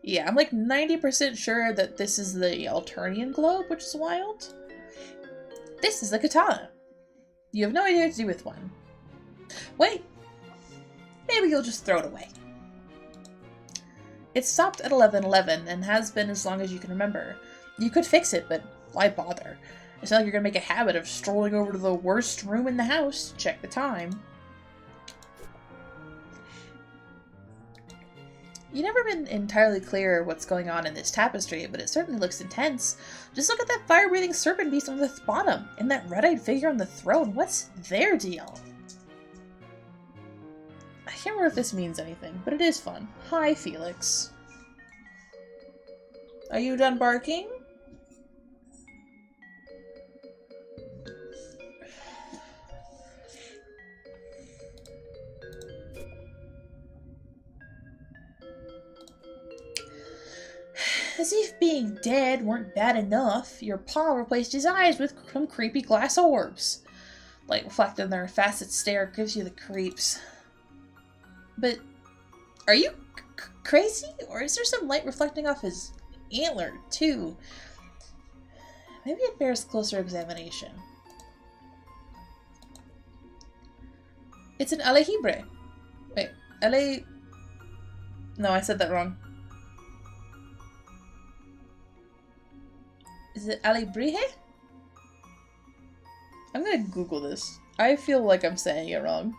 Yeah, I'm like 90% sure that this is the Alternian globe, which is wild. This is a katana. You have no idea what to do with one. Wait. Maybe you'll just throw it away. It stopped at 11:11 and has been as long as you can remember. You could fix it, but why bother? It's not like you're gonna make a habit of strolling over to the worst room in the house. Check the time. You've never been entirely clear what's going on in this tapestry, but it certainly looks intense. Just look at that fire-breathing serpent beast on the bottom, and that red-eyed figure on the throne. What's their deal? I can't remember if this means anything, but it is fun. Hi, Felix. Are you done barking? As if being dead weren't bad enough, your paw replaced his eyes with some creepy glass orbs. Light reflected in their facet stare gives you the creeps. But, are you crazy? Or is there some light reflecting off his antler, too? Maybe it bears closer examination. It's an alejibre. Wait, No, I said that wrong. Is it alebrije? I'm gonna Google this. I feel like I'm saying it wrong.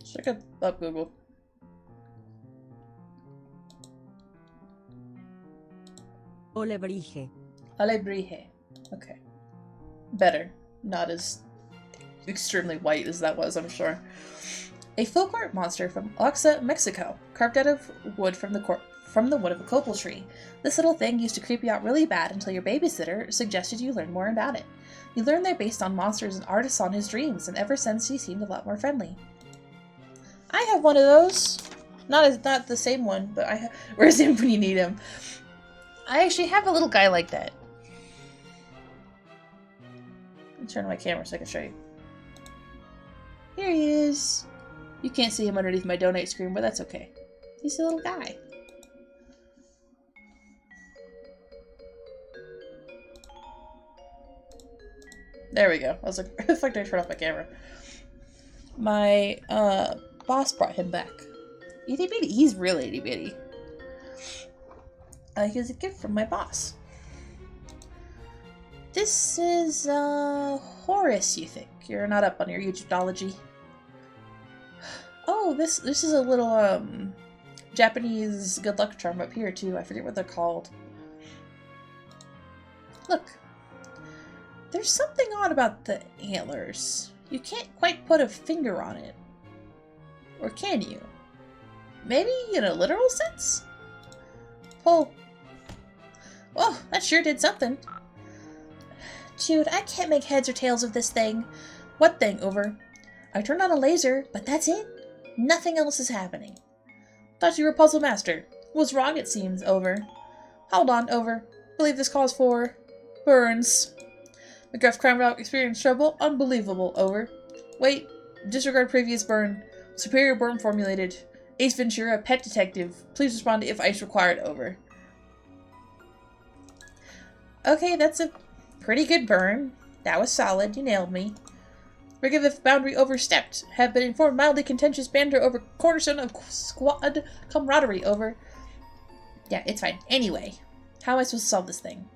Check it up, Google. Alebrije. Alebrije. Okay. Better. Not as extremely white as that was, I'm sure. A folk art monster from Oaxaca, Mexico, carved out of wood from the wood of a copal tree. This little thing used to creep you out really bad until your babysitter suggested you learn more about it. You learned they're based on monsters and artists on his dreams, and ever since he seemed a lot more friendly. I have one of those. Not the same one, but where's him when you need him? I actually have a little guy like that. Let me turn on my camera so I can show you. Here he is. You can't see him underneath my donate screen, but that's okay. He's a little guy. There we go. I was like, where the fuck did I turn off my camera? My boss brought him back. Itty bitty. He's really itty bitty. He was a gift from my boss. This is, Horus, you think? You're not up on your Egyptology. Oh, this is a little, Japanese good luck charm up here, too. I forget what they're called. Look. There's something odd about the antlers. You can't quite put a finger on it. Or can you? Maybe in a literal sense? Pull. Whoa, that sure did something. Jude, I can't make heads or tails of this thing. What thing, Over? I turned on a laser, but that's it. Nothing else is happening. Thought you were a puzzle master. Was wrong, it seems, Over. Hold on, Over. Believe this calls for... burns. McGruff crime route experienced trouble. Unbelievable, Over. Wait. Disregard previous burn. Superior burn formulated. Ace Ventura, pet detective. Please respond if ice required, Over. Okay, that's a pretty good burn. That was solid. You nailed me. Regular boundary overstepped. Have been informed mildly contentious banter over cornerstone of squad camaraderie, Over. Yeah, it's fine. Anyway, how am I supposed to solve this thing?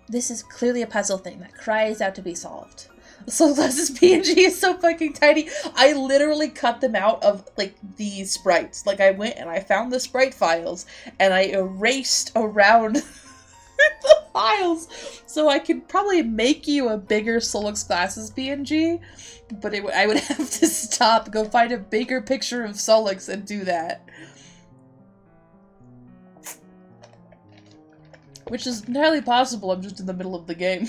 This is clearly a puzzle thing that cries out to be solved. Soul Glasses PNG is so fucking tiny. I literally cut them out of, like, these sprites. Like, I went and I found the sprite files, and I erased around the files so I could probably make you a bigger Solux Glasses PNG, but I would have to stop, go find a bigger picture of Solux and do that. Which is entirely possible, I'm just in the middle of the game.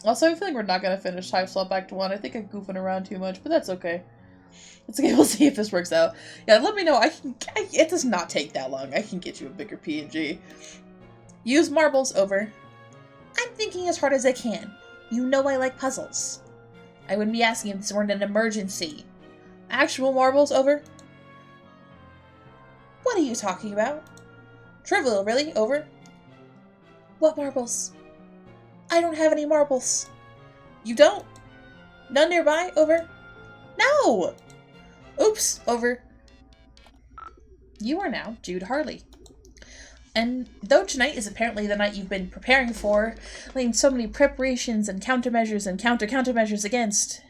Also, I feel like we're not going to finish hiveswap Act 1. I think I'm goofing around too much, but that's okay. It's okay, we'll see if this works out. Yeah, let me know. It does not take that long. I can get you a bigger PNG. Use marbles, Over. I'm thinking as hard as I can. You know I like puzzles. I wouldn't be asking if this weren't an emergency. Actual marbles, Over? What are you talking about? Trivial, really, Over? What marbles? I don't have any marbles. You don't? None nearby, Over? No! Oops, Over. You are now Jude Harley. And though tonight is apparently the night you've been preparing for, laying so many preparations and countermeasures and countermeasures against,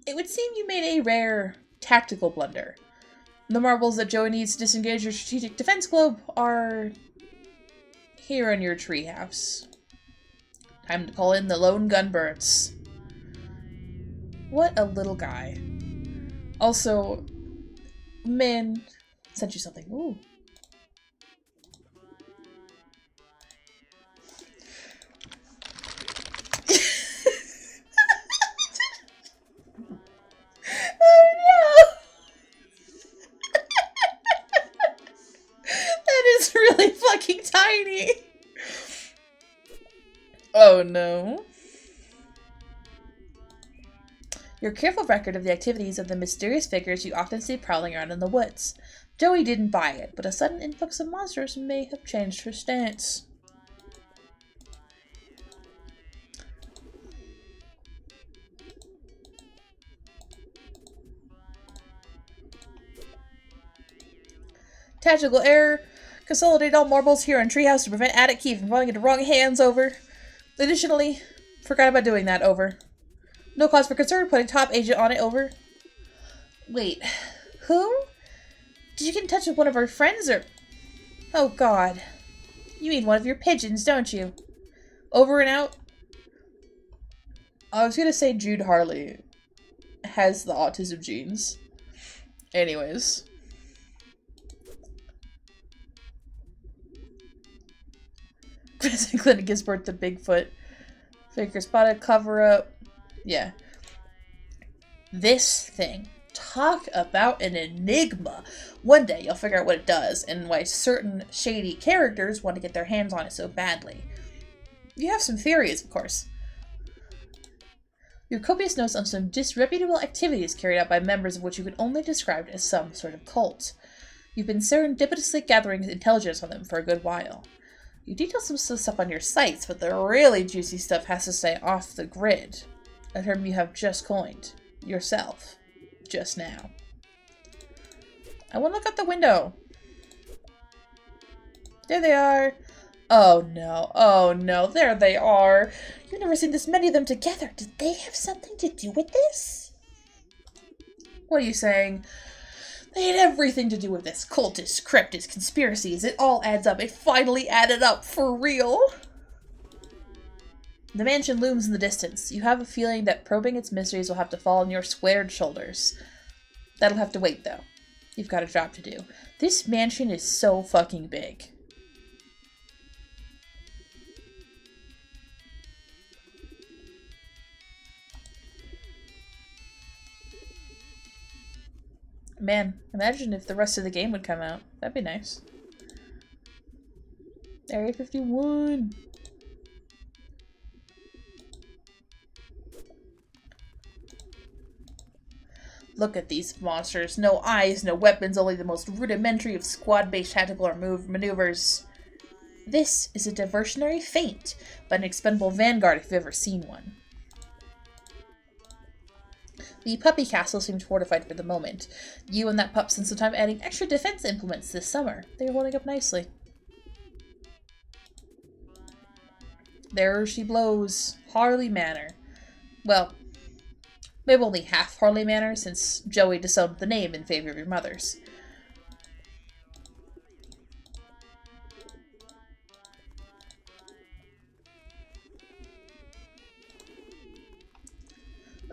it would seem you made a rare tactical blunder. The marbles that Joey needs to disengage your strategic defense globe are here in your treehouse. Time to call in the lone gunbirds. What a little guy. Also, man, sent you something. Ooh. Oh no! That is really fucking tiny. Oh no. Your careful record of the activities of the mysterious figures you often see prowling around in the woods. Joey didn't buy it, but a sudden influx of monsters may have changed her stance. Tactical error. Consolidate all marbles here in Treehouse to prevent Attic Key from falling into wrong hands, Over. Additionally, forgot about doing that, Over. No cause for concern, putting top agent on it, Over. Wait, who? Did you get in touch with one of our friends, or... Oh god. You mean one of your pigeons, don't you? Over and out? I was gonna say Jude Harley has the autism genes. Anyways. Clinic gives birth to Bigfoot. Faker spotted, cover up. Yeah. This thing. Talk about an enigma. One day you'll figure out what it does and why certain shady characters want to get their hands on it so badly. You have some theories, of course. Your copious notes on some disreputable activities carried out by members of what you could only describe as some sort of cult. You've been serendipitously gathering intelligence on them for a good while. You detail some stuff on your sites, but the really juicy stuff has to stay off the grid. A term you have just coined. Yourself. Just now. I want to look out the window. There they are. Oh no. Oh no. There they are. You've never seen this many of them together. Did they have something to do with this? What are you saying? They had everything to do with this. Cultists, cryptids, conspiracies. It all adds up. It finally added up. For real. The mansion looms in the distance. You have a feeling that probing its mysteries will have to fall on your squared shoulders. That'll have to wait, though. You've got a job to do. This mansion is so fucking big. Man, imagine if the rest of the game would come out. That'd be nice. Area 51! Look at these monsters. No eyes, no weapons, only the most rudimentary of squad-based tactical maneuvers. This is a diversionary feint, but an expendable vanguard if you've ever seen one. The puppy castle seemed fortified for the moment. You and that pup spent some time adding extra defense implements this summer. They were holding up nicely. There she blows. Harley Manor. Well, maybe only half Harley Manor, since Joey disowned the name in favor of your mother's.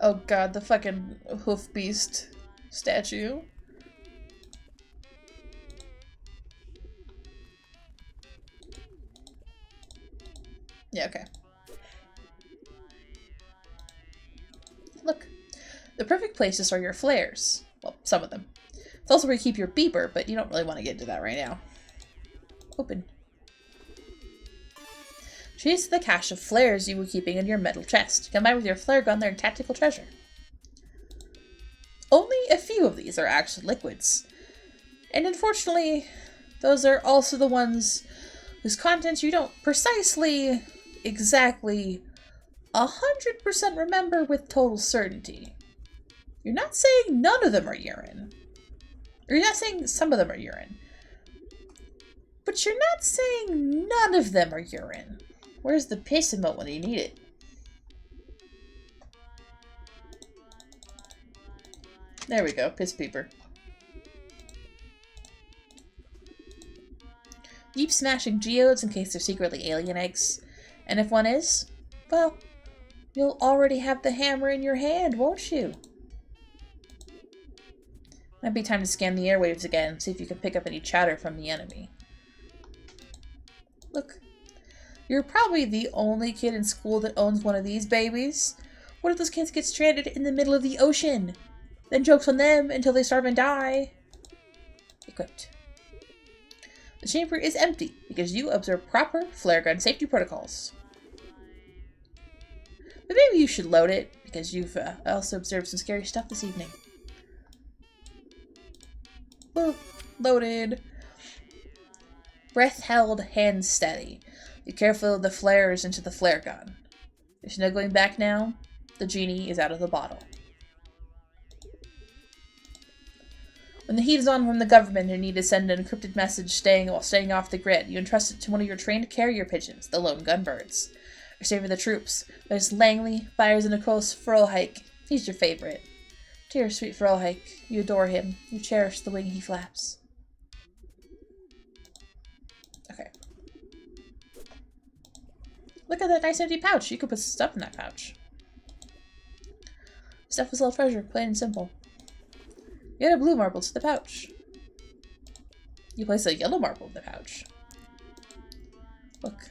Oh god, the fucking hoof beast statue. Yeah, okay. Look. The perfect place to store your flares. Well, some of them. It's also where you keep your beeper, but you don't really want to get into that right now. Open. Choose the cache of flares you were keeping in your metal chest. Combine with your flare gun their tactical treasure. Only a few of these are actually liquids. And unfortunately, those are also the ones whose contents you don't precisely, exactly, 100% remember with total certainty. You're not saying none of them are urine. Or you're not saying some of them are urine. But you're not saying none of them are urine. Where's the piss emote when you need it? There we go, piss peeper. Keep smashing geodes in case they're secretly alien eggs. And if one is, well, you'll already have the hammer in your hand, won't you? Might be time to scan the airwaves again, see if you can pick up any chatter from the enemy. Look. You're probably the only kid in school that owns one of these babies. What if those kids get stranded in the middle of the ocean? Then joke's on them until they starve and die. Equipped. The chamber is empty because you observe proper flare gun safety protocols. But maybe you should load it because you've also observed some scary stuff this evening. Boop. Loaded. Breath held, hands steady. Be careful of the flares into the flare gun. There's no going back now. The genie is out of the bottle. When the heat is on from the government and you need to send an encrypted message while staying off the grid, you entrust it to one of your trained carrier pigeons, the lone gunbirds. Or save for the troops. There's Langley, fires in a close Furlhike. He's your favorite. Dear sweet Furlhike, you adore him. You cherish the wing he flaps. Okay. Look at that nice empty pouch. You could put stuff in that pouch. Stuff is all treasure, plain and simple. You add a blue marble to the pouch. You place a yellow marble in the pouch. Look.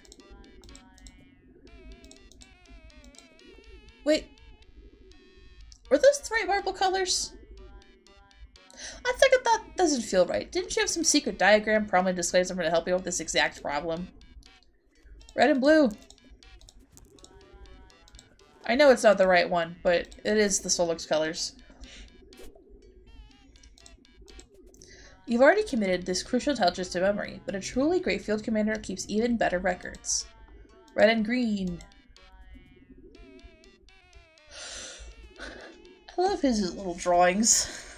Wait. Were those the right marble colors? On second thought, that doesn't feel right. Didn't you have some secret diagram probably display something to help you with this exact problem? Red and blue. I know it's not the right one, but it is the Solux colors. You've already committed this crucial intelligence to memory, but a truly great field commander keeps even better records. Red and green. I love his little drawings.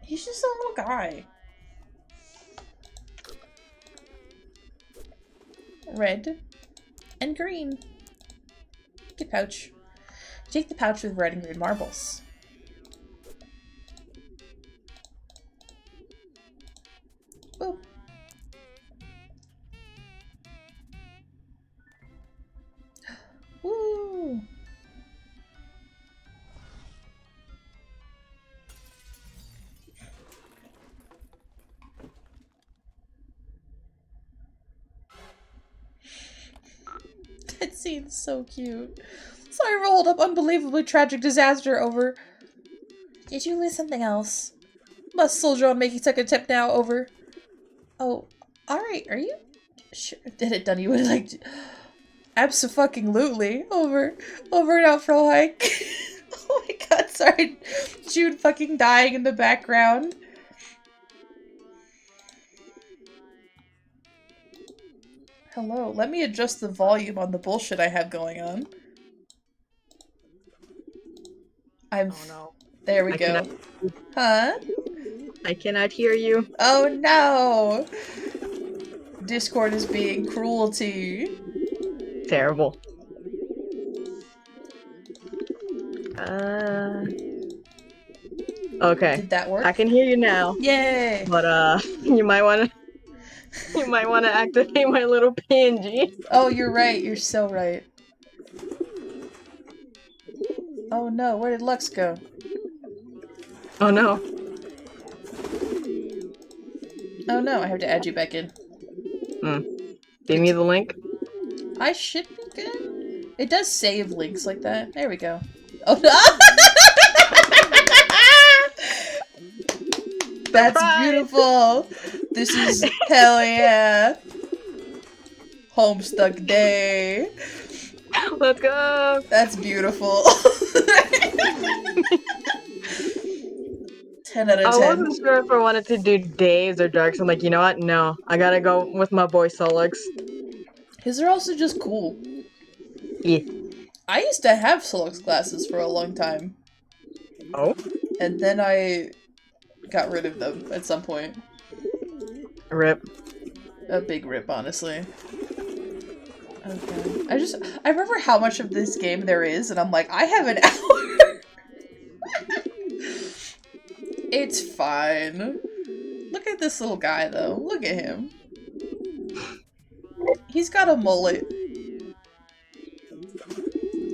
He's just a little guy. Red and green. Get pouch. Take the pouch with red and green marbles. Boop. Ooh. scene's so cute. Sorry, rolled up unbelievably tragic disaster over. Did you lose something else? Must soldier on making second attempt now, over. Oh, alright, are you? Sure, did it done you would like to. Abso-fucking-lutely. Over. Over and out for a hike. Oh my god, sorry. Jude fucking dying in the background. Hello, let me adjust the volume on the bullshit I have going on. Oh no. There we go. Huh? I cannot hear you. Oh no! Discord is being cruelty. Terrible. Okay. Did that work? I can hear you now. Yay! But you might wanna activate my little PNG. Oh, you're right. You're so right. Oh no, where did Lux go? Oh no. Oh no, I have to add you back in. Give me the link. I should be good. It does save links like that. There we go. Oh no! That's Surprise! beautiful. This is hell yeah. Homestuck day. Let's go. That's beautiful. 10 out of 10. I wasn't sure if I wanted to do days or darks. I'm like, you know what? No, I gotta go with my boy Solix. His are also just cool. Yeah. I used to have Solux glasses for a long time. Oh? And then I got rid of them at some point. Rip. A big rip, honestly. Okay. I remember how much of this game there is, and I'm like, I have an hour! It's fine. Look at this little guy, though. Look at him. He's got a mullet.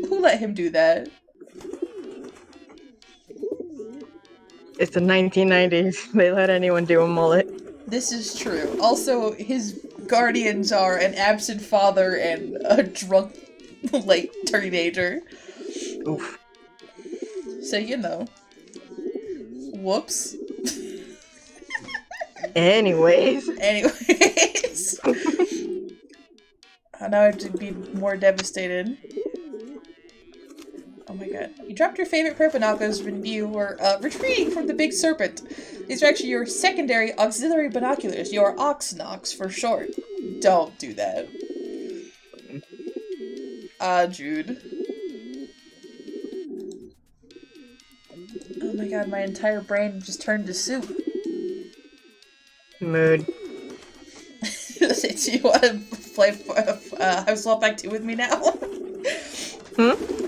Who let him do that? It's the 1990s. They let anyone do a mullet. This is true. Also, his guardians are an absent father and a drunk, late teenager. Oof. So, you know. Whoops. Anyways. Anyways. I know I have to be more devastated. Oh my god. You dropped your favorite pair of binoculars when you were retreating from the big serpent. These are actually your secondary auxiliary binoculars, your Oxnox for short. Don't do that. Jude. Oh my god, my entire brain just turned to soup. Mood. Do you want to play Hiveswap Act 2 with me now?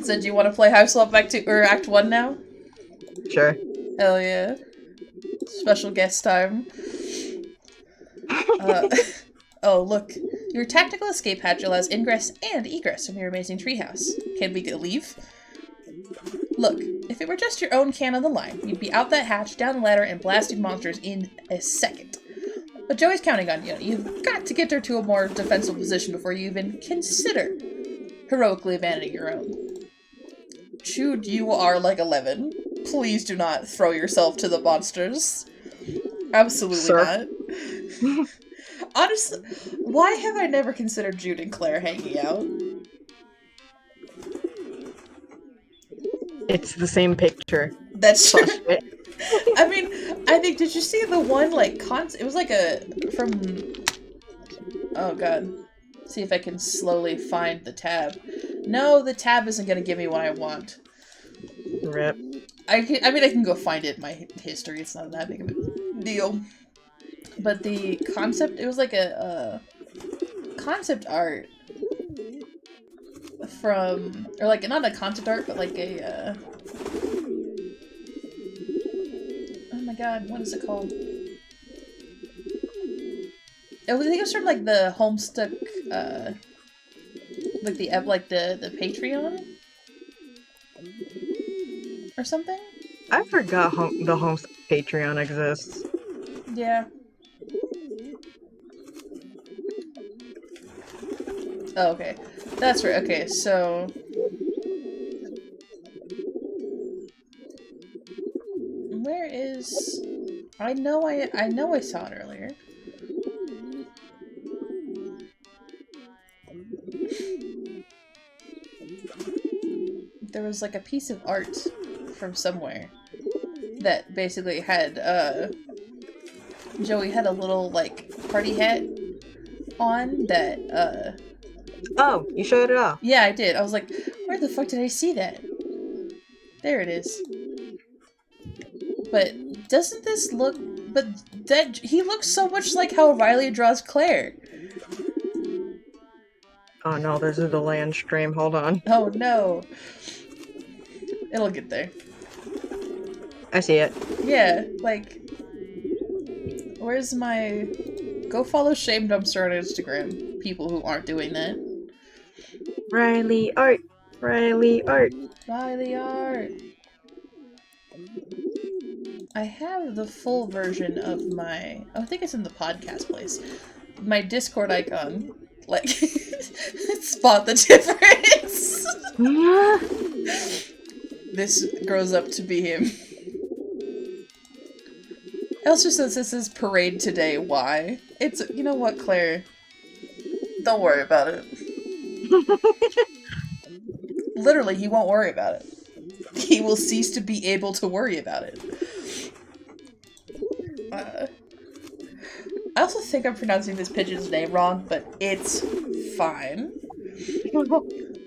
So do you want to play Hiveswap Act 2 or Act 1 now? Sure. Hell yeah. Special guest time. Oh, look. Your tactical escape hatch allows ingress and egress from your amazing treehouse. Can we leave? Look, if it were just your own can on the line, you'd be out that hatch, down the ladder, and blasting monsters in a second. But Joey's counting on you. You've got to get her to a more defensive position before you even consider heroically abandoning your own. Jude, you are like 11. Please do not throw yourself to the monsters. Absolutely not. Honestly, why have I never considered Jude and Claire hanging out? It's the same picture. That's true. It. I mean, I think, did you see the one, like, it was like from, oh god. See if I can slowly find the tab. No, the tab isn't gonna give me what I want. Rip. I mean, I can go find it in my history, it's not that big of a deal. But the concept, it was like a concept art from, or like, not a concept art, but like a, oh my god, what is it called? I think it was from like the Homestuck, like the Patreon? Or something? I forgot the Homestuck Patreon exists. Yeah. Oh, okay. That's right. Okay, so where is? I know I saw it earlier. There was like a piece of art from somewhere that basically had Joey had a little like party hat on that Oh, you showed it off. yeah, I did. I was like, where the fuck did I see that? There it is. But doesn't this look but that he looks so much like how Riley draws Claire. Oh no, there's a delay in stream. Hold on. Oh no. It'll get there. I see it. Yeah, like where's my go follow Shame Dumpster on Instagram, people who aren't doing that. Riley art. Riley art. Riley art. I have the full version of my I think it's in the podcast place. My Discord icon. Like spot the difference. This grows up to be him. It also says this is parade today. Why? It's you know what, Claire? Don't worry about it. Literally, he won't worry about it. He will cease to be able to worry about it. I also think I'm pronouncing this pigeon's name wrong, but it's fine.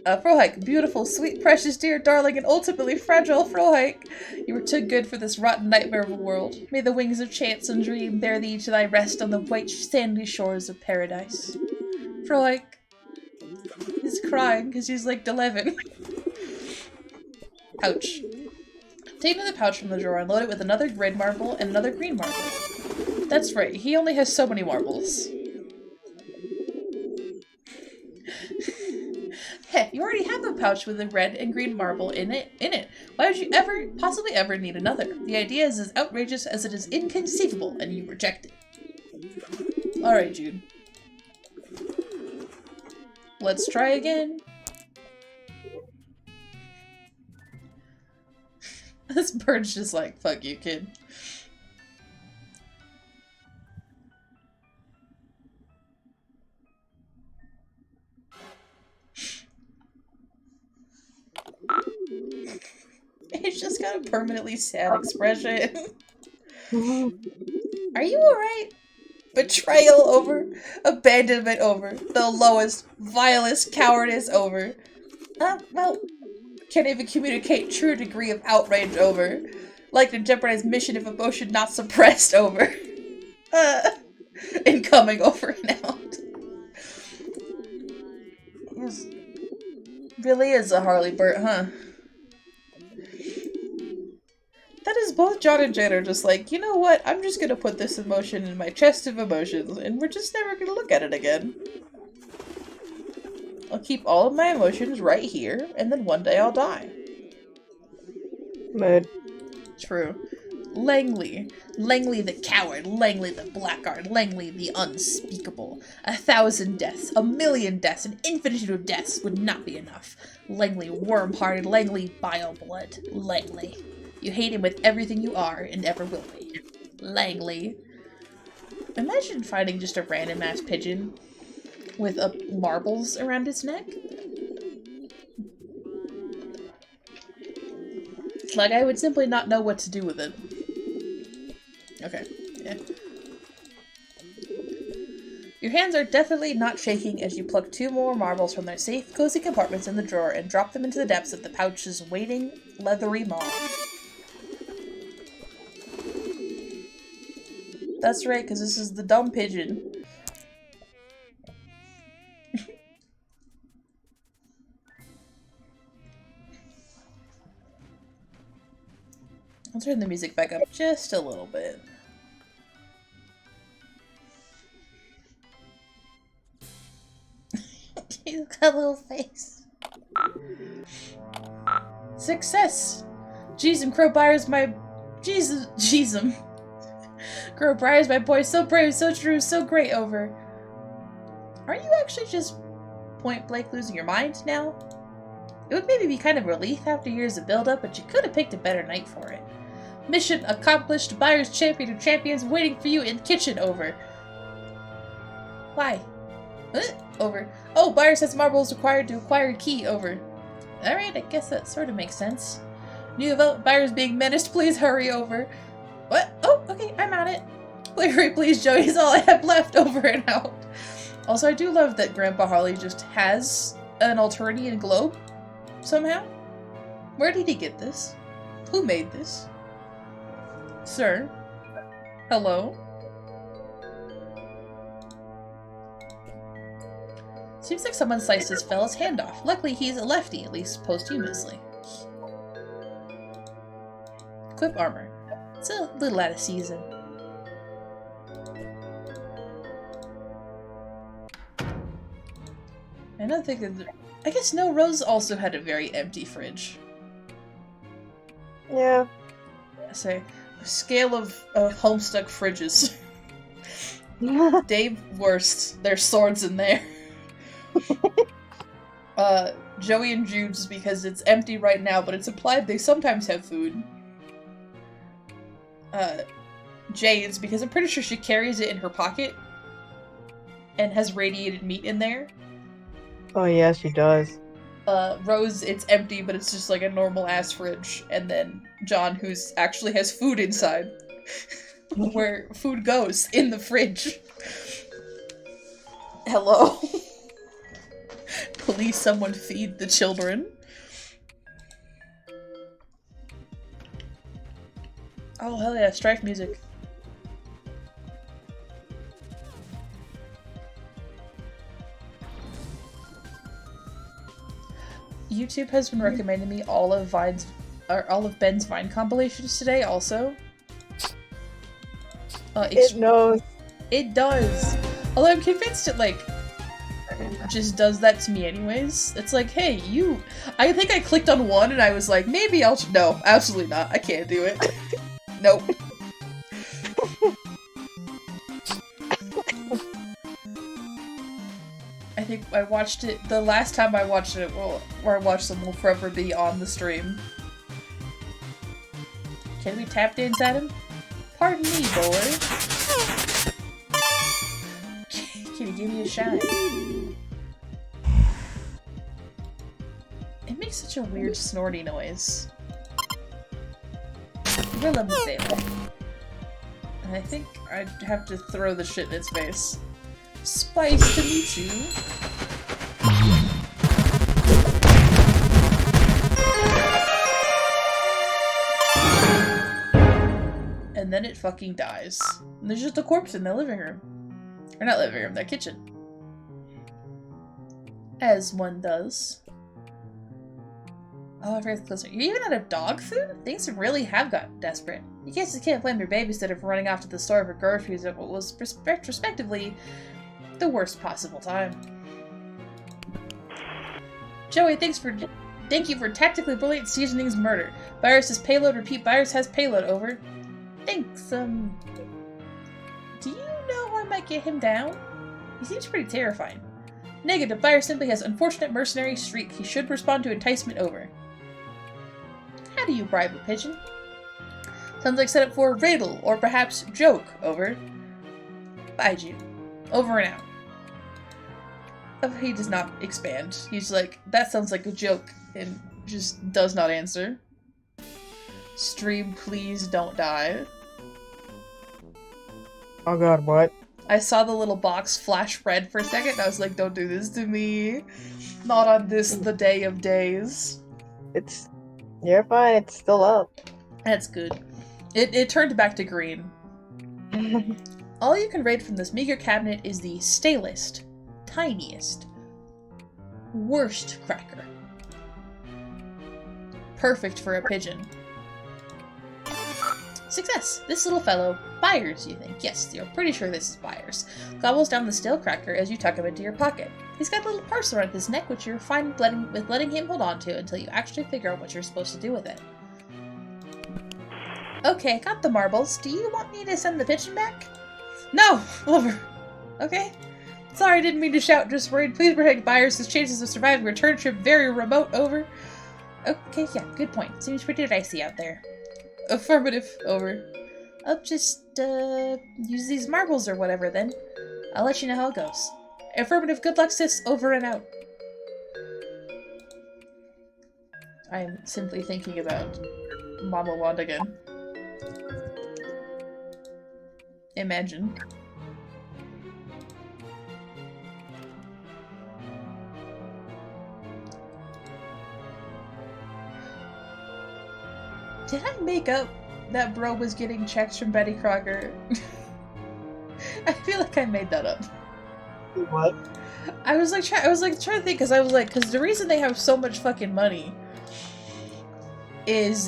Frohike, beautiful, sweet, precious, dear, darling, and ultimately fragile Frohike. You were too good for this rotten nightmare of a world. May the wings of chance and dream bear thee to thy rest on the white sandy shores of paradise. Frohike. He's crying because he's like 11. Pouch. Take another pouch from the drawer and load it with another red marble and another green marble. That's right, he only has so many marbles. Heh, you already have a pouch with a red and green marble in it. Why would you possibly ever need another? The idea is as outrageous as it is inconceivable, and you reject it. Alright, Jude. Let's try again. This bird's just like, fuck you, kid. He's just got a permanently sad expression. Are you alright? Betrayal over. Abandonment over. The lowest, vilest cowardice over. Well, can't even communicate true degree of outrage over. Like to jeopardize mission if emotion not suppressed over. Incoming over and out. Really is a Harley Burt, huh? That is both John and Jane are just like, you know what, I'm just gonna put this emotion in my chest of emotions, and we're just never gonna look at it again. I'll keep all of my emotions right here, and then one day I'll die. Mood. True. Langley. Langley the coward. Langley the blackguard. Langley the unspeakable. 1,000 deaths, 1,000,000 deaths, an infinitude of deaths would not be enough. Langley worm-hearted. Langley bile-blood. Langley. You hate him with everything you are and ever will be. Langley. Imagine finding just a random-ass pigeon with marbles around its neck. Like, I would simply not know what to do with it. Okay, yeah. Your hands are definitely not shaking as you pluck 2 more marbles from their safe, cozy compartments in the drawer and drop them into the depths of the pouch's waiting, leathery maw. That's right, because this is the dumb pigeon. I'll turn the music back up just a little bit. He's got a little face. Success! Jeezum, Crowbriar's my... Jeezum. Crowbriar's my boy, so brave, so true, so great over. Are you actually just point blank losing your mind now? It would maybe be kind of a relief after years of build-up, but you could have picked a better night for it. Mission accomplished. Buyer's champion of champions waiting for you in kitchen. Over. Why? Over. Oh, Buyers has marbles required to acquire key. Over. Alright, I guess that sort of makes sense. New event, Buyers being menaced. Please hurry. Over. What? Oh, okay, I'm on it. Hurry, please, Joey, is all I have left. Over and out. Also, I do love that Grandpa Harley just has an Alternian globe somehow. Where did he get this? Who made this? Sir? Hello? Seems like someone sliced this fella's hand off. Luckily, he's a lefty, at least posthumously. Equip armor. It's a little out of season. I don't think that. I guess no, Rose also had a very empty fridge. Yeah. Say, scale of homestuck fridges. Dave worst. There's swords in there. Joey and Jude's because it's empty right now, but it's implied they sometimes have food. Jade's because I'm pretty sure she carries it in her pocket and has radiated meat in there. Oh yeah, she does. Rose, it's empty, but it's just like a normal ass fridge. And then John, who's actually has food inside. Where food goes, in the fridge. Hello? Please someone feed the children. Oh hell yeah, strife music. YouTube has been recommending me all of Ben's Vine compilations today also. It knows. It does. Although I'm convinced it, like, just does that to me anyways. It's like, hey, I think I clicked on one and I was like, maybe I'll- no, absolutely not. I can't do it. Nope. I think I watched it- the last time I watched it, well, or I watched them will forever be on the stream. Can we tap dance at him? Pardon me, boy. Can you give me a shine? It makes such a weird snorty noise. Gorilla Sailor. And I think I'd have to throw the shit in its face. Spice to meet you. And then it fucking dies. And there's just a corpse in the living room. Or not living room, their kitchen. As one does. Oh, very closer. You're even out of dog food? Things really have gotten desperate. You guess you can't blame your babysitter for running off to the store for groceries at what was, retrospectively, the worst possible time. Joey, thank you for tactically brilliant seasoning's murder. Virus has payload, repeat, virus has payload, over. Thanks, do you know how I might get him down? He seems pretty terrifying. Negative, virus simply has unfortunate mercenary streak. He should respond to enticement, over. How do you bribe a pigeon? Sounds like setup for riddle, or perhaps joke, over. Bye, Jude. Over and out. He does not expand. He's like, that sounds like a joke, and just does not answer. Stream, please don't die. Oh god, what? I saw the little box flash red for a second, and I was like, don't do this to me. Not on this, the day of days. You're fine, it's still up. That's good. It turned back to green. All you can raid from this meager cabinet is the stalest, tiniest, worst cracker. Perfect for a pigeon. Success! This little fellow, Byers, you think? Yes, you're pretty sure this is Byers. Gobbles down the stale cracker as you tuck him into your pocket. He's got a little parcel around his neck which you're fine with letting him hold on to until you actually figure out what you're supposed to do with it. Okay, got the marbles. Do you want me to send the pigeon back? No! Over. Okay. Sorry, didn't mean to shout, just worried. Please protect buyers. His chances of surviving a return trip very remote. Over. Okay, yeah, good point. Seems pretty dicey out there. Affirmative. Over. I'll just, use these marbles or whatever then. I'll let you know how it goes. Affirmative. Good luck, sis. Over and out. I'm simply thinking about Mama Wand again. Imagine. Did I make up that bro was getting checks from Betty Crocker? I feel like I made that up. What? I was trying to think, because because the reason they have so much fucking money is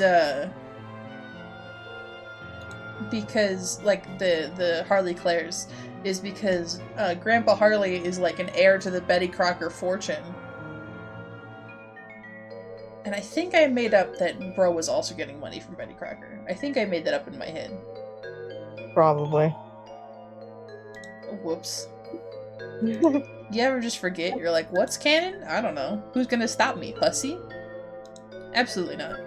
because like the Harley Claires is because Grandpa Harley is like an heir to the Betty Crocker fortune. And I think I made up that bro was also getting money from Betty Crocker. I think I made that up in my head. Probably. Whoops. You ever just forget? You're like, what's canon? I don't know. Who's gonna stop me, pussy? Absolutely not.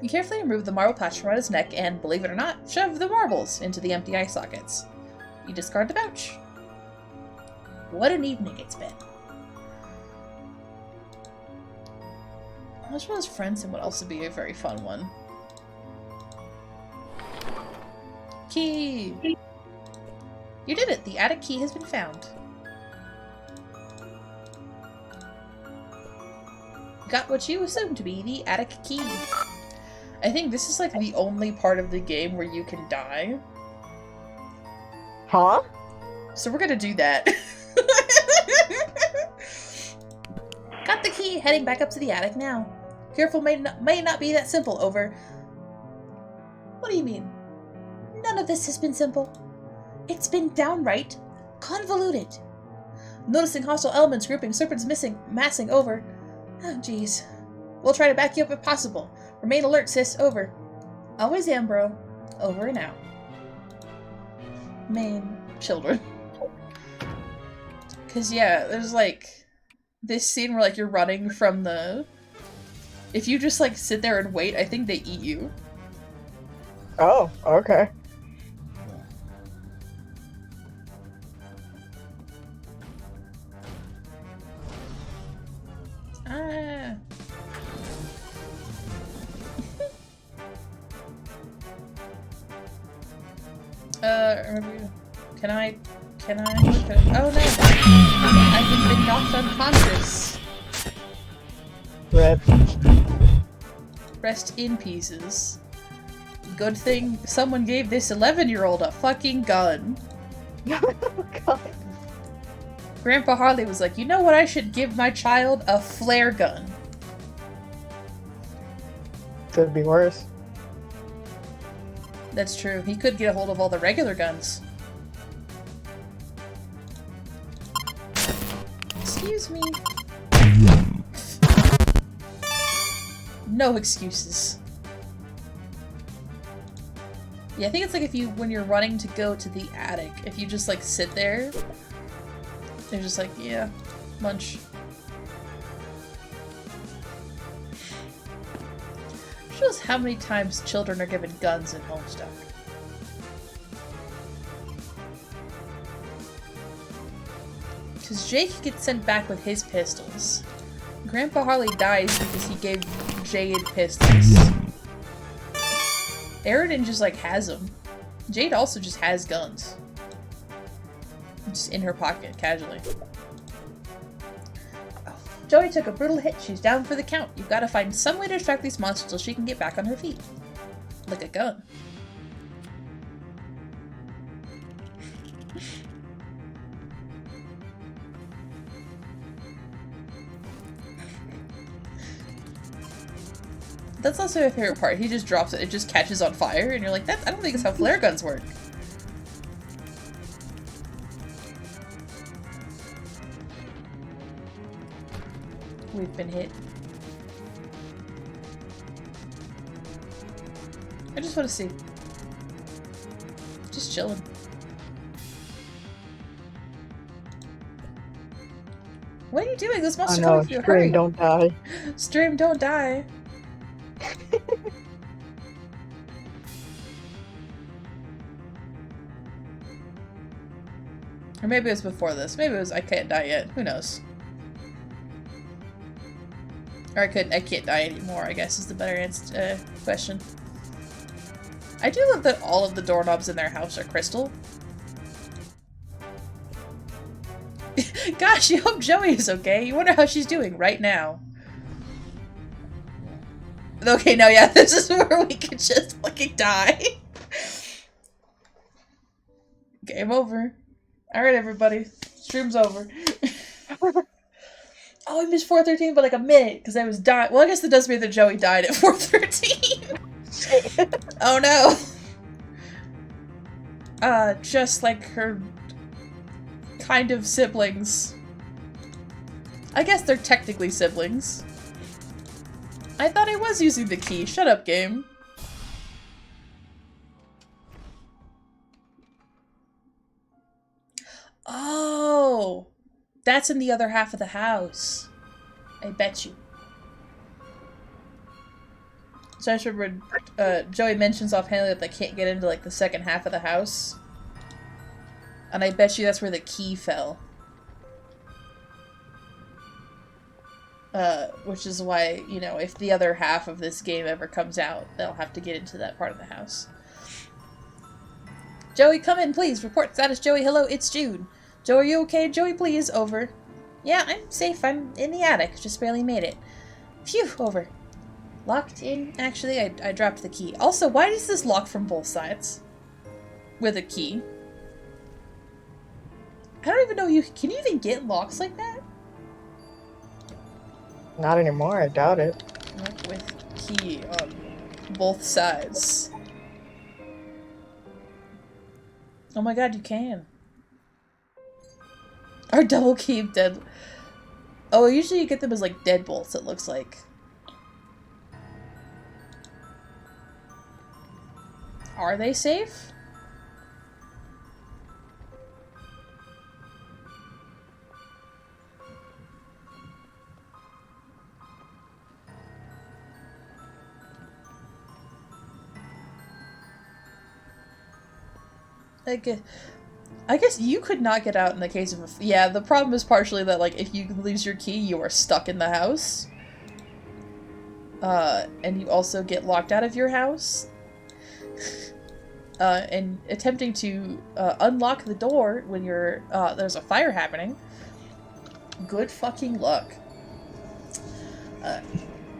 You carefully remove the marble patch from around his neck and, believe it or not, shove the marbles into the empty eye sockets. You discard the pouch. What an evening it's been. As well as friendsim would also be a very fun one. Key! You did it! The attic key has been found. Got what you assumed to be the attic key. I think this is like the only part of the game where you can die. Huh? So we're gonna do that. Got the key, heading back up to the attic now. Careful may not be that simple, over. What do you mean? None of this has been simple. It's been downright convoluted. Noticing hostile elements grouping, serpents massing, over. Oh, jeez. We'll try to back you up if possible. Remain alert, sis, over. Always am, bro. Over and out. Main children. Cause yeah, there's like this scene where like you're running from the... If you just like sit there and wait, I think they eat you. Oh, okay. Ah. Can I? Oh no! I've been knocked unconscious. Rip. Rest in pieces. Good thing someone gave this 11-year-old a fucking gun. Oh, God. Grandpa Harley was like, you know what, I should give my child a flare gun. Could be worse. That's true. He could get a hold of all the regular guns. Excuse me. No excuses. Yeah, I think it's like when you're running to go to the attic, if you just like sit there, they're just like, yeah, lunch. Shows how many times children are given guns in Homestuck. Because Jake gets sent back with his pistols. Grandpa Harley dies because he gave Jade pistols. Aridin just like has them. Jade also just has guns. Just in her pocket, casually. Oh. Joey took a brutal hit. She's down for the count. You've got to find some way to distract these monsters till she can get back on her feet. Like a gun. That's also my favorite part. He just drops it. It just catches on fire, and you're like, I don't think that's how flare guns work. We've been hit. I just want to see. Just chilling. What are you doing? This Oh monster no, coming for you. stream, Hurry. don't die. Stream, don't die. Or maybe it was before this. Maybe it was I can't die yet. Who knows? Or I can't die anymore, I guess is the better answer, question. I do love that all of the doorknobs in their house are crystal. Gosh, you hope Joey is okay. You wonder how she's doing right now. Okay, no, yeah, this is where we can just fucking die. Game over. Alright, everybody. Stream's over. Oh, I missed 4:13 by like a minute because I was dying. Well, I guess that does mean that Joey died at 4:13. Oh no. Just like her kind of siblings. I guess they're technically siblings. I thought I was using the key. Shut up, game. Oh, that's in the other half of the house. I bet you. So I just remembered, Joey mentions offhandedly that they can't get into, like, the second half of the house. And I bet you that's where the key fell. Which is why, you know, if the other half of this game ever comes out, they'll have to get into that part of the house. Joey, come in, please. Report status, Joey. Hello, it's Jude. Joe, are you okay? Joey, please. Over. Yeah, I'm safe. I'm in the attic. Just barely made it. Phew, over. Locked in? Actually, I dropped the key. Also, why does this lock from both sides? With a key? I don't even know can you even get locks like that? Not anymore, I doubt it. Lock with key on both sides. Oh my god, you can. Or double keep dead. Oh, usually you get them as like deadbolts, it looks like. Are they safe? I guess you could not get out in the case of a... Yeah, the problem is partially that, like, if you lose your key, you are stuck in the house. And you also get locked out of your house. And attempting to unlock the door when you're there's a fire happening. Good fucking luck.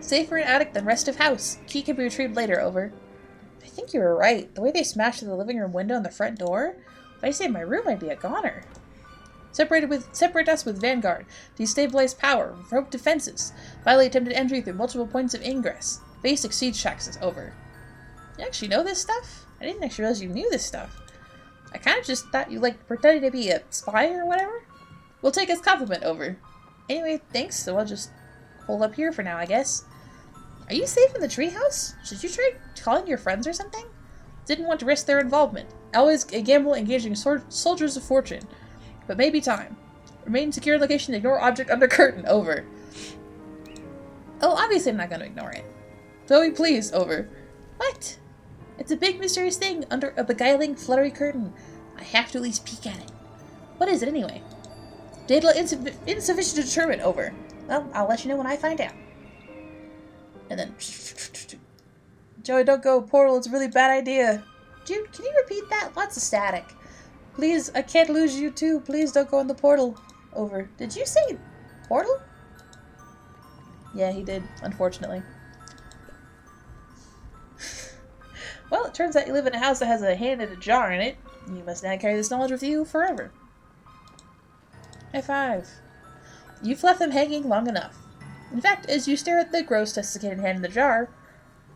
Safer in attic than rest of house. Key can be retrieved later, over. I think you were right. The way they smashed through the living room window and the front door. If I stayed in my room, I'd be a goner. Separate us with Vanguard. Destabilize power. Rope defenses. Violate attempted entry through multiple points of ingress. Basic siege taxes, over. You actually know this stuff? I didn't actually realize you knew this stuff. I kind of just thought you, like, pretended to be a spy or whatever. We'll take as compliment, over. Anyway, thanks, so I'll just hold up here for now, I guess. Are you safe in the treehouse? Should you try calling your friends or something? Didn't want to risk their involvement. Always a gamble engaging soldiers of fortune. But maybe time. Remain secure location, ignore object under curtain, over. Oh, obviously I'm not going to ignore it. Zoe, please, over. What? It's a big mysterious thing under a beguiling, fluttery curtain. I have to at least peek at it. What is it, anyway? Data insufficient to determine, over. Well, I'll let you know when I find out. And then... Joey, don't go. Portal, it's a really bad idea. Jude, can you repeat that? Lots of static. Please, I can't lose you too. Please don't go in the portal. Over. Did you say portal? Yeah, he did, unfortunately. Well, it turns out you live in a house that has a hand and a jar in it. You must now carry this knowledge with you forever. High five. You've left them hanging long enough. In fact, as you stare at the gross, desiccated hand in the jar,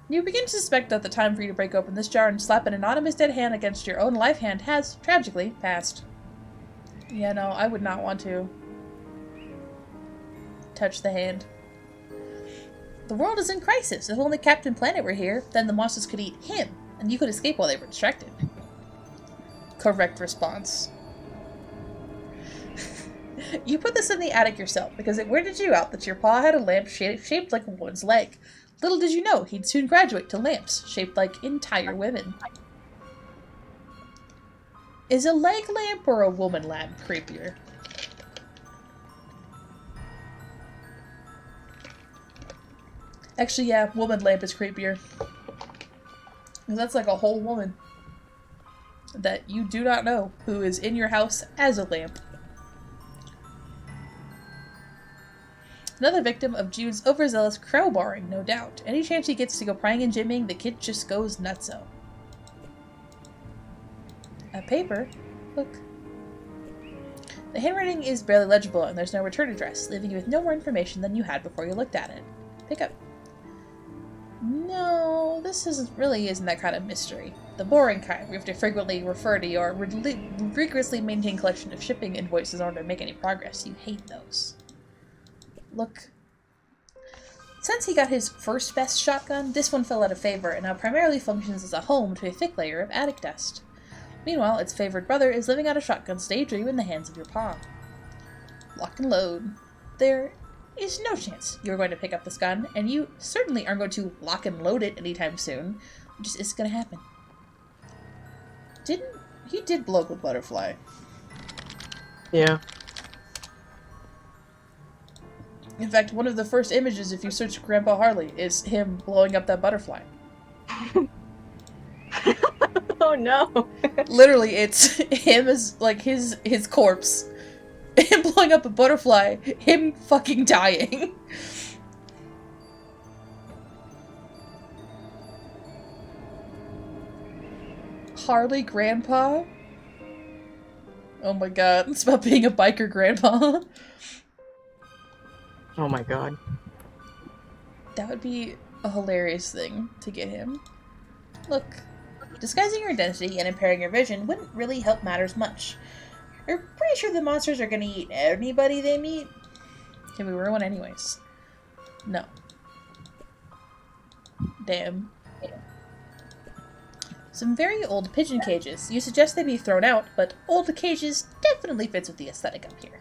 you begin to suspect that the time for you to break open this jar and slap an anonymous dead hand against your own life hand has, tragically, passed. Yeah, no, I would not want to touch the hand. The world is in crisis. If only Captain Planet were here, then the monsters could eat him, and you could escape while they were distracted. Correct response. You put this in the attic yourself because it weirded you out that your pa had a lamp shaped like a woman's leg. Little did you know he'd soon graduate to lamps shaped like entire women. Is a leg lamp or a woman lamp creepier? Actually, yeah, woman lamp is creepier. Because that's like a whole woman that you do not know who is in your house as a lamp. Another victim of Jude's overzealous crowbarring, no doubt. Any chance he gets to go prying and jimming, the kid just goes nutso. A paper? Look. The handwriting is barely legible and there's no return address, leaving you with no more information than you had before you looked at it. Pick up. No, this isn't that kind of mystery. The boring kind, where you have to frequently refer to your rigorously maintained collection of shipping invoices in order to make any progress. You hate those. Look. Since he got his first best shotgun, this one fell out of favor and now primarily functions as a home to a thick layer of attic dust. Meanwhile, its favored brother is living out a shotgun stage in the hands of your pa. Lock and load. There is no chance you're going to pick up this gun, and you certainly aren't going to lock and load it anytime soon. It just isn't going to happen. He did blow up a butterfly. Yeah. In fact, one of the first images, if you search Grandpa Harley, is him blowing up that butterfly. Oh no. Literally, it's him as, like, his corpse. Him blowing up a butterfly. Him fucking dying. Harley Grandpa? Oh my god, it's about being a biker grandpa. Oh my god. That would be a hilarious thing to get him. Look, disguising your identity and impairing your vision wouldn't really help matters much. You're pretty sure the monsters are gonna eat anybody they meet? Can we ruin anyways? No. Damn. Some very old pigeon cages. You suggest they be thrown out, but old cages definitely fits with the aesthetic up here.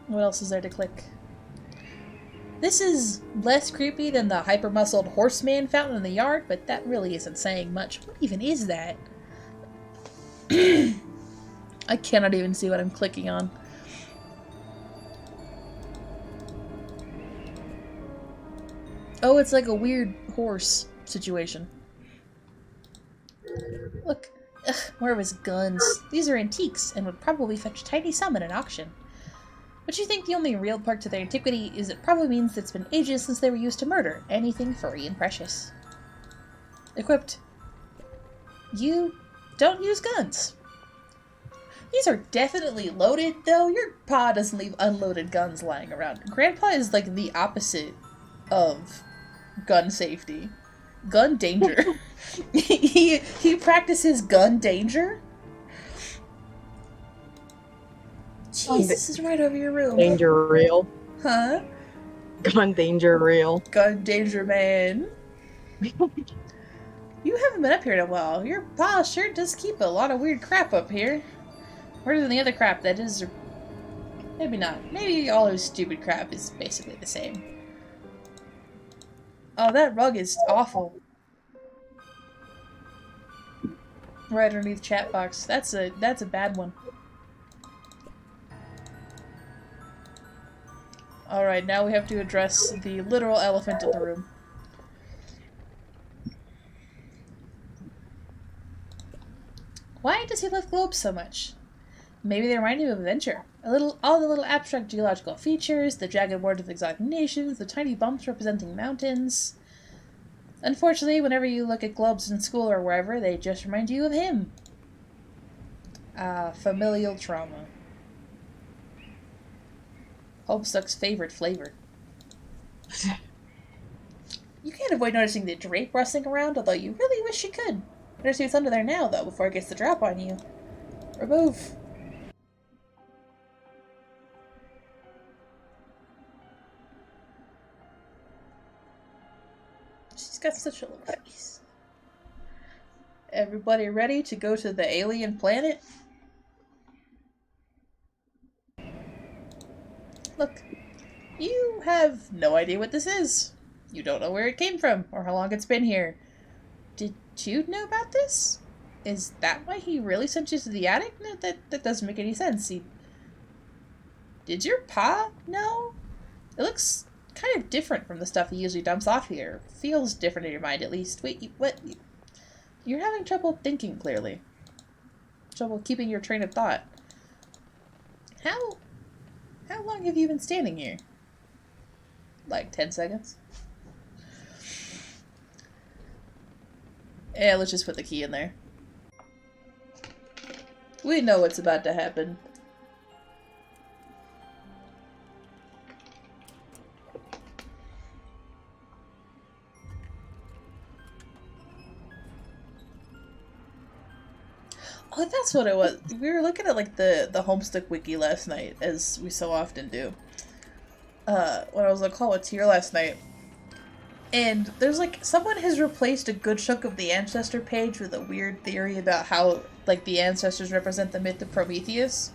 What else is there to click? This is less creepy than the hyper-muscled horseman fountain in the yard, but that really isn't saying much. What even is that? I cannot even see what I'm clicking on. Oh, it's like a weird horse situation. Look. Ugh, more of his guns. These are antiques, and would probably fetch a tiny sum at an auction. But you think the only real perk to their antiquity is it probably means it's been ages since they were used to murder anything furry and precious. Equipped. You don't use guns. These are definitely loaded, though. Your pa doesn't leave unloaded guns lying around. Grandpa is like the opposite of gun safety. Gun danger. he practices gun danger. Jeez, this is right over your room. Danger real. Huh? Gun danger real. Gun danger, man. You haven't been up here in a while. Your pa sure does keep a lot of weird crap up here. More than the other crap that is... Or maybe not. Maybe all his stupid crap is basically the same. Oh, that rug is awful. Right underneath chat box. That's a bad one. Alright, now we have to address the literal elephant in the room. Why does he love globes so much? Maybe they remind him of adventure. All the little abstract geological features, the jagged words of exotic nations, the tiny bumps representing mountains. Unfortunately, whenever you look at globes in school or wherever, they just remind you of him. Familial trauma. Homestuck's favorite flavor. You can't avoid noticing the drape rustling around, although you really wish you could. Better see what's under there now, though, before it gets the drop on you. Remove. She's got such a little face. Everybody ready to go to the alien planet? Look, you have no idea what this is. You don't know where it came from or how long it's been here. Did you know about this? Is that why he really sent you to the attic? No, that doesn't make any sense. Did your pa know? It looks kind of different from the stuff he usually dumps off here. Feels different in your mind, at least. Wait, what? You're having trouble thinking clearly. Trouble keeping your train of thought. How long have you been standing here? Like 10 seconds? Yeah, let's just put the key in there. We know what's about to happen. Oh, that's what it was. We were looking at like the Homestuck wiki last night, as we so often do. When I was on call with Tier last night. And there's like, someone has replaced a good chunk of the ancestor page with a weird theory about how like the ancestors represent the myth of Prometheus.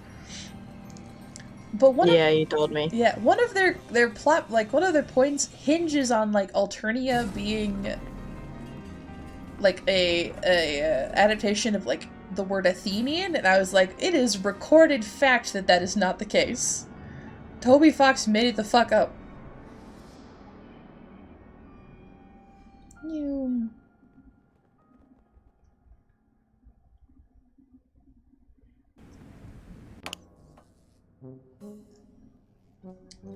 But You told me. Yeah, one of their plot, like one of their points hinges on like Alternia being like a adaptation of like the word Athenian, and I was like, it is recorded fact that that is not the case. Toby Fox made it the fuck up. You...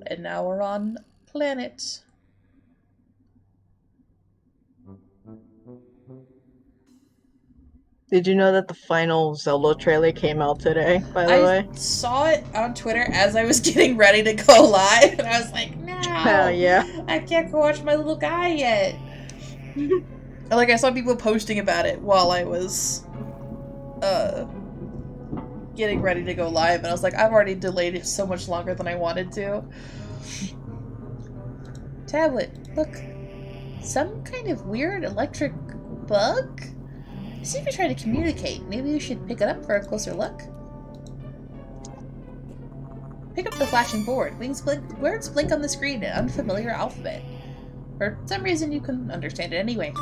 And now we're on planet. Did you know that the final Zelda trailer came out today, by the way? I saw it on Twitter as I was getting ready to go live, and I was like, no! Hell yeah. I can't go watch my little guy yet! Like, I saw people posting about it while I was, getting ready to go live, and I was like, I've already delayed it so much longer than I wanted to. Tablet, look. Some kind of weird electric bug? I see if you're trying to communicate. Maybe you should pick it up for a closer look. Pick up the flashing board. Words blink on the screen in unfamiliar alphabet. For some reason, you can understand it anyway.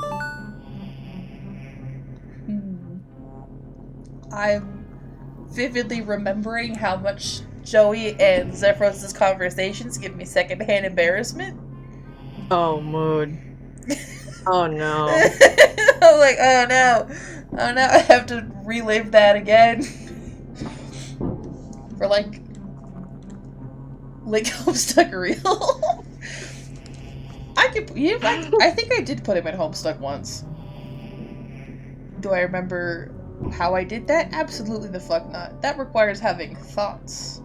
I'm vividly remembering how much Joey and Zephyros' conversations give me secondhand embarrassment. Oh, mood. Oh no. I'm like, oh no. Oh no, I have to relive that again. For like Homestuck real. I think I did put him in Homestuck once. Do I remember how I did that? Absolutely the fuck not. That requires having thoughts.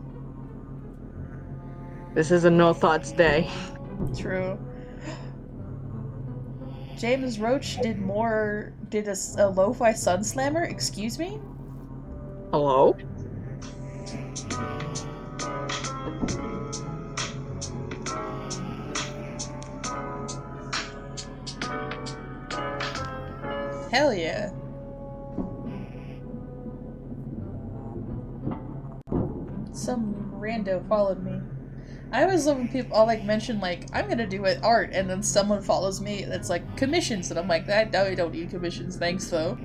This is a no thoughts day. True. James Roach did a lo-fi sun slammer? Excuse me? Hello? Hell yeah. Some rando followed me. I always love when people all like mention like, I'm gonna do it art, and then someone follows me that's like commissions, and I'm like, I don't need commissions, thanks though.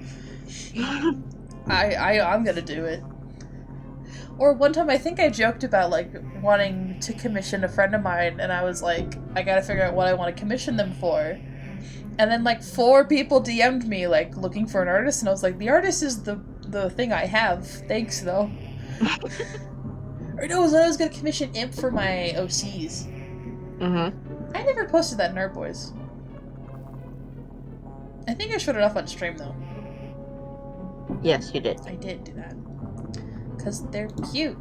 I'm gonna do it. Or one time I think I joked about like wanting to commission a friend of mine, and I was like, I gotta figure out what I want to commission them for. And then like 4 people DM'd me like looking for an artist, and I was like, the artist is the thing I have, thanks though. Or no, I was gonna commission Imp for my OCs. Mm-hmm. I never posted that in Art Boys. I think I showed it off on stream though. Yes, you did. I did do that. Because they're cute.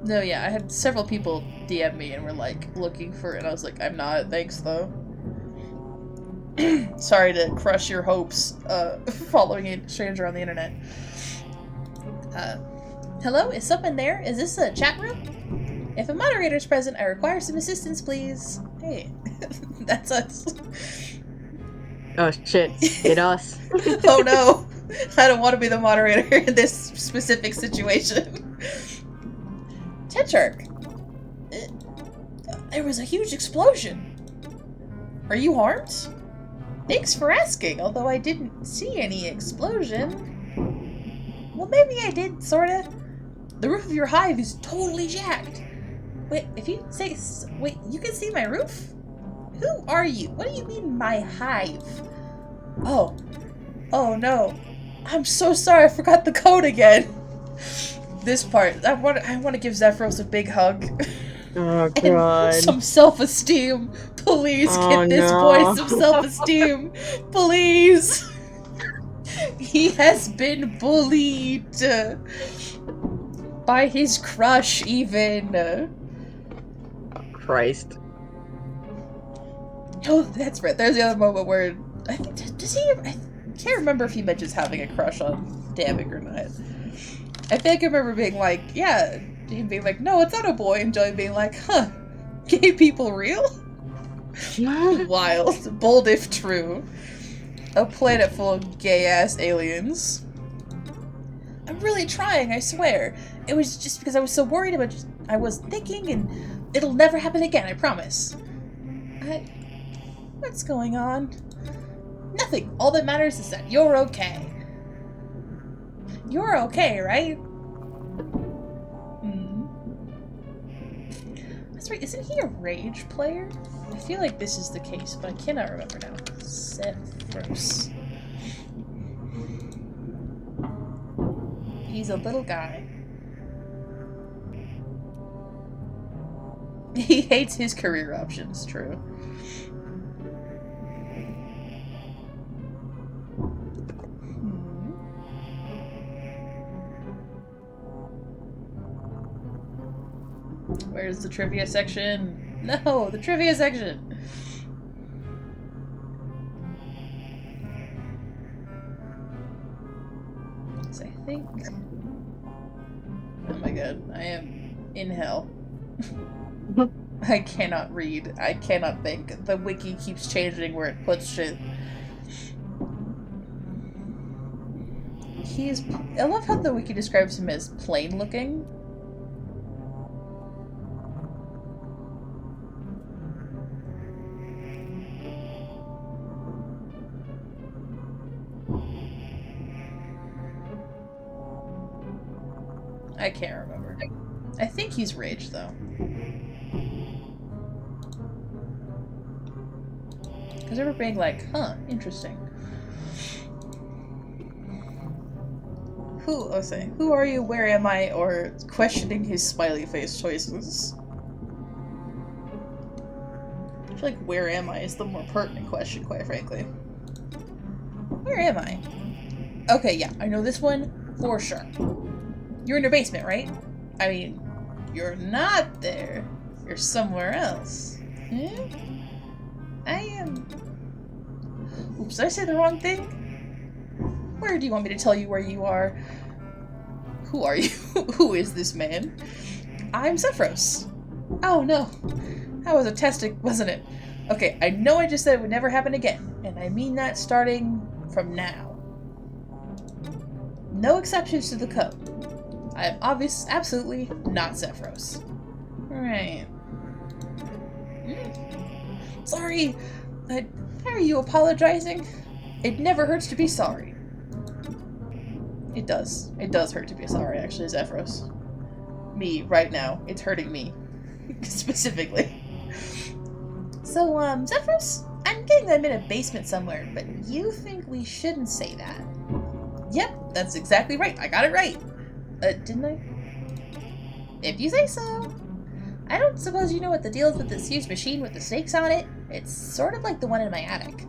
No, yeah, I had several people DM me and were like looking for it, and I was like, I'm not, thanks though. Sorry to crush your hopes, following a stranger on the internet. Hello? Is someone there? Is this a chat room? If a moderator's present, I require some assistance, please. Hey. That's us. Oh shit, it us. Oh no! I don't want to be the moderator in this specific situation. Tetrarch! There was a huge explosion. Are you harmed? Thanks for asking, although I didn't see any explosion. Well, maybe I did, sorta. The roof of your hive is totally jacked. Wait, if you say... Wait, you can see my roof? Who are you? What do you mean, my hive? Oh. Oh, no. I'm so sorry, I forgot the code again. This part. I want to give Zephyros a big hug. Oh god. And some self-esteem. Please get this boy some self-esteem. Please. He has been bullied. By his crush, even. Christ. Oh, that's right. There's the other moment where I think does he? I can't remember if he mentions having a crush on Dammik or not. I think I remember being like, yeah, him being like, no, it's not a boy, and Joey being like, huh, gay people real? Wild, bold if true. A planet full of gay-ass aliens. I'm really trying, I swear. It was just because I was so worried about I was thinking, and it'll never happen again, I promise. What's going on? Nothing. All that matters is that you're okay. You're okay, right? That's right, isn't he a rage player? I feel like this is the case, but I cannot remember now. Zephyros. He's a little guy. He hates his career options, true. Where's the trivia section? No, the trivia section! So I think... Oh my god, I am in hell. I cannot read. I cannot think. The wiki keeps changing where it puts shit. He's... I love how the wiki describes him as plain looking. I can't remember. I think he's rage, though. Because I remember being like, huh, interesting. Who are you, where am I, or questioning his smiley face choices. I feel like where am I is the more pertinent question, quite frankly. Where am I? Okay, yeah, I know this one for sure. You're in your basement, right? I mean, you're not there. You're somewhere else. Hmm? I am... Oops, did I say the wrong thing? Where do you want me to tell you where you are? Who are you? Who is this man? I'm Zephyros. Oh no. That was a testing, wasn't it? Okay, I know I just said it would never happen again, and I mean that starting from now. No exceptions to the code. I am absolutely not Zephyros. Right. Sorry. Why are you apologizing? It never hurts to be sorry. It does. It does hurt to be sorry, actually, Zephyros. Me, right now. It's hurting me. Specifically. So, Zephyros? I'm getting that I'm in a basement somewhere, but you think we shouldn't say that. Yep, that's exactly right. I got it right. Didn't I? If you say so. I don't suppose you know what the deal is with this huge machine with the snakes on it? It's sort of like the one in my attic.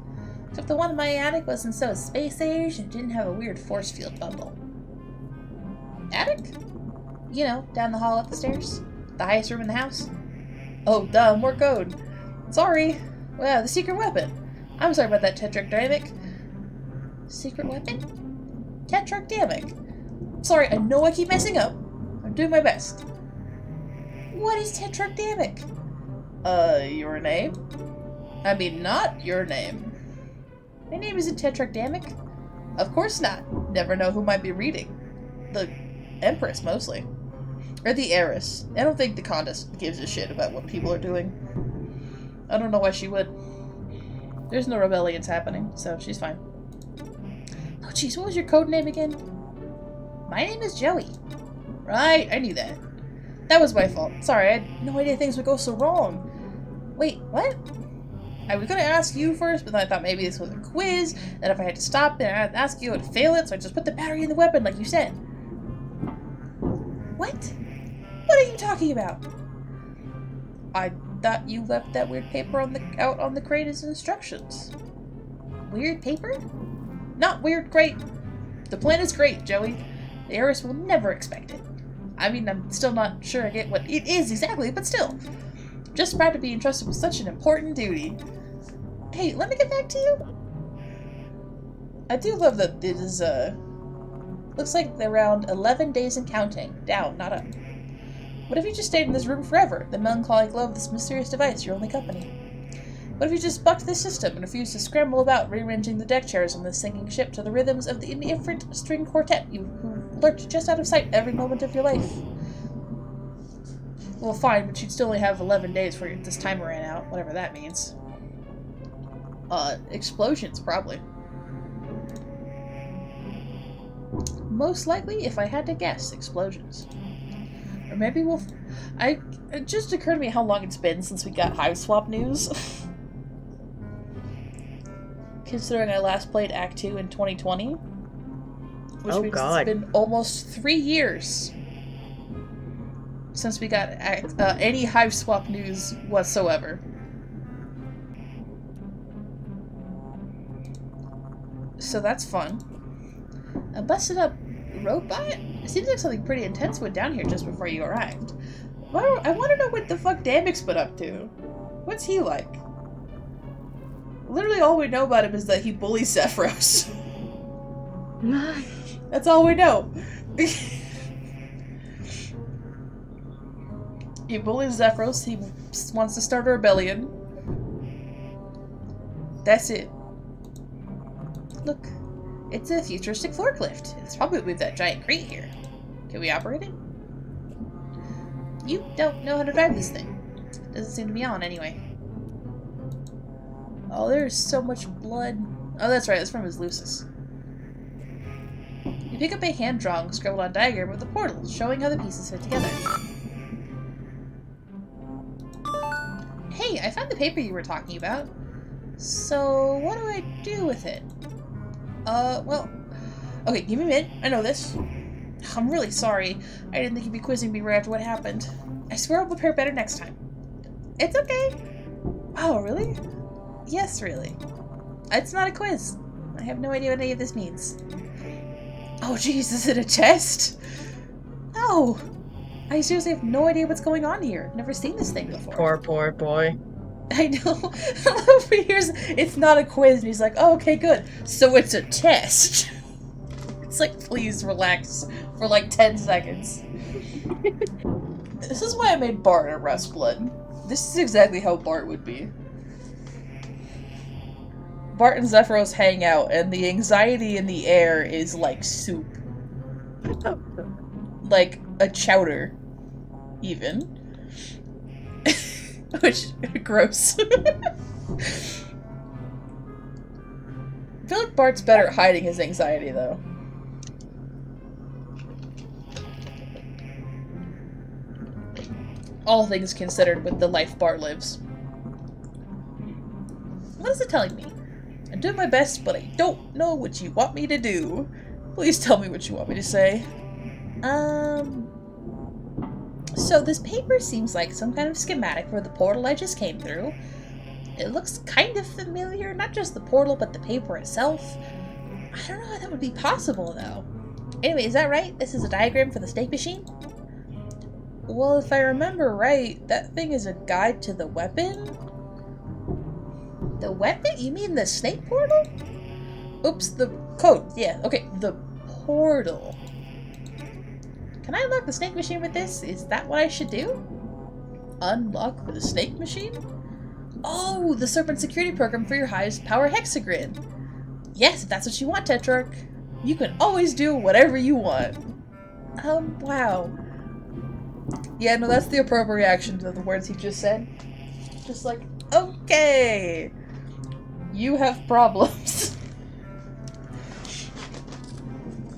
Except the one in my attic wasn't so space age and didn't have a weird force field bubble. Attic? You know, down the hall up the stairs. The highest room in the house. Oh, duh, more code. Sorry. Well, the secret weapon. I'm sorry about that, Tetrarch Dammik. Secret weapon? Tetrarch Dammik. Sorry, I know I keep messing up. I'm doing my best. What is Tetrarch Dammik? Your name? I mean, not your name. My name isn't Tetragamic. Of course not. Never know who might be reading. The Empress, mostly. Or the Heiress. I don't think the Condess gives a shit about what people are doing. I don't know why she would. There's no rebellions happening, so she's fine. Oh jeez, what was your code name again? My name is Joey. Right, I knew that. That was my fault. Sorry, I had no idea things would go so wrong. Wait, what? I was gonna ask you first, but then I thought maybe this was a quiz, that if I had to stop and I'd ask you, I'd fail it, so I just put the battery in the weapon like you said. What? What are you talking about? I thought you left that weird paper out on the crate as instructions. Weird paper? Not weird crate. The plan is great, Joey. The heiress will never expect it. I mean, I'm still not sure I get what it is exactly, but still. Just proud to be entrusted with such an important duty. Hey, let me get back to you. I do love that it is, looks like around 11 days and counting. Down, not up. What if you just stayed in this room forever? The melancholy glow of this mysterious device, your only company. What if you just bucked the system and refused to scramble about, rearranging the deck chairs on this sinking ship to the rhythms of the indifferent string quartet who lurked just out of sight every moment of your life? Well, fine, but you'd still only have 11 days before this timer ran out, whatever that means. Explosions, probably. Most likely, if I had to guess, explosions. Or maybe we'll... It just occurred to me how long it's been since we got hiveswap news. Considering I last played Act 2 in 2020. Which means it's been almost 3 years since we got any hiveswap news whatsoever. So that's fun. A busted up robot? It seems like something pretty intense went down here just before you arrived. I want to know what the fuck Damik's been up to. What's he like? Literally all we know about him is that he bullies Zephyros. That's all we know. He bullies Zephyros, he wants to start a rebellion. That's it. Look, it's a futuristic forklift. It's probably with that giant crate here. Can we operate it? You don't know how to drive this thing. Doesn't seem to be on anyway. Oh, there's so much blood. Oh, that's right, that's from his Lucis. You pick up a hand-drawn, scribbled-on diagram of the portal, showing how the pieces fit together. Hey, I found the paper you were talking about. So, what do I do with it? Well... Okay, give me a minute. I know this. I'm really sorry. I didn't think you'd be quizzing me right after what happened. I swear I'll prepare better next time. It's okay. Oh, really? Yes, really. It's not a quiz. I have no idea what any of this means. Oh, jeez, is it a test? No! I seriously have no idea what's going on here. Never seen this thing before. Poor boy. I know. For years, it's not a quiz, and he's like, oh, okay, good. So it's a test. It's like, please relax for like 10 seconds. This is why I made Bart a Rustblood. This is exactly how Bart would be. Bart and Zephyros hang out, and the anxiety in the air is like soup. Like a chowder, even. Which, gross. I feel like Bart's better at hiding his anxiety, though. All things considered with the life Bart lives. What is it telling me? I'm doing my best, but I don't know what you want me to do. Please tell me what you want me to say. So this paper seems like some kind of schematic for the portal I just came through. It looks kind of familiar, not just the portal, but the paper itself. I don't know how that would be possible, though. Anyway, is that right? This is a diagram for the snake machine? Well, if I remember right, that thing is a guide to the weapon? The weapon? You mean the snake portal? Oops, the code. Yeah, okay, the portal. Can I unlock the snake machine with this? Is that what I should do? Unlock the snake machine? Oh, the Serpent security program for your highest power hexagrid. Yes, if that's what you want, Tetrarch. You can always do whatever you want. Wow. Yeah, no, that's the appropriate reaction to the words he just said. Just like, okay, you have problems.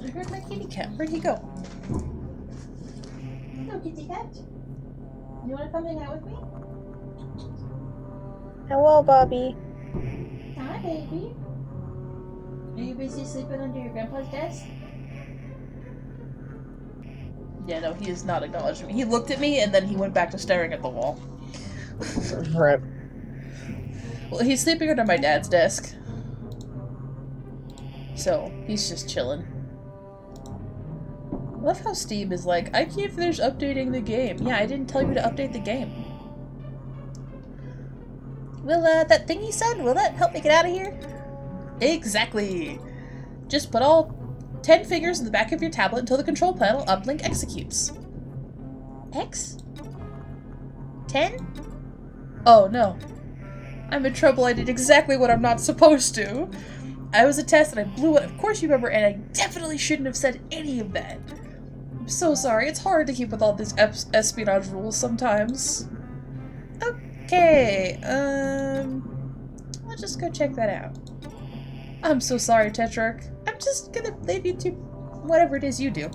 I heard my kitty cat. Where'd he go? Hello, kitty cat. You want to come hang out with me? Hello, Bobby. Hi, baby. Are you busy sleeping under your grandpa's desk? Yeah, no, he is not acknowledging me. He looked at me and then he went back to staring at the wall. Rip. Well, he's sleeping under my dad's desk. So, he's just chilling. I love how Steam is like, I can't finish updating the game. Yeah, I didn't tell you to update the game. Will, that thing you said, will that help me get out of here? Exactly! Just put all 10 figures in the back of your tablet until the control panel uplink executes. X? 10? Oh no. I'm in trouble. I did exactly what I'm not supposed to. I was a test and I blew it. Of course you remember, and I definitely shouldn't have said any of that. I'm so sorry. It's hard to keep with all these espionage rules sometimes. Okay, let's just go check that out. I'm so sorry, Tetrarch. I'm just gonna leave you to whatever it is you do.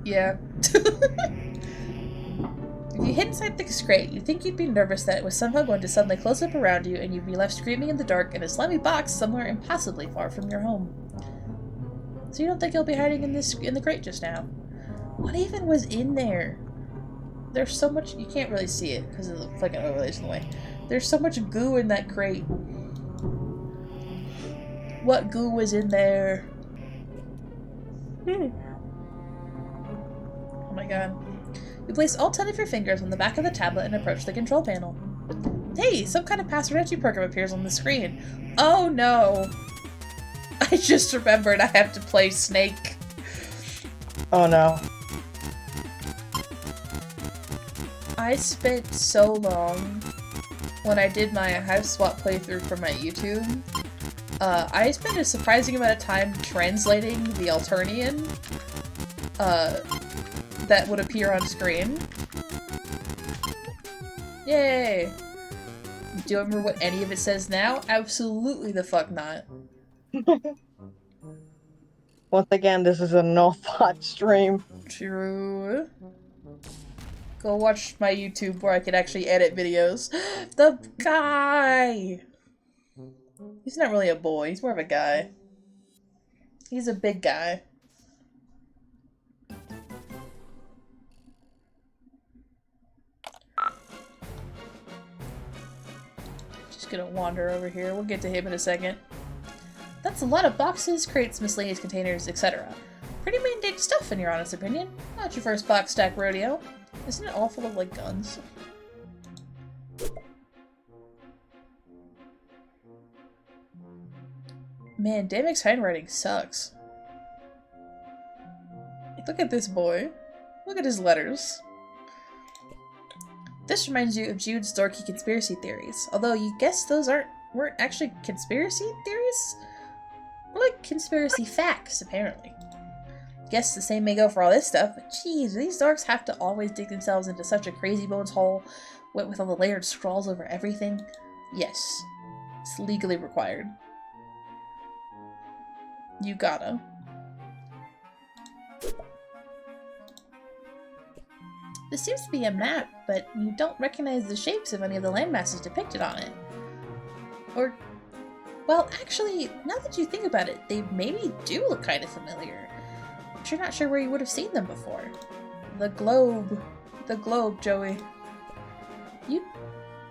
Yeah. If you hid inside the crate, you'd think you'd be nervous that it was somehow going to suddenly close up around you and you'd be left screaming in the dark in a slimy box somewhere impossibly far from your home. So you don't think you'll be hiding in the crate just now? What even was in there? There's so much, you can't really see it because of the fucking overlays in the way. There's so much goo in that crate. What goo was in there? Oh my god. You place all 10 of your fingers on the back of the tablet and approach the control panel. Hey, some kind of password entry program appears on the screen. Oh no! I just remembered I have to play Snake. Oh no. I spent so long when I did my hiveswap playthrough for my YouTube. I spent a surprising amount of time translating the Alternian that would appear on screen. Yay! Do you remember what any of it says now? Absolutely the fuck not. Once again, this is a no-thought stream. True. Go watch my YouTube where I can actually edit videos. The guy! He's not really a boy, he's more of a guy. He's a big guy. Just gonna wander over here, we'll get to him in a second. That's a lot of boxes, crates, miscellaneous containers, etc. Pretty mandated stuff in your honest opinion. Not your first box stack rodeo. Isn't it all full of, like, guns? Man, Damek's handwriting sucks. Look at this boy. Look at his letters. This reminds you of Jude's dorky conspiracy theories. Although you guess those weren't actually conspiracy theories? More like conspiracy facts, apparently. Guess the same may go for all this stuff, but geez, these dorks have to always dig themselves into such a crazy bones hole with all the layered scrawls over everything? Yes. It's legally required. You gotta. This seems to be a map, but you don't recognize the shapes of any of the landmasses depicted on it. Or, well, actually, now that you think about it, they maybe do look kind of familiar. But you're not sure where you would have seen them before. The globe. The globe, Joey. You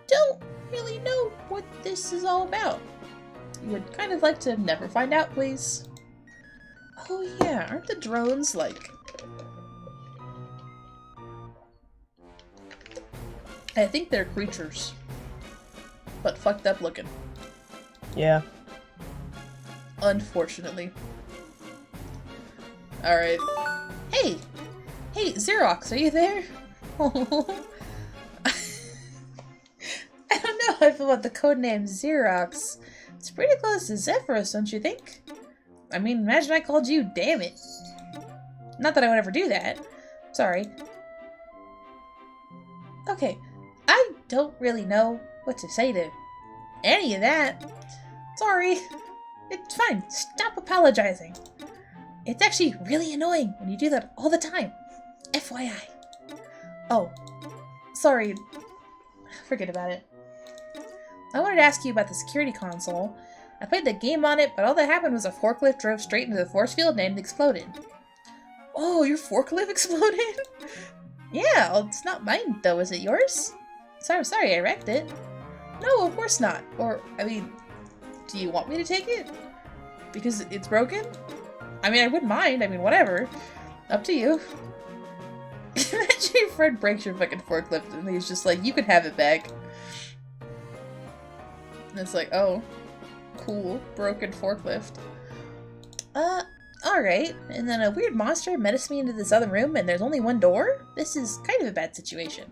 don't really know what this is all about. You would kind of like to never find out, please. Oh yeah, aren't the drones like... I think they're creatures. But fucked up looking. Yeah. Unfortunately. Alright. Hey! Hey, Xerox, are you there? I don't know how I feel about the codename Xerox. It's pretty close to Zephyros, don't you think? I mean, imagine I called you Damn It. Not that I would ever do that. Sorry. Okay, I don't really know what to say to any of that. Sorry. It's fine. Stop apologizing. It's actually really annoying when you do that all the time. FYI. Oh, sorry. Forget about it. I wanted to ask you about the security console. I played the game on it, but all that happened was a forklift drove straight into the force field and it exploded. Oh, your forklift exploded? Yeah, well, it's not mine though, is it yours? I'm sorry, I wrecked it. No, of course not. Or, I mean, do you want me to take it? Because it's broken? I mean, I wouldn't mind. I mean, whatever. Up to you. Imagine your friend breaks your fucking forklift and he's just like, you can have it back. And it's like, oh, cool. Broken forklift. Alright. And then a weird monster menaced me into this other room and there's only one door? This is kind of a bad situation.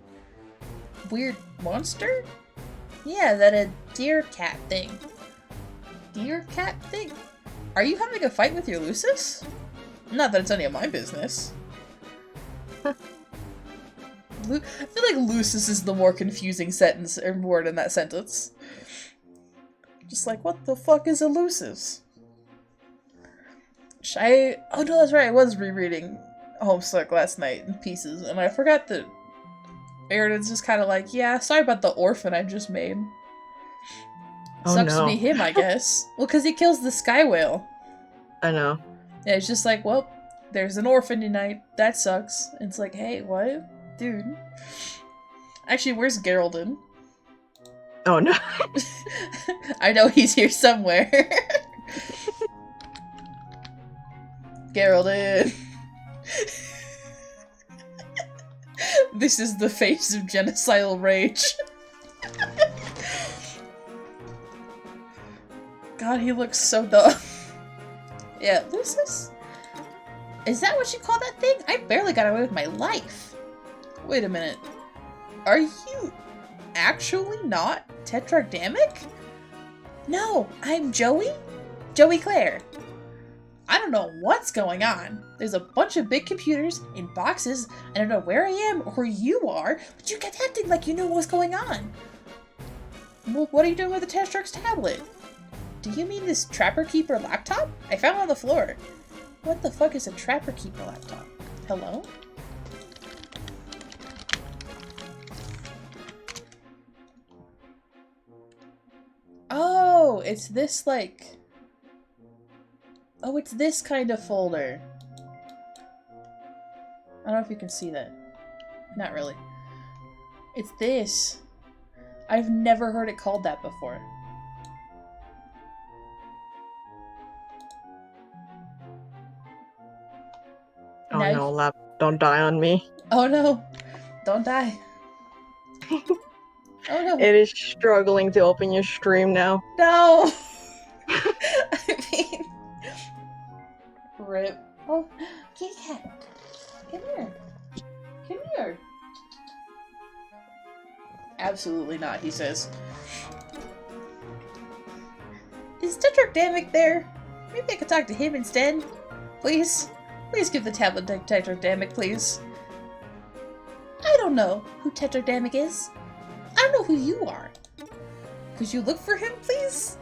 Weird monster? Yeah, that a deer cat thing. Deer cat thing? Are you having a fight with your Lucis? Not that it's any of my business. I feel like Lucis is the more confusing sentence or word in that sentence. Just like, what the fuck is a Lucis? Oh no, that's right, I was rereading Homestuck last night in pieces, and I forgot that Aridin's just kind of like, yeah, sorry about the orphan I just made. Oh, Sucks no. to be him, I guess. Well, because he kills the sky whale. I know. Yeah, it's just like, well, there's an orphan tonight. That sucks. And it's like, hey, what? Dude. Actually, where's Geraldine? Oh no. I know he's here somewhere. Geraldine. This is the face of genocidal rage. God, he looks so dumb. Yeah, Lucis? Is that what you call that thing? I barely got away with my life. Wait a minute. Are you actually not Tetragrammic? No, I'm Joey? Joey Claire. I don't know what's going on. There's a bunch of big computers in boxes. I don't know where I am or who you are, but you kept acting like you knew what's going on. Well, what are you doing with the Tetrax tablet? Do you mean this Trapper Keeper laptop? I found it on the floor. What the fuck is a Trapper Keeper laptop? Hello? Oh, it's this like... Oh, it's this kind of folder. I don't know if you can see that. Not really. It's this. I've never heard it called that before. Oh Now no, lap, don't die on me. Oh no. Don't die. Oh no. It is struggling to open your stream now. No! I mean... Rip. Oh, kitty cat. Come here. Come here. Absolutely not, he says. Is Tetragrammic there? Maybe I could talk to him instead. Please? Please give the tablet to Tetragrammic, please. I don't know who Tetragrammic is. I don't know who you are. Could you look for him, please?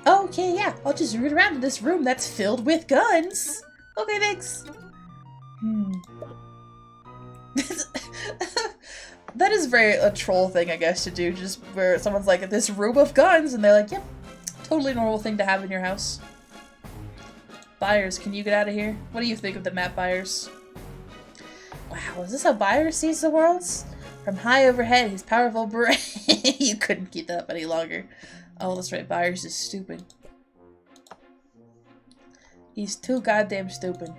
Okay, yeah, I'll just root around in this room that's filled with guns. Okay, thanks. That is very a troll thing, I guess, to do, just where someone's like, this room of guns, and they're like, yep, totally normal thing to have in your house. Byers, can you get out of here? What do you think of the map, Byers? Wow, is this how Byers sees the worlds? From high overhead, his powerful brain. You couldn't keep that up any longer. Oh, that's right, Byers is stupid. He's too goddamn stupid.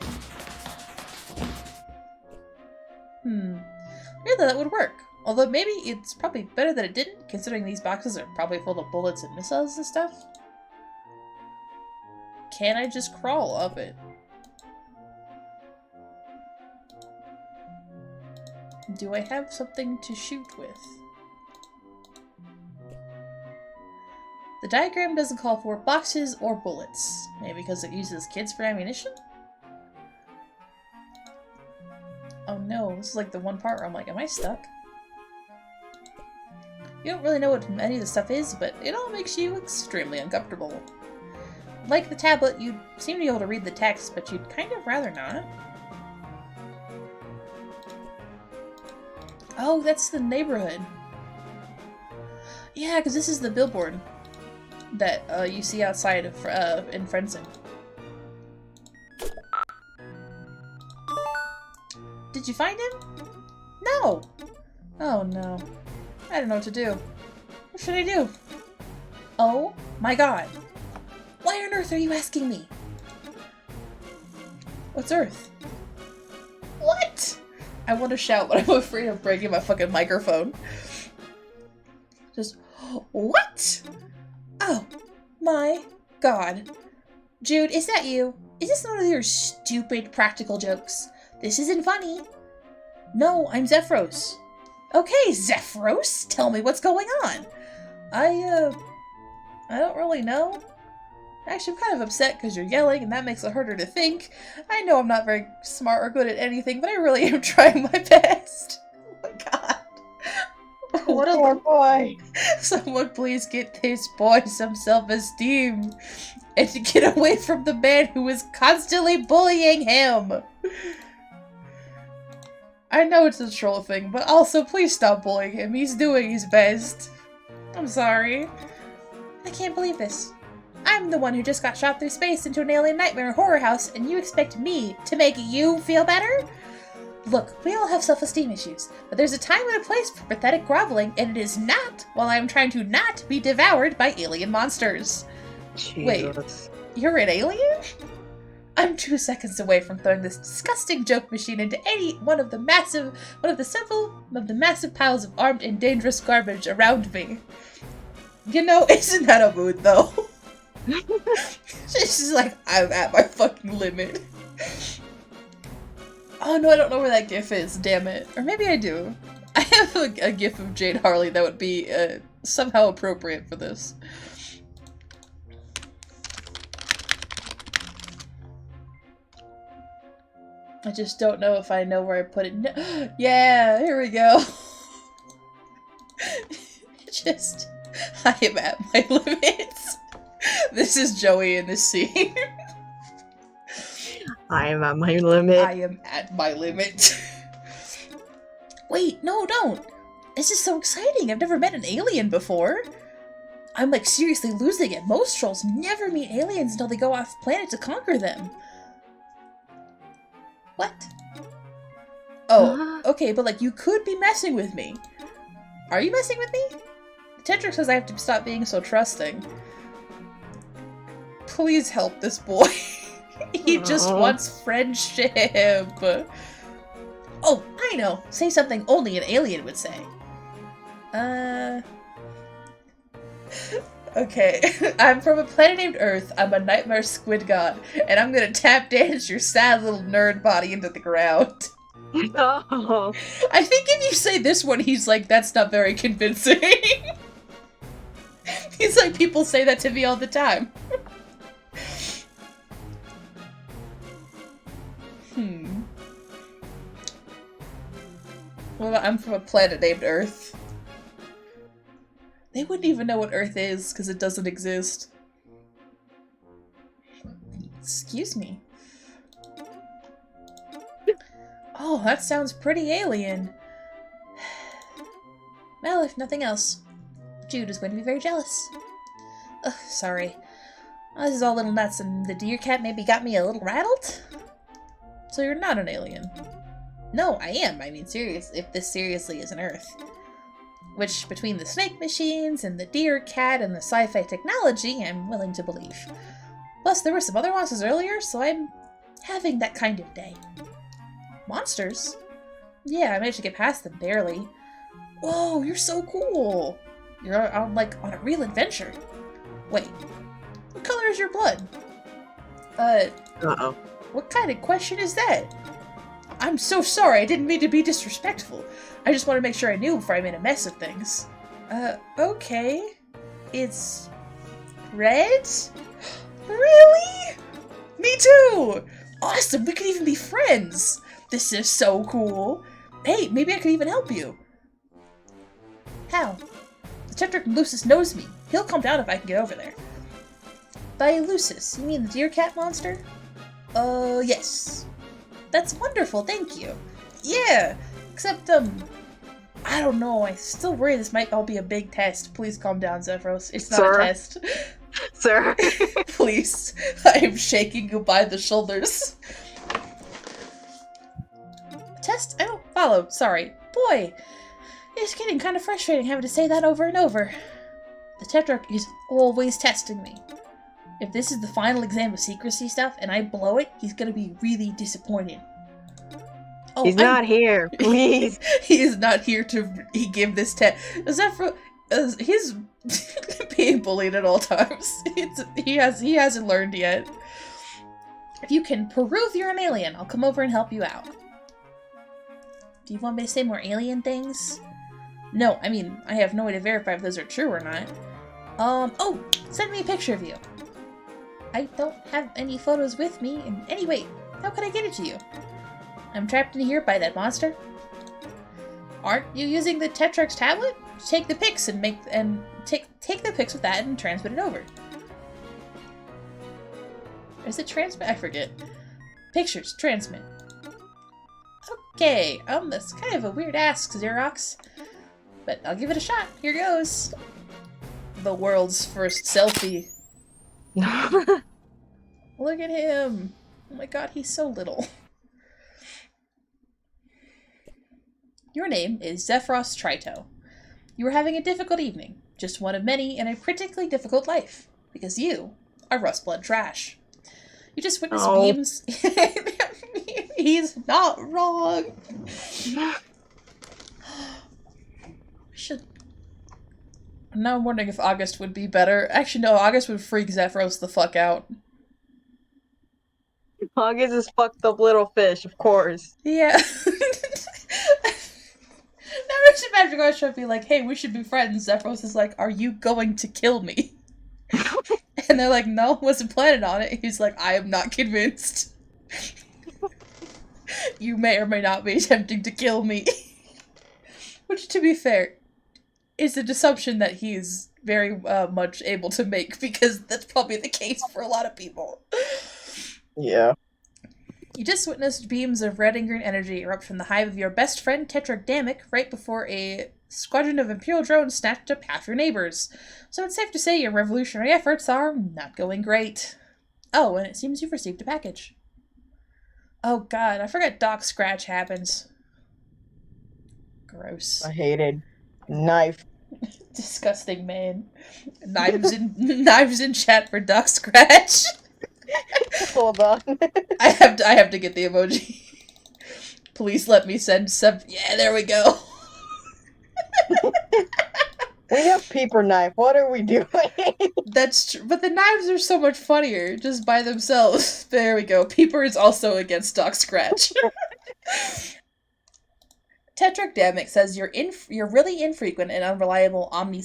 Really, that would work. Although maybe it's probably better that it didn't, considering these boxes are probably full of bullets and missiles and stuff. Can I just crawl up it? Do I have something to shoot with? diagram doesn't call for boxes or bullets. Maybe because it uses kids for ammunition? Oh no, this is like the one part where I'm like, am I stuck? You don't really know what any of the stuff is, but it all makes you extremely uncomfortable. Like the tablet, you seem to be able to read the text, but you'd kind of rather not. Oh, that's the neighborhood. Yeah, because this is the billboard that you see outside of in friendsim. Did you find him? No! Oh no. I don't know what to do. What should I do? Oh my god. Why on earth are you asking me? What's Earth? What? I want to shout, but I'm afraid of breaking my fucking microphone. Just, what? Oh my god. Jude, is that you? Is this one of your stupid practical jokes? This isn't funny. No, I'm Zephyros. Okay, Zephyros, tell me what's going on. I don't really know. Actually, I'm kind of upset because you're yelling and that makes it harder to think. I know I'm not very smart or good at anything, but I really am trying my best. Oh my god. What a Poor boy. Someone please get this boy some self-esteem and to get away from the man who is constantly bullying him. I know it's a troll thing, but also please stop bullying him. He's doing his best. I'm sorry. I can't believe this. I'm the one who just got shot through space into an alien nightmare horror house, and you expect me to make you feel better? Look, we all have self-esteem issues, but there's a time and a place for pathetic groveling, and it is not while I'm trying to not be devoured by alien monsters. Jesus. Wait, you're an alien? I'm 2 seconds away from throwing this disgusting joke machine into any one of the massive piles of armed and dangerous garbage around me. You know, isn't that a mood, though? She's just like, I'm at my fucking limit. Oh no, I don't know where that gif is, damn it. Or maybe I do. I have a gif of Jade Harley that would be somehow appropriate for this. I just don't know if I know where I put it. No yeah, here we go. Just, I am at my limits. This is Joey in this scene. I am at my limit. I am at my limit. Wait, no, don't. This is so exciting. I've never met an alien before. I'm like seriously losing it. Most trolls never meet aliens until they go off planet to conquer them. What? Oh, okay, but like you could be messing with me. Are you messing with me? Tetra says I have to stop being so trusting. Please help this boy. He just wants friendship. Oh, I know. Say something only an alien would say. Okay. I'm from a planet named Earth. I'm a nightmare squid god, and I'm gonna tap dance your sad little nerd body into the ground. No. I think if you say this one, he's like, that's not very convincing. He's like, people say that to me all the time. Well, I'm from a planet named Earth. They wouldn't even know what Earth is, because it doesn't exist. Excuse me. Oh, that sounds pretty alien. Well, if nothing else, Jude is going to be very jealous. Ugh, sorry. Oh, this is all a little nuts, and the deer cat maybe got me a little rattled? So you're not an alien? No, I am. I mean, if this seriously is an Earth. Which, between the snake machines, and the deer cat, and the sci-fi technology, I'm willing to believe. Plus, there were some other monsters earlier, so I'm having that kind of day. Monsters? Yeah, I managed to get past them, barely. Whoa, you're so cool! You're on a real adventure. Wait, what color is your blood? Uh-oh. What kind of question is that? I'm so sorry, I didn't mean to be disrespectful. I just want to make sure I knew before I made a mess of things. Okay. It's Red? Really? Me too! Awesome, we could even be friends! This is so cool! Hey, maybe I could even help you! How? The Tetrarch Lucis knows me. He'll calm down if I can get over there. By Lucis, you mean the deer cat monster? Yes. That's wonderful, thank you. Yeah, except, I don't know, I still worry this might all be a big test. Please calm down, Zephyros. It's not a test. Sir. Please. I am shaking you by the shoulders. Test? I don't follow. Sorry. Boy, it's getting kind of frustrating having to say that over and over. The Tetrarch is always testing me. If this is the final exam of secrecy stuff and I blow it, he's gonna be really disappointed. Oh, He's not here, please. He is not here to give this test. He's being bullied at all times. He hasn't learned yet. If you can prove you're an alien, I'll come over and help you out. Do you want me to say more alien things? No, I mean, I have no way to verify if those are true or not. Oh, send me a picture of you. I don't have any photos with me, and anyway, how can I get it to you? I'm trapped in here by that monster. Aren't you using the Tetrarch's tablet? Take the pics and take the pics with that and transmit it over. Is it transmit? I forget. Pictures, transmit. Okay, that's kind of a weird ask, Xerox. But I'll give it a shot. Here goes. The world's first selfie. Look at him. Oh my god, he's so little. Your name is Zephyros Trito. You are having a difficult evening, just one of many in a particularly difficult life, because you are Rustblood trash. You just witnessed beams. He's not wrong. Now I'm wondering if August would be better. Actually, no, August would freak Zephyros the fuck out. August is fucked up little fish, of course. Yeah. Now just imagine going to be like, hey, we should be friends. Zephyros is like, are you going to kill me? And they're like, no, wasn't planning on it. He's like, I am not convinced. You may or may not be attempting to kill me. Which, to be fair, is an assumption that he's very much able to make, because that's probably the case for a lot of people. Yeah. You just witnessed beams of red and green energy erupt from the hive of your best friend Tetrarch Damic right before a squadron of Imperial drones snatched up half your neighbors. So it's safe to say your revolutionary efforts are not going great. Oh, and it seems you've received a package. Oh god, I forgot Doc Scratch happens. Gross. I hated knife. Disgusting, man. Knives in chat for Doc Scratch. Hold on. I have to get the emoji. Please let me send some. Yeah, there we go. We have paper knife. What are we doing? That's true, but the knives are so much funnier just by themselves. There we go. Peeper is also against Doc Scratch. Tetrarch Damic says you're really infrequent and unreliable Omni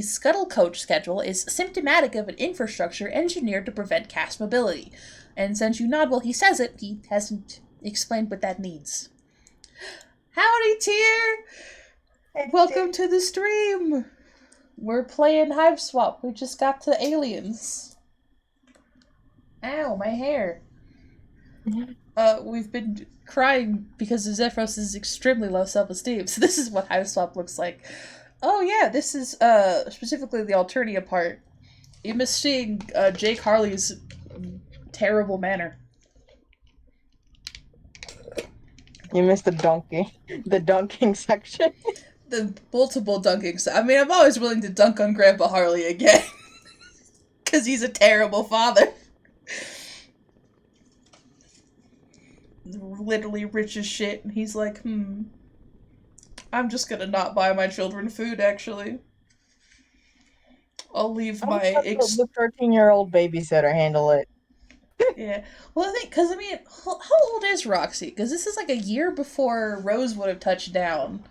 Scuttle Coach schedule is symptomatic of an infrastructure engineered to prevent cast mobility. And since you nod while he says it, he hasn't explained what that means. Howdy, Tier! Welcome to the stream! We're playing hiveswap. We just got to aliens. Ow, my hair. We've been crying because of Zephyros' extremely low self-esteem, so this is what hiveswap looks like. Oh yeah, this is specifically the Alternia part. You missed seeing Jake Harley's terrible manner. You missed the dunking section. The multiple dunkings. I mean, I'm always willing to dunk on Grandpa Harley again. Because he's a terrible father. Literally rich as shit. And he's like, I'm just gonna not buy my children food, actually. I'll leave my... The 13-year-old babysitter handle it. Yeah. Well, I think, how old is Roxy? Because this is like a year before Rose would have touched down.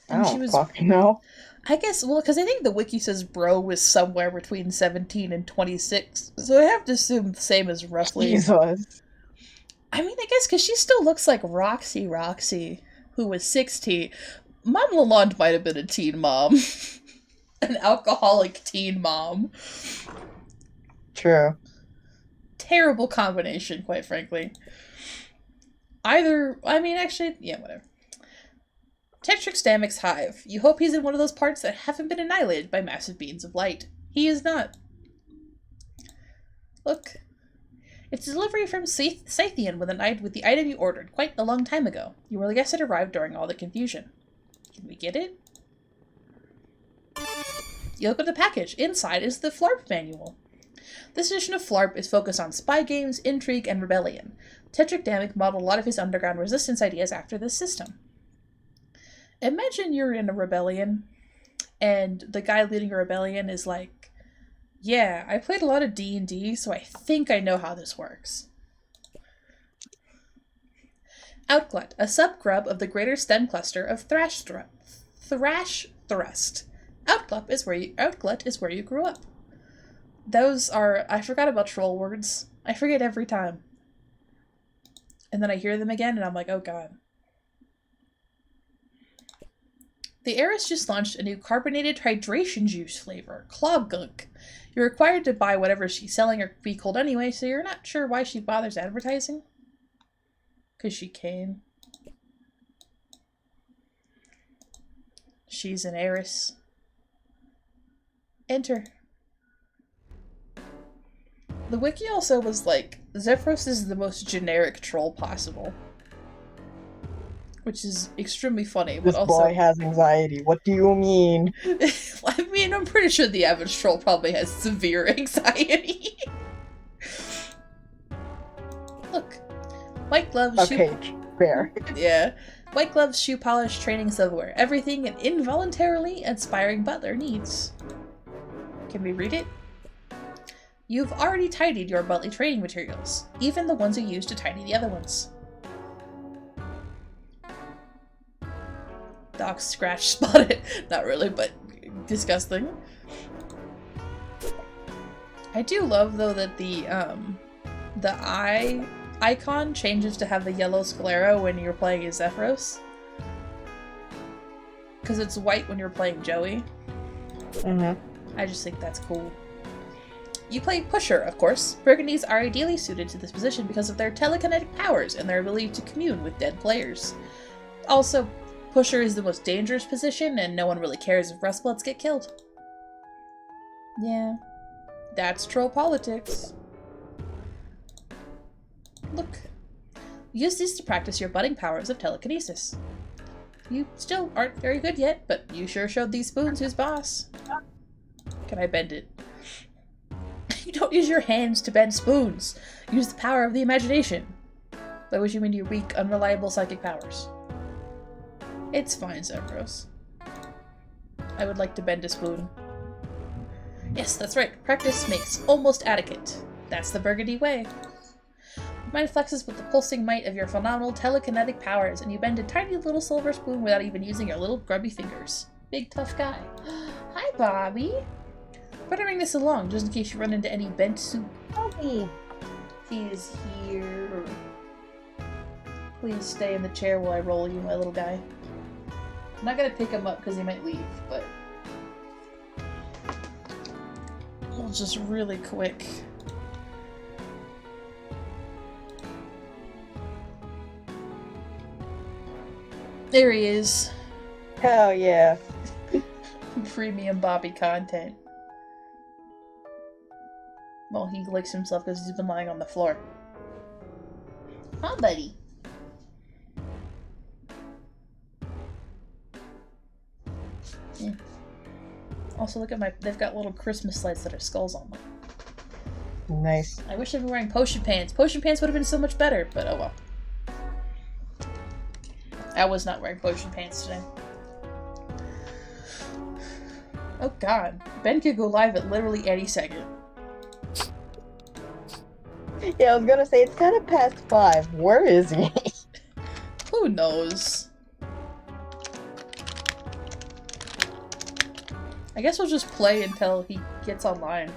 And she was, fucking know. I guess, well, because I think the wiki says bro was somewhere between 17 and 26, so I have to assume the same as roughly. Jesus. I mean, I guess because she still looks like Roxy, who was 16. Mom Lalonde might have been a teen mom. An alcoholic teen mom. True. Terrible combination, quite frankly. Either, I mean, actually, yeah, whatever. Tetrix Damic's hive. You hope he's in one of those parts that haven't been annihilated by massive beams of light. He is not. Look. It's delivery from Scythian with the item you ordered quite a long time ago. You were the guest that arrived during all the confusion. Can we get it? You look at the package. Inside is the Flarp manual. This edition of Flarp is focused on spy games, intrigue, and rebellion. Tetrick Damic modeled a lot of his underground resistance ideas after this system. Imagine you're in a rebellion, and the guy leading a rebellion is like, yeah, I played a lot of D&D, so I think I know how this works. Outglut, a subgrub of the greater stem cluster of Thrash Thrust. Outglut is where you grew up. Those are, I forgot about troll words. I forget every time. And then I hear them again, and I'm like, oh god. The Heiress just launched a new carbonated hydration juice flavor, Cloggunk. You're required to buy whatever she's selling or be cold anyway, so you're not sure why she bothers advertising. 'Cause she can. She's an heiress. Enter. The wiki also was like, Zephyros is the most generic troll possible. Which is extremely funny, but This also... boy has anxiety. What do you mean? I mean, I'm pretty sure the average troll probably has severe anxiety. Look. White gloves, Okay, fair. Yeah. White gloves, shoe polish, training silverware. Everything an involuntarily aspiring butler needs. Can we read it? You've already tidied your butler training materials, even the ones you used to tidy the other ones. Doc scratch spotted. Not really, but disgusting. I do love though that the eye icon changes to have the yellow sclera when you're playing as Zephyros. Because it's white when you're playing Joey. I just think that's cool. You play Pusher, of course. Burgundies are ideally suited to this position because of their telekinetic powers and their ability to commune with dead players. Also, Pusher is the most dangerous position, and no one really cares if Rustbloods get killed. Yeah. That's troll politics. Look. Use these to practice your budding powers of telekinesis. You still aren't very good yet, but you sure showed these spoons who's boss. Can I bend it? You don't use your hands to bend spoons. Use the power of the imagination. By which you mean your weak, unreliable psychic powers. It's fine, Zephyros. I would like to bend a spoon. Yes, that's right. Practice makes almost adequate. That's the Burgundy way. Mind flexes with the pulsing might of your phenomenal telekinetic powers, and you bend a tiny little silver spoon without even using your little grubby fingers. Big tough guy. Hi, Bobby. Better bring this along, just in case you run into any bent soup. Bobby. He is here. Please stay in the chair while I roll you, my little guy. I'm not gonna pick him up because he might leave, but we'll just really quick. There he is. Hell yeah. Premium Bobby content. Well, he licks himself because he's been lying on the floor. Huh, buddy? Yeah. Also, look at they've got little Christmas lights that are skulls on them. Nice. I wish I'd been wearing potion pants. Potion pants would have been so much better, but oh well. I was not wearing potion pants today. Oh god. Ben could go live at literally any second. Yeah, I was gonna say, it's kind of past 5. Where is he? Who knows? I guess we'll just play until he gets online.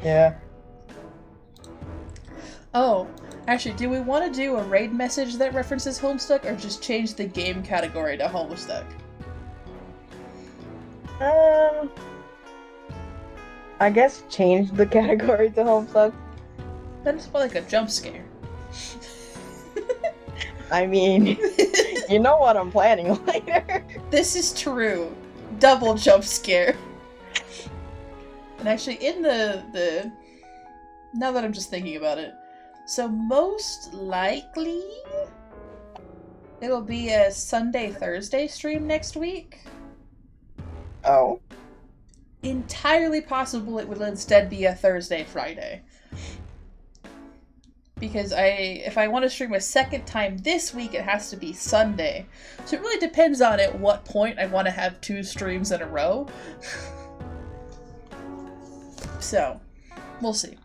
Yeah. Oh, actually, do we want to do a raid message that references Homestuck, or just change the game category to Homestuck? I guess change the category to Homestuck. That's more like a jump scare. I mean, you know what I'm planning later. This is true. Double jump scare. And actually, in the now that I'm just thinking about it, so most likely it'll be a Sunday-Thursday stream next week. Oh. Entirely possible it will instead be a Thursday-Friday. Because if I want to stream a second time this week, it has to be Sunday. So it really depends on at what point I want to have 2 streams in a row. So, we'll see.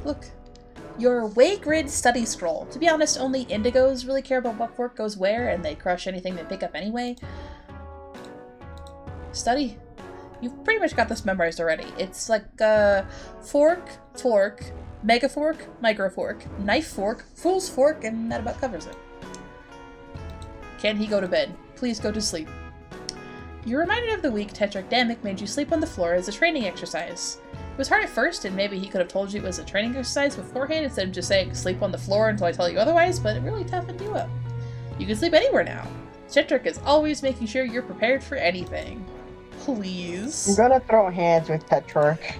Look. Your way grid study scroll. To be honest, only indigos really care about what fork goes where, and they crush anything they pick up anyway. Study. You've pretty much got this memorized already. It's like fork, mega fork, micro fork, knife fork, fool's fork, and that about covers it. Can he go to bed? Please go to sleep. You're reminded of the week Tetradamic made you sleep on the floor as a training exercise. It was hard at first, and maybe he could have told you it was a training exercise beforehand instead of just saying sleep on the floor until I tell you otherwise, but it really toughened you up. You can sleep anywhere now. Tetrick is always making sure you're prepared for anything. Please. I'm gonna throw hands with Tetrick.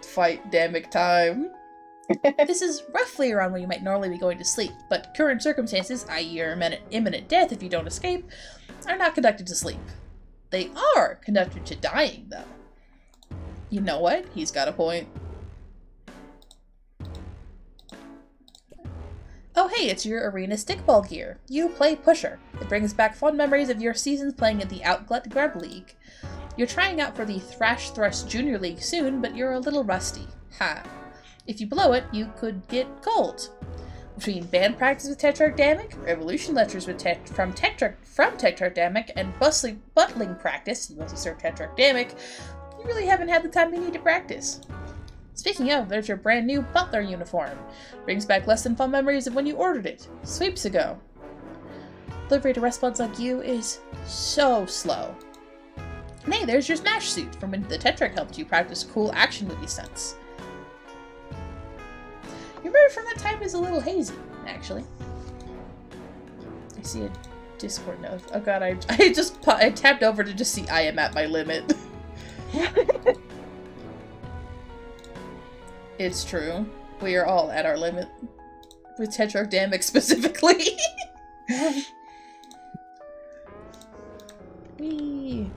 Fight Damic time. This is roughly around when you might normally be going to sleep, but current circumstances, i.e. your imminent death if you don't escape, are not conducted to sleep. They are conducted to dying, though. You know what? He's got a point. Oh hey, it's your arena stickball gear. You play Pusher. It brings back fond memories of your seasons playing in the Outglut Grub League. You're trying out for the Thrash Thrust Junior League soon, but you're a little rusty. Ha. If you blow it, you could get gold. Between band practice with Tetradamic, evolution lectures with from Tetradamic, and butling practice, you must serve Tetradamic, you really haven't had the time you need to practice. Speaking of, there's your brand new butler uniform. Brings back less than fun memories of when you ordered it. Sweeps ago. Delivery to restaurants like you is so slow. And hey, there's your smash suit from when the Tetrick helped you practice cool action movie stunts. Your memory from that time is a little hazy, actually. I see a Discord note. Oh god, I tapped over to just see I am at my limit. It's true. We are all at our limit. With Tetradamic specifically. Whee.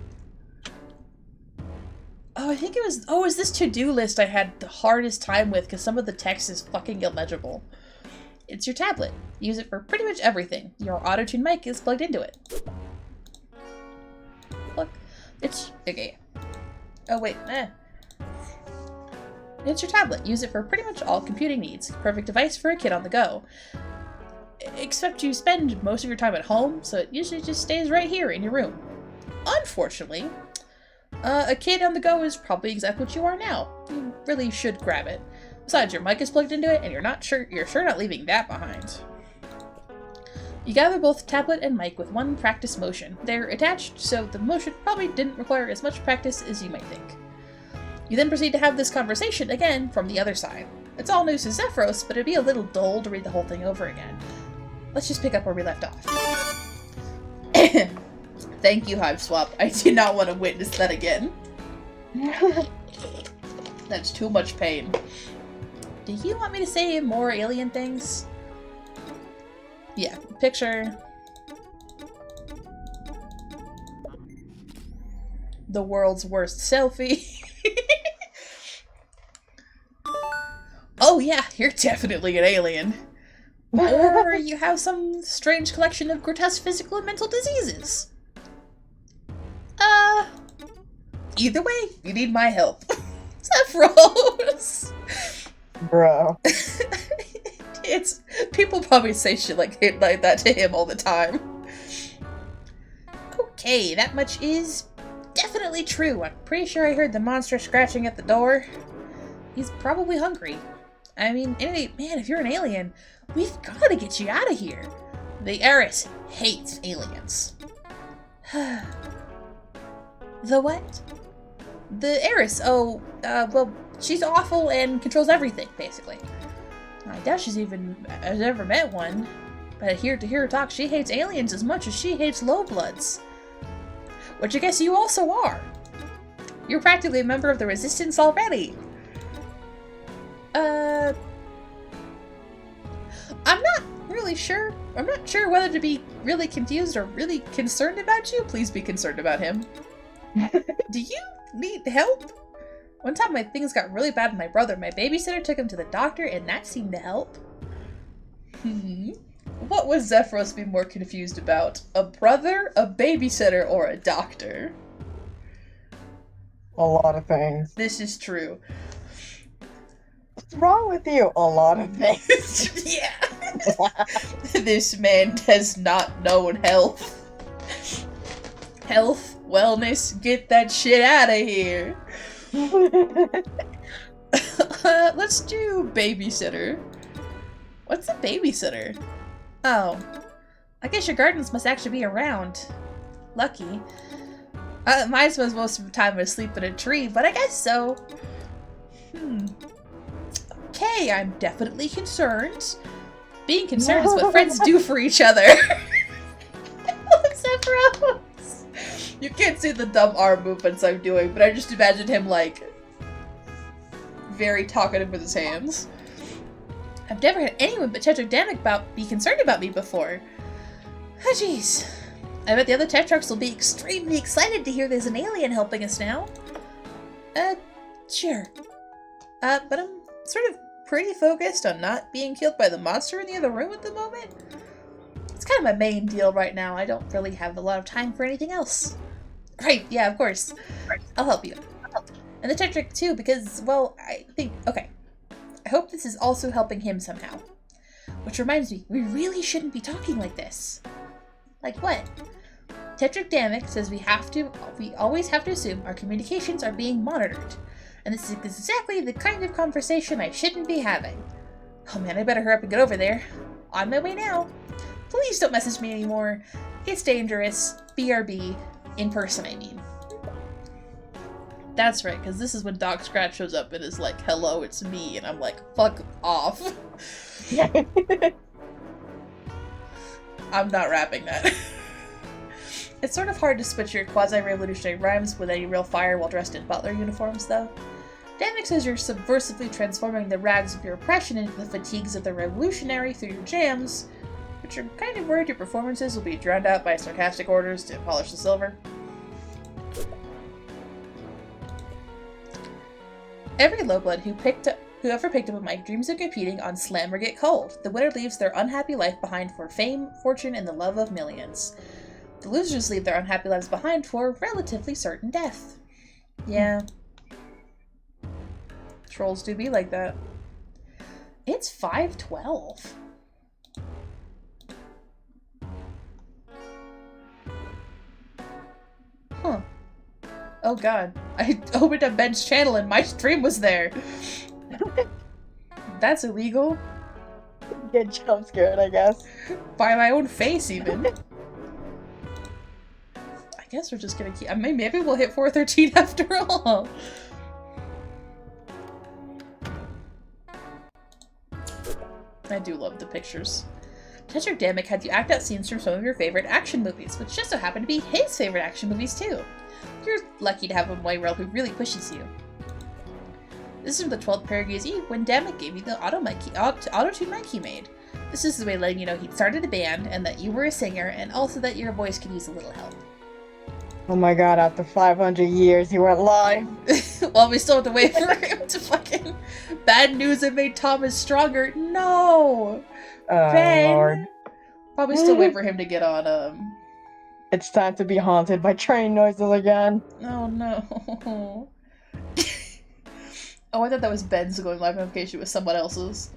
Oh, I think it was... Oh, is this to-do list I had the hardest time with because some of the text is fucking illegible. It's your tablet. Use it for pretty much everything. Your auto-tune mic is plugged into it. Look. It's... Okay. Oh, wait. It's your tablet. Use it for pretty much all computing needs. Perfect device for a kid on the go. Except you spend most of your time at home, so it usually just stays right here in your room. Unfortunately, a kid on the go is probably exactly what you are now. You really should grab it. Besides, your mic is plugged into it, and you're sure not leaving that behind. You gather both tablet and mic with one practice motion. They're attached, so the motion probably didn't require as much practice as you might think. You then proceed to have this conversation again from the other side. It's all news to Zephyros, but it'd be a little dull to read the whole thing over again. Let's just pick up where we left off. Thank you, hiveswap. I do not want to witness that again. That's too much pain. Do you want me to say more alien things? Yeah, picture. The world's worst selfie. Oh yeah, you're definitely an alien. Or you have some strange collection of grotesque physical and mental diseases. Either way, you need my help. Zephyros! Bro. It's... People probably say shit like that to him all the time. Okay, that much is definitely true. I'm pretty sure I heard the monster scratching at the door. He's probably hungry. I mean, anyway, man, if you're an alien, we've got to get you out of here. The heiress hates aliens. The what? The heiress. Oh, well, she's awful and controls everything, basically. I doubt she's has ever met one. But to hear her talk, she hates aliens as much as she hates lowbloods. Which I guess you also are. You're practically a member of the Resistance already. I'm not really sure. I'm not sure whether to be really confused or really concerned about you. Please be concerned about him. Do you need help? One time my things got really bad with my brother. My babysitter took him to the doctor and that seemed to help. What would Zephyros be more confused about? A brother, a babysitter, or a doctor? A lot of things. This is true. What's wrong with you? A lot of things. Yeah. This man has not known health. Health, wellness, get that shit out of here. Let's do babysitter. What's a babysitter? Oh. I guess your gardens must actually be around. Lucky. Mine was most of the time I sleep in a tree, but I guess so. Okay, I'm definitely concerned. Being concerned is what friends do for each other. Zephyros! You can't see the dumb arm movements I'm doing, but I just imagine him, like, very talkative with his hands. I've never had anyone but Tetragrammatic be concerned about me before. Oh, jeez. I bet the other Tetrarchs will be extremely excited to hear there's an alien helping us now. Sure. But I'm sort of pretty focused on not being killed by the monster in the other room at the moment. It's kind of my main deal right now. I don't really have a lot of time for anything else. Right, yeah, of course. I'll help you. And the Tetrarch too, because, well, I think, okay. I hope this is also helping him somehow. Which reminds me, we really shouldn't be talking like this. Like what? Tetragrammatic says we always have to assume our communications are being monitored. And this is exactly the kind of conversation I shouldn't be having. Oh man, I better hurry up and get over there. On my way now. Please don't message me anymore. It's dangerous. BRB. In person, I mean. That's right, because this is when Doc Scratch shows up and is like, hello, it's me. And I'm like, fuck off. I'm not rapping that. It's sort of hard to switch your quasi-revolutionary rhymes with any real fire while dressed in butler uniforms, though. Damek says you're subversively transforming the rags of your oppression into the fatigues of the revolutionary through your jams, but you're kind of worried your performances will be drowned out by sarcastic orders to polish the silver. Every lowblood whoever picked up a mic dreams of competing on Slam or Get Cold. The winner leaves their unhappy life behind for fame, fortune, and the love of millions. The losers leave their unhappy lives behind for relatively certain death. Yeah. Trolls do be like that. It's 5:12. Huh. Oh god. I opened up Ben's channel and my stream was there. That's illegal. Get jump scared, I guess. By my own face, even. I guess we're just gonna keep. I mean, maybe we'll hit 413 after all. I do love the pictures. Tetragrammatic had you act out scenes from some of your favorite action movies, which just so happen to be his favorite action movies too. You're lucky to have a Moirel who really pushes you. This is from the 12th Parage's Eve when Damek gave you the auto-tune mic he made. This is the way letting you know he'd started a band and that you were a singer and also that your voice could use a little help. Oh my god, after 500 years he went live. Well, we still have to wait for him to fucking... Bad news that made Thomas stronger. No! Ben! Lord. Probably still wait for him to get on, It's time to be haunted by train noises again. Oh no. Oh, I thought that was Ben's going live notification with someone else's.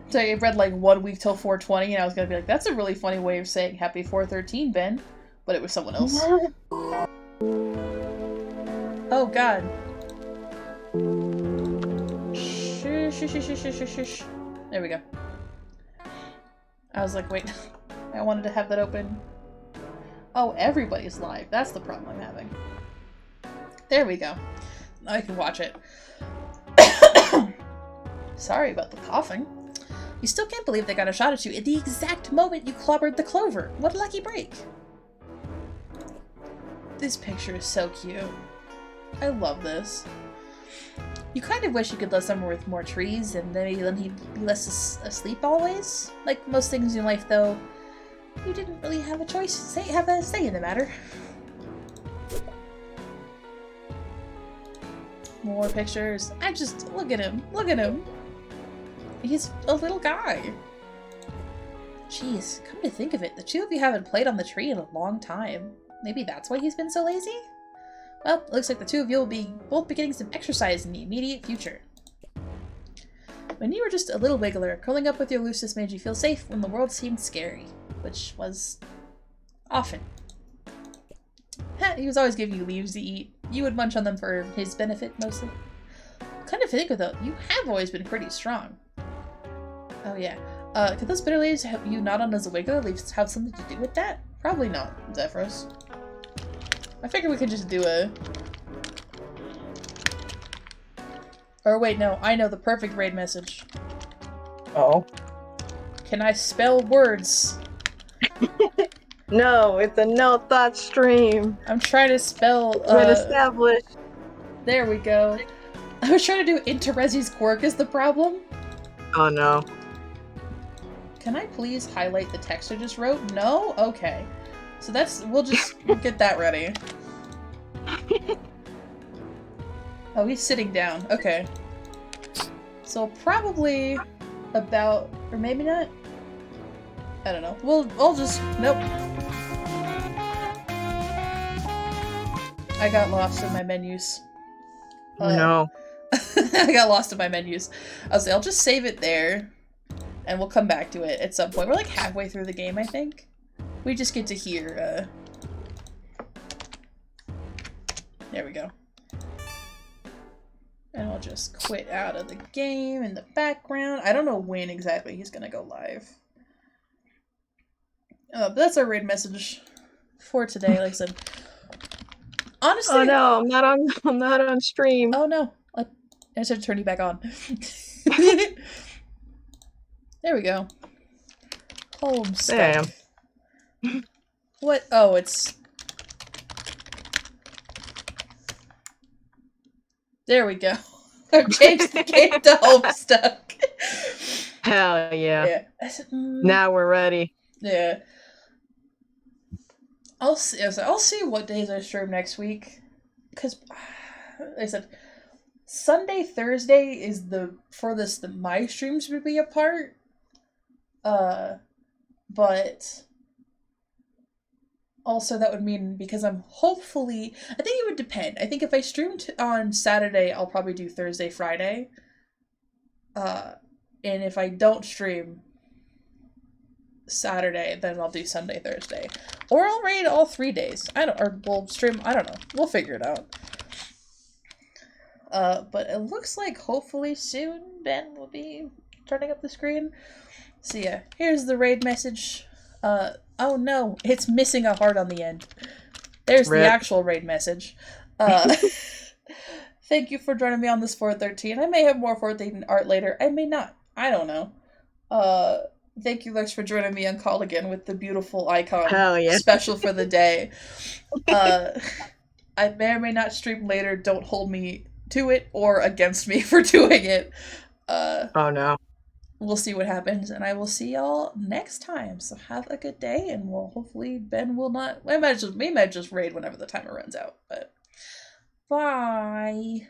So I read like 1 week till 420 and I was gonna be like, that's a really funny way of saying happy 413, Ben. but it was someone else. Oh god. Shh. There we go. I was like, wait, I wanted to have that open. Oh, everybody's live. That's the problem I'm having. There we go. Now I can watch it. Sorry about the coughing. You still can't believe they got a shot at you at the exact moment you clobbered the clover. What a lucky break. This picture is so cute. I love this. You kind of wish you could live somewhere with more trees, and maybe then he'd be less asleep always. Like most things in life, though, you didn't really have a choice, have a say in the matter. More pictures. Look at him. Look at him. He's a little guy. Jeez, come to think of it, the two of you haven't played on the tree in a long time. Maybe that's why he's been so lazy? Well, it looks like the two of you will be both be getting some exercise in the immediate future. When you were just a little wiggler, curling up with your loosest made you feel safe when the world seemed scary. Which was... often. He was always giving you leaves to eat. You would munch on them for his benefit, mostly. Kind of think though, you have always been pretty strong. Oh yeah. Could those bitter leaves have you not on as a wiggler have something to do with that? Probably not, Zephyros. I figured we could just do a... Or wait, no, I know the perfect raid message. Oh. Can I spell words? No, it's a no thought stream. I'm trying to spell, Been established. There we go. I was trying to do Interesi's quirk is the problem. Oh no. Can I please highlight the text I just wrote? No? Okay. So that's, we'll just get that ready. Oh, he's sitting down. Okay. So probably about, or maybe not? I don't know. We'll just, nope. I got lost in my menus. No. I got lost in my menus. I'll just save it there, and we'll come back to it at some point. We're like halfway through the game, I think. We just get to hear, there we go. And I'll just quit out of the game in the background. I don't know when exactly he's gonna go live. But that's our raid message for today, like I said. Honestly... Oh no, I'm not on stream. Oh no. I just had to turn you back on. There we go. Homestuck. There I am. What? Oh, it's... There we go. I've changed the game to Homestuck. Hell yeah. Yeah. I said, Now we're ready. yeah. I'll see what days I stream next week. Because, I said, Sunday, Thursday is the furthest that my streams would be apart. But also that would mean, because I'm hopefully, I think it would depend. I think if I streamed on Saturday, I'll probably do Thursday, Friday. And if I don't stream Saturday, then I'll do Sunday, Thursday. Or I'll raid all 3 days. We'll stream, I don't know. We'll figure it out. But it looks like hopefully soon Ben will be turning up the screen. So yeah, here's the raid message. Oh no, it's missing a heart on the end. There's the actual raid message. Thank you for joining me on this 413. I may have more 413 art later. I may not. I don't know. Thank you, Lex, for joining me on call again with the beautiful icon. Hell yeah. Special for the day. I may or may not stream later. Don't hold me to it or against me for doing it. Oh no. We'll see what happens, and I will see y'all next time. So have a good day, and we'll hopefully Ben will not. We might just raid whenever the timer runs out. But bye.